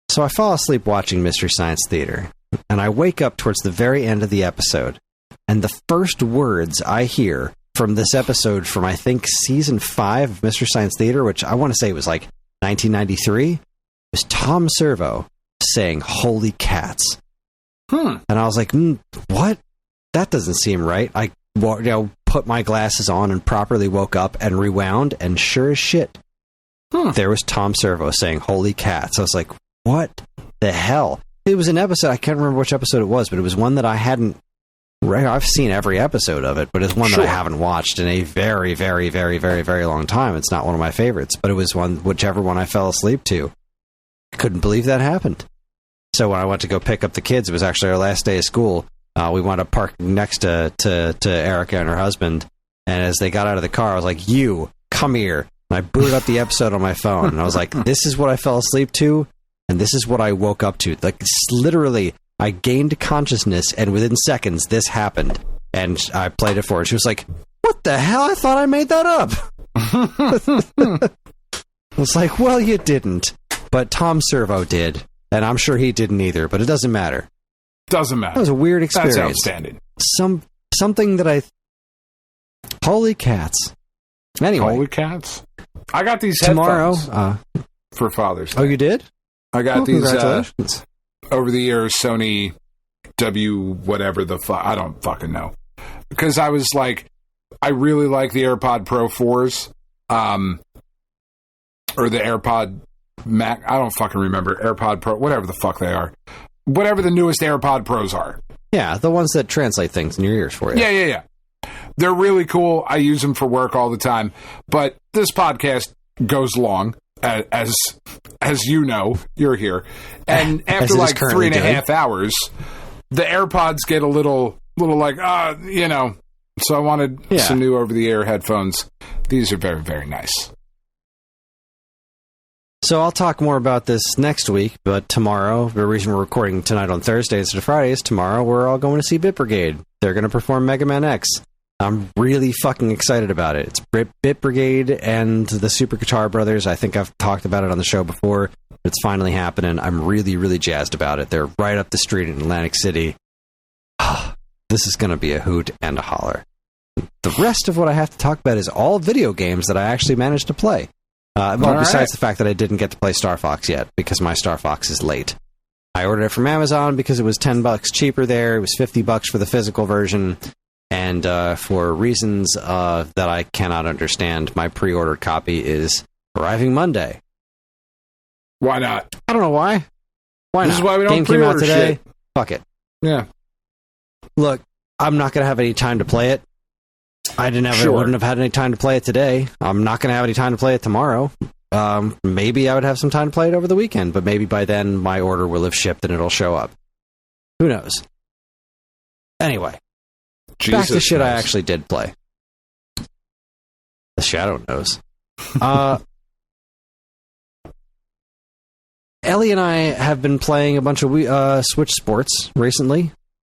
So I fall asleep watching Mystery Science Theater, and I wake up towards the very end of the episode, and the first words I hear from this episode from, I think, season 5 of Mystery Science Theater, which I want to say was like 1993, is Tom Servo saying, holy cats. And I was like, what? That doesn't seem right. I put my glasses on and properly woke up and rewound, and sure as shit, there was Tom Servo saying, holy cats. I was like, what the hell? It was an episode, I can't remember which episode it was, but it was one that I hadn't, I've seen every episode of it, but it's one that I haven't watched in a very, very, very, very, very long time. It's not one of my favorites, but it was whichever one I fell asleep to. I couldn't believe that happened. So when I went to go pick up the kids, it was actually our last day of school. We wound up parking next to Erica and her husband. And as they got out of the car, I was like, "You, come here." And I booted up the episode on my phone. And I was like, "This is what I fell asleep to. And this is what I woke up to." Like, literally, I gained consciousness. And within seconds, this happened. And I played it for her. She was like, "What the hell? I thought I made that up." I was like, "Well, you didn't. But Tom Servo did. And I'm sure he didn't either. But it doesn't matter." Doesn't matter. That was a weird experience. That's outstanding. Something that holy cats. Anyway. Holy cats. I got these tomorrow headphones for Father's Day. Oh, you did? I got these congratulations. Over the years Sony W whatever the fuck. I don't fucking know. Because I was like, I really like the AirPod Pro 4s. Or the AirPod Mac. I don't fucking remember. AirPod Pro, whatever the fuck they are. Whatever the newest AirPod Pros are. Yeah, the ones that translate things in your ears for you. Yeah. They're really cool. I use them for work all the time. But this podcast goes long, as you know, you're here. And after like 3.5 hours, the AirPods get a little like, you know. So I wanted some new over-the-air headphones. These are very, very nice. So I'll talk more about this next week, but tomorrow, the reason we're recording tonight on Thursday instead of Fridays, tomorrow we're all going to see Bit Brigade. They're going to perform Mega Man X. I'm really fucking excited about it. It's Bit Brigade and the Super Guitar Brothers. I think I've talked about it on the show before. It's finally happening. I'm really, really jazzed about it. They're right up the street in Atlantic City. This is going to be a hoot and a holler. The rest of what I have to talk about is all video games that I actually managed to play. Besides the fact that I didn't get to play Star Fox yet, because my Star Fox is late. I ordered it from Amazon because it was $10 cheaper there. It was $50 for the physical version. And for reasons that I cannot understand, my pre-ordered copy is arriving Monday. Why not? I don't know why. Why this not? Is why we don't Game came out today. Shit. Fuck it. Yeah. Look, I'm not going to have any time to play it. I wouldn't have had any time to play it today. I'm not going to have any time to play it tomorrow. Maybe I would have some time to play it over the weekend, but maybe by then my order will have shipped and it'll show up. Who knows? Anyway, back to shit I actually did play. The Shadow knows. Ellie and I have been playing a bunch of Switch sports recently,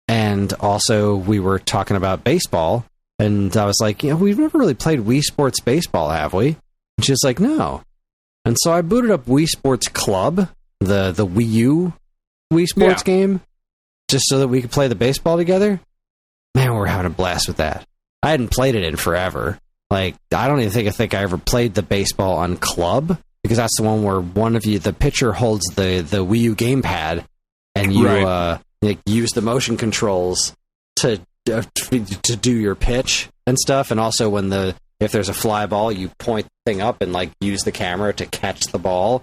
and also we were talking about baseball. And I was like, we've never really played Wii Sports Baseball, have we? And she's like, no. And so I booted up Wii Sports Club, the Wii U Wii Sports game, just so that we could play the baseball together. Man, we're having a blast with that. I hadn't played it in forever. Like, I don't even think I ever played the baseball on Club, because that's the one where one of you, the pitcher holds the Wii U gamepad, and you use the motion controls to do your pitch and stuff, and also if there's a fly ball, you point the thing up and like use the camera to catch the ball.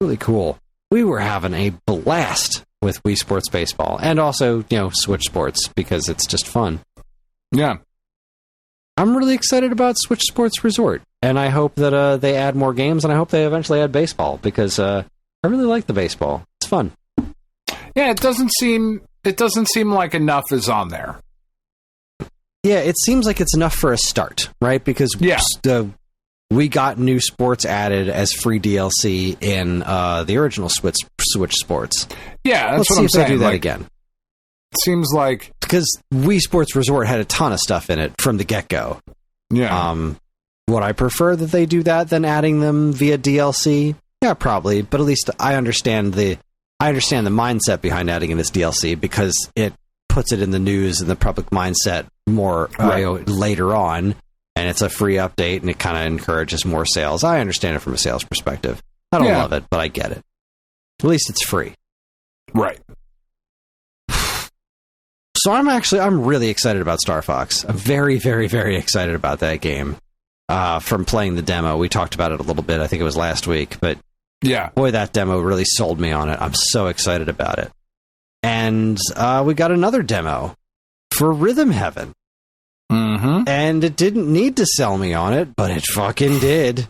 Really cool. We were having a blast with Wii Sports Baseball, and also Switch Sports, because it's just fun. Yeah, I'm really excited about Switch Sports Resort, and I hope that they add more games, and I hope they eventually add baseball, because I really like the baseball. It's fun. Yeah, it doesn't seem like enough is on there. Yeah, it seems like it's enough for a start, right? Because we got new sports added as free DLC in the original Switch Sports. Yeah, let's see if they do that again. It seems like, because Wii Sports Resort had a ton of stuff in it from the get-go. Yeah. Would I prefer that they do that than adding them via DLC? Yeah, probably. But at least I understand the mindset behind adding in this DLC, because it puts it in the news and the public mindset more later on, and it's a free update, and it kind of encourages more sales. I understand it from a sales perspective. I don't love it, but I get it. At least it's free. Right. So I'm really excited about Star Fox. I'm very, very, very excited about that game. From playing the demo, we talked about it a little bit. I think it was last week, but yeah, boy, that demo really sold me on it. I'm so excited about it. And we got another demo for Rhythm Heaven. Mm-hmm. And it didn't need to sell me on it, but it fucking did.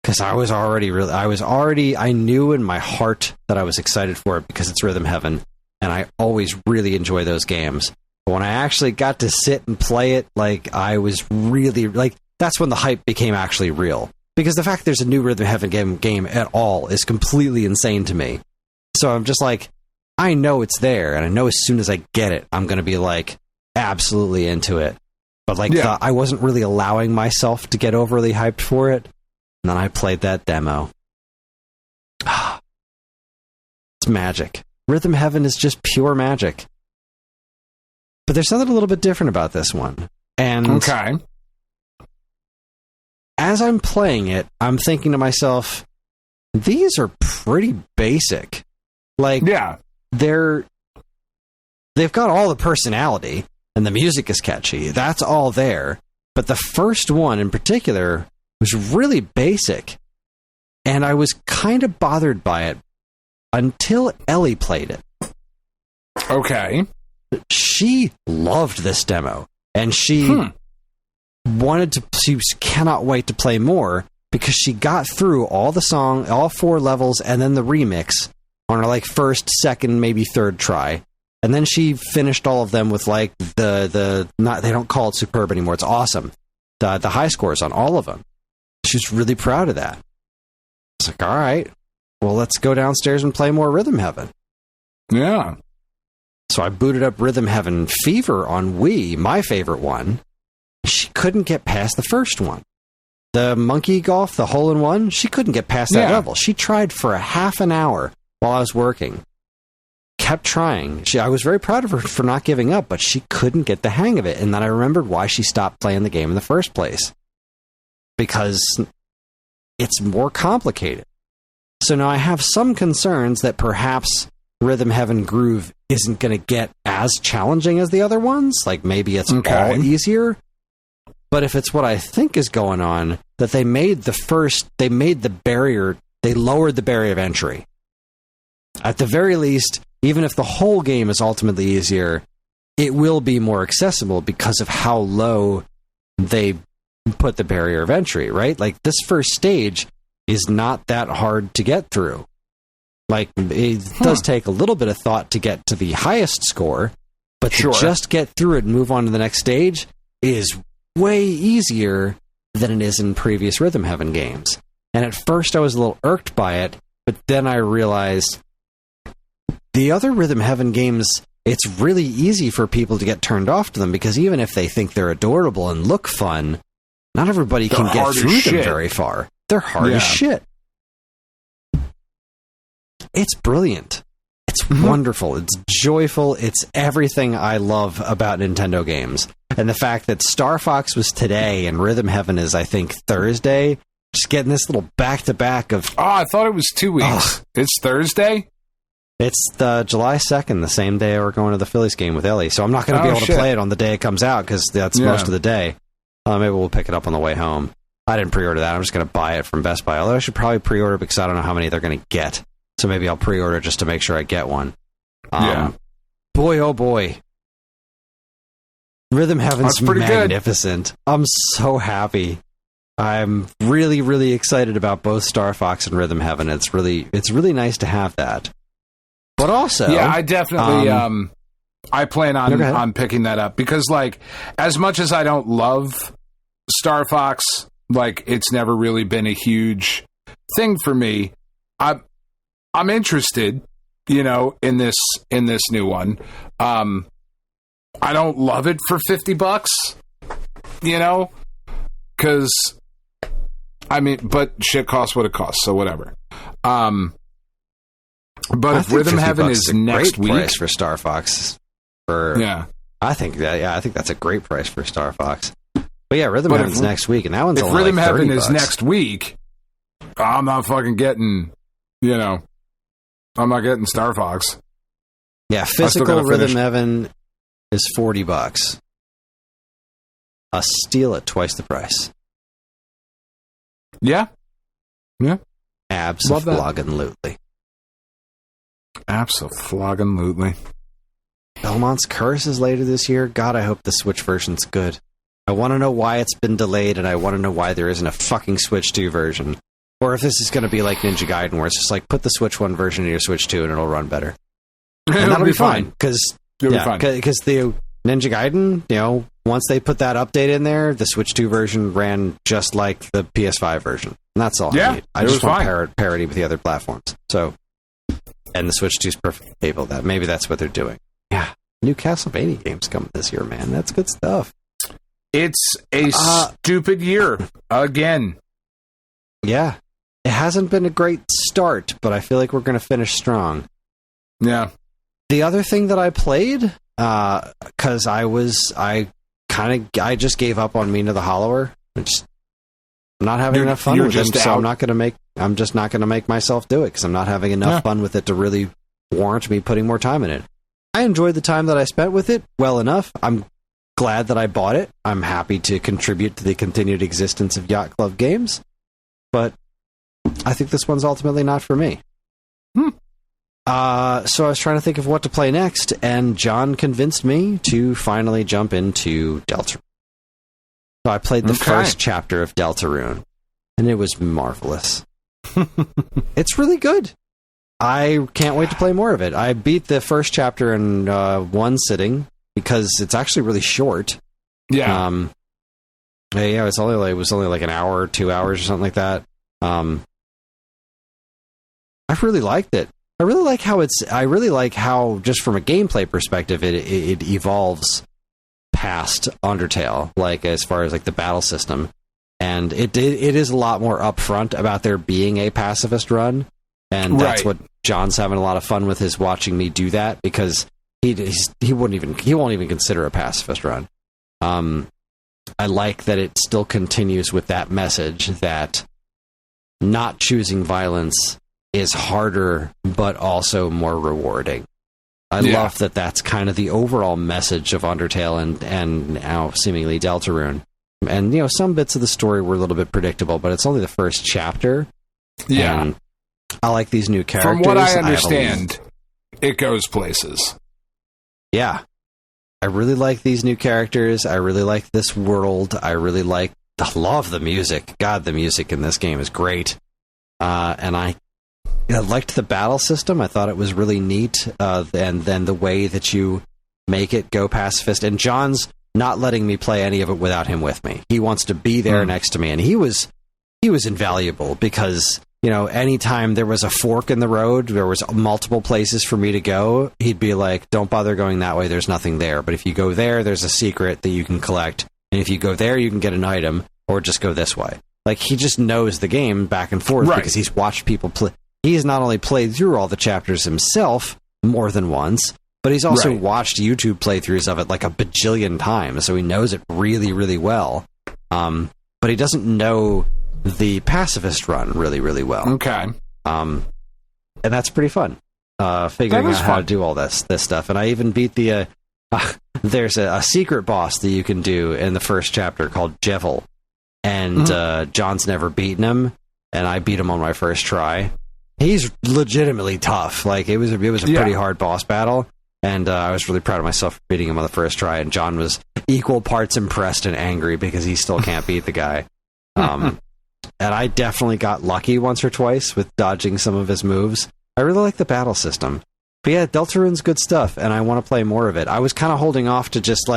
Because I knew in my heart that I was excited for it, because it's Rhythm Heaven. and I always really enjoy those games. But when I actually got to sit and play it, like, I was really, like, that's when the hype became actually real. Because the fact there's a new Rhythm Heaven game at all is completely insane to me. So I'm just like, I know it's there, and I know as soon as I get it, I'm going to be, like, absolutely into it. But, like, I wasn't really allowing myself to get overly hyped for it. And then I played that demo. It's magic. Rhythm Heaven is just pure magic. But there's something a little bit different about this one. And as I'm playing it, I'm thinking to myself, these are pretty basic. Like, they've got all the personality, and the music is catchy. That's all there. But the first one in particular was really basic. And I was kind of bothered by it until Ellie played it. Okay. She loved this demo. And she she cannot wait to play more because she got through all the song, all 4 levels, and then the remix on her, like, first, second, maybe third try. And then she finished all of them with, like, they don't call it superb anymore. It's awesome. The high scores on all of them. She's really proud of that. It's like, all right, well, let's go downstairs and play more Rhythm Heaven. Yeah. So I booted up Rhythm Heaven Fever on Wii, my favorite one. She couldn't get past the first one. The monkey golf, the hole-in-one, she couldn't get past that level. She tried for a half an hour while I was working. Kept trying. I was very proud of her for not giving up, but she couldn't get the hang of it. And then I remembered why she stopped playing the game in the first place. Because it's more complicated. So now I have some concerns that perhaps Rhythm Heaven Groove isn't going to get as challenging as the other ones. Like, maybe it's all easier. But if it's what I think is going on, that they lowered the barrier of entry. At the very least, even if the whole game is ultimately easier, it will be more accessible because of how low they put the barrier of entry, right? Like, this first stage is not that hard to get through. Like, it does take a little bit of thought to get to the highest score, but to just get through it and move on to the next stage is way easier than it is in previous Rhythm Heaven games. And at first I was a little irked by it, but then I realized the other Rhythm Heaven games, it's really easy for people to get turned off to them, because even if they think they're adorable and look fun, not everybody can get through them very far. They're hard as shit. It's brilliant. It's wonderful. It's joyful. It's everything I love about Nintendo games. And the fact that Star Fox was today and Rhythm Heaven is, I think, Thursday, just getting this little back-to-back of... Oh, I thought it was 2 weeks. It's Thursday? It's the July 2nd, the same day we're going to the Phillies game with Ellie. So I'm not going to be able to play it on the day it comes out, because that's most of the day. Maybe we'll pick it up on the way home. I didn't pre-order that. I'm just going to buy it from Best Buy. Although I should probably pre-order because I don't know how many they're going to get. So maybe I'll pre-order just to make sure I get one. Boy, oh boy. Rhythm Heaven's magnificent. Good. I'm so happy. I'm really, really excited about both Star Fox and Rhythm Heaven. It's really nice to have that. But also... Yeah, I definitely... I plan on picking that up. Because, like, as much as I don't love Star Fox, like, it's never really been a huge thing for me. I'm interested, you know, in this new one. I don't love it for $50, you know, because I mean, but shit costs what it costs, so whatever. But if Rhythm Heaven is next week, price for Star Fox, I think that's a great price for Star Fox. But yeah, Rhythm Heaven's next week, and that one's only Rhythm like $30. Heaven is next week, I'm not fucking getting, you know. I'm not getting Star Fox. Yeah, physical Rhythm Heaven is $40. A steal at twice the price. Yeah. Yeah. Abso-floggin-lutely. Abso-floggin-lutely. Belmont's Curse is later this year. God, I hope the Switch version's good. I want to know why it's been delayed, and I want to know why there isn't a fucking Switch 2 version. Or if this is going to be like Ninja Gaiden, where it's just like, put the Switch 1 version in your Switch 2 and it'll run better. And that'll be fine because the Ninja Gaiden, once they put that update in there, the Switch 2 version ran just like the PS5 version. And that's all I need. I just want parity with the other platforms. So, and the Switch 2 is perfectly capable of that. Maybe that's what they're doing. Yeah. New Castlevania games coming this year, man. That's good stuff. It's a stupid year again. Yeah. It hasn't been a great start, but I feel like we're going to finish strong. Yeah. The other thing that I played, because I just gave up on Mina the Hollower. I'm not having enough fun with it, so I'm just not going to make myself do it because I'm not having enough fun with it to really warrant me putting more time in it. I enjoyed the time that I spent with it well enough. I'm glad that I bought it. I'm happy to contribute to the continued existence of Yacht Club games, but I think this one's ultimately not for me. So I was trying to think of what to play next, and John convinced me to finally jump into Deltarune. So I played the first chapter of Deltarune, and it was marvelous. It's really good. I can't wait to play more of it. I beat the first chapter in one sitting because it's actually really short. Yeah. It was only like an hour or 2 hours or something like that. I really liked it. I really like how just from a gameplay perspective it evolves past Undertale, like as far as like the battle system, and it is a lot more upfront about there being a pacifist run, and that's what John's having a lot of fun with, is watching me do that, because he won't even consider a pacifist run. I like that it still continues with that message that not choosing violence is harder, but also more rewarding. I love that that's kind of the overall message of Undertale and now seemingly Deltarune. And, some bits of the story were a little bit predictable, but it's only the first chapter. Yeah. And I like these new characters. From what I understand, it goes places. Yeah. I really like these new characters. I really like this world. I really love the music. God, the music in this game is great. And I liked the battle system. I thought it was really neat. And then the way that you make it go pacifist. And John's not letting me play any of it without him with me. He wants to be there next to me. And he was invaluable because, anytime there was a fork in the road, there was multiple places for me to go, he'd be like, don't bother going that way. There's nothing there. But if you go there, there's a secret that you can collect. And if you go there, you can get an item, or just go this way. Like, he just knows the game back and forth because he's watched people play. He's not only played through all the chapters himself more than once, but he's also watched YouTube playthroughs of it like a bajillion times, so he knows it really, really well. But he doesn't know the pacifist run really, really well. Okay. And that's pretty fun, figuring out how to do all this stuff. And I even beat the... there's a secret boss that you can do in the first chapter called Jevil, and John's never beaten him, and I beat him on my first try. He's legitimately tough. Like, it was a pretty hard boss battle, and I was really proud of myself for beating him on the first try, and John was equal parts impressed and angry because he still can't beat the guy. And I definitely got lucky once or twice with dodging some of his moves. I really like the battle system. But yeah, Deltarune's good stuff, and I want to play more of it. I was kind of holding off to just,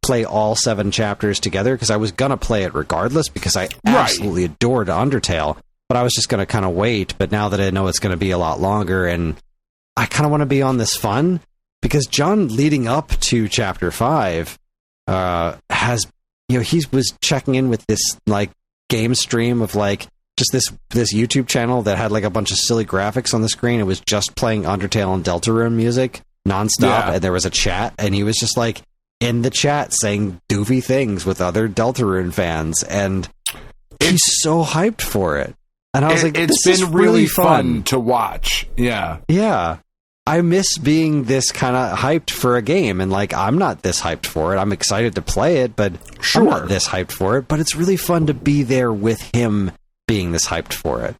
play all 7 chapters together, because I was going to play it regardless, because I absolutely adored Undertale. But I was just going to kind of wait. But now that I know it's going to be a lot longer, and I kind of want to be on this fun, because John, leading up to Chapter 5, has, he was checking in with this, game stream of, just this YouTube channel that had, a bunch of silly graphics on the screen. It was just playing Undertale and Deltarune music nonstop, and there was a chat, and he was just, in the chat saying doofy things with other Deltarune fans, and he's so hyped for it. And I was like, it's been really fun to watch. Yeah. Yeah. I miss being this kind of hyped for a game. And I'm not this hyped for it. I'm excited to play it, but I'm not this hyped for it. But it's really fun to be there with him being this hyped for it.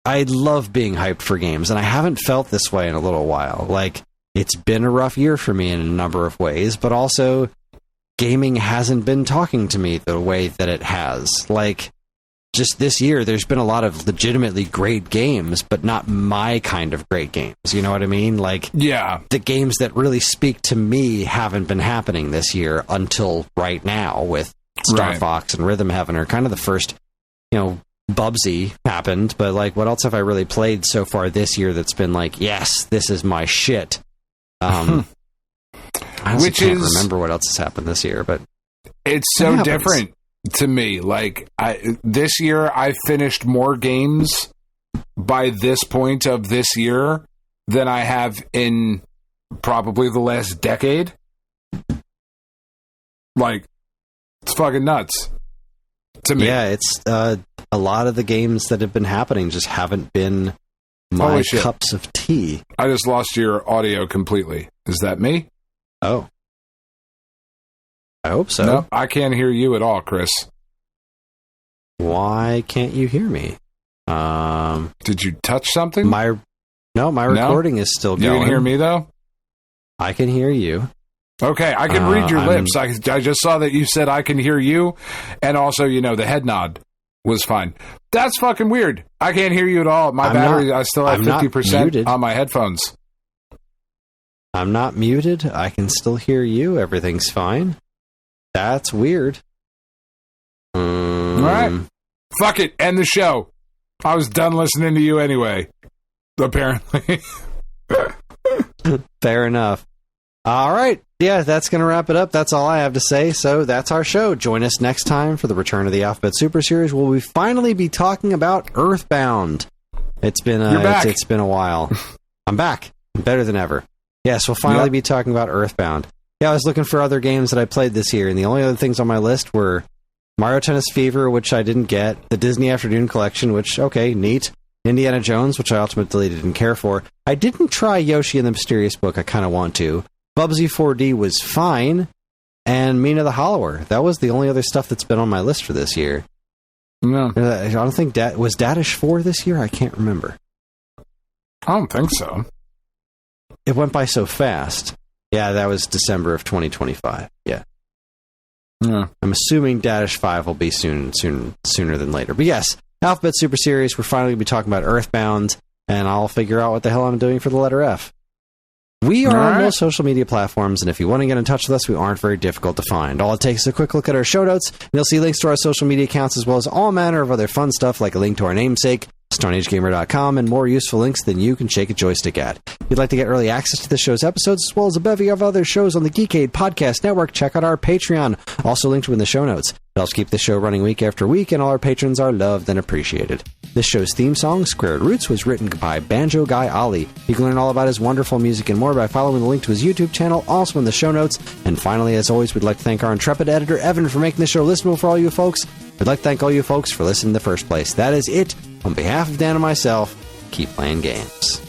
I love being hyped for games, and I haven't felt this way in a little while. It's been a rough year for me in a number of ways, but also gaming hasn't been talking to me the way that it has. just this year, there's been a lot of legitimately great games, but not my kind of great games. You know what I mean? Like, yeah, the games that really speak to me haven't been happening this year until right now with Star Fox and Rhythm Heaven are kind of the first, Bubsy happened, but like, what else have I really played so far this year that's been like, yes, this is my shit? I honestly can't remember what else has happened this year, but it's so different to me. Like, this year I finished more games by this point of this year than I have in probably the last decade. Like, it's fucking nuts to me. Yeah, it's a lot of the games that have been happening just haven't been my cups of tea. I just lost your audio completely. Is that me? Oh. I hope so. No, I can't hear you at all, Kris. Why can't you hear me? Did you touch something? My recording is still going. You can hear me, though? I can hear you. Okay, I can read your lips. I just saw that you said I can hear you, and also, the head nod was fine. That's fucking weird. I can't hear you at all. My battery, I still have 50% on my headphones. I'm not muted. I can still hear you. Everything's fine. That's weird. All right. Fuck it. End the show. I was done listening to you anyway. Apparently. Fair enough. All right. Yeah, that's going to wrap it up. That's all I have to say. So that's our show. Join us next time for the return of the Alphabet Super Series, where we finally be talking about Earthbound. It's been it's been a while. I'm back. Better than ever. Yes, we'll finally be talking about Earthbound. Yeah, I was looking for other games that I played this year, and the only other things on my list were Mario Tennis Fever, which I didn't get, the Disney Afternoon Collection, which, okay, neat, Indiana Jones, which I ultimately didn't care for. I didn't try Yoshi and the Mysterious Book. I kind of want to. Bubsy 4D was fine, and Mina the Hollower. That was the only other stuff that's been on my list for this year. No. I don't think was Dadish 4 this year? I can't remember. I don't think so. It went by so fast. Yeah, that was December of 2025. Yeah. I'm assuming Dadish 5 will be sooner than later. But yes, Alphabet Super Series, we're finally going to be talking about Earthbound, and I'll figure out what the hell I'm doing for the letter F. We are on most social media platforms, and if you want to get in touch with us, we aren't very difficult to find. All it takes is a quick look at our show notes, and you'll see links to our social media accounts, as well as all manner of other fun stuff, like a link to our namesake, StoneAgeGamer.com, and more useful links than you can shake a joystick at. If you'd like to get early access to this show's episodes, as well as a bevy of other shows on the Geekade Podcast Network, check out our Patreon, also linked in the show notes. It helps keep the show running week after week, and all our patrons are loved and appreciated. This show's theme song, Squared Roots, was written by Banjo Guy Ollie. You can learn all about his wonderful music and more by following the link to his YouTube channel, also in the show notes. And finally, as always, we'd like to thank our intrepid editor, Evan, for making the show listenable for all you folks. We'd like to thank all you folks for listening in the first place. That is it. On behalf of Dan and myself, keep playing games.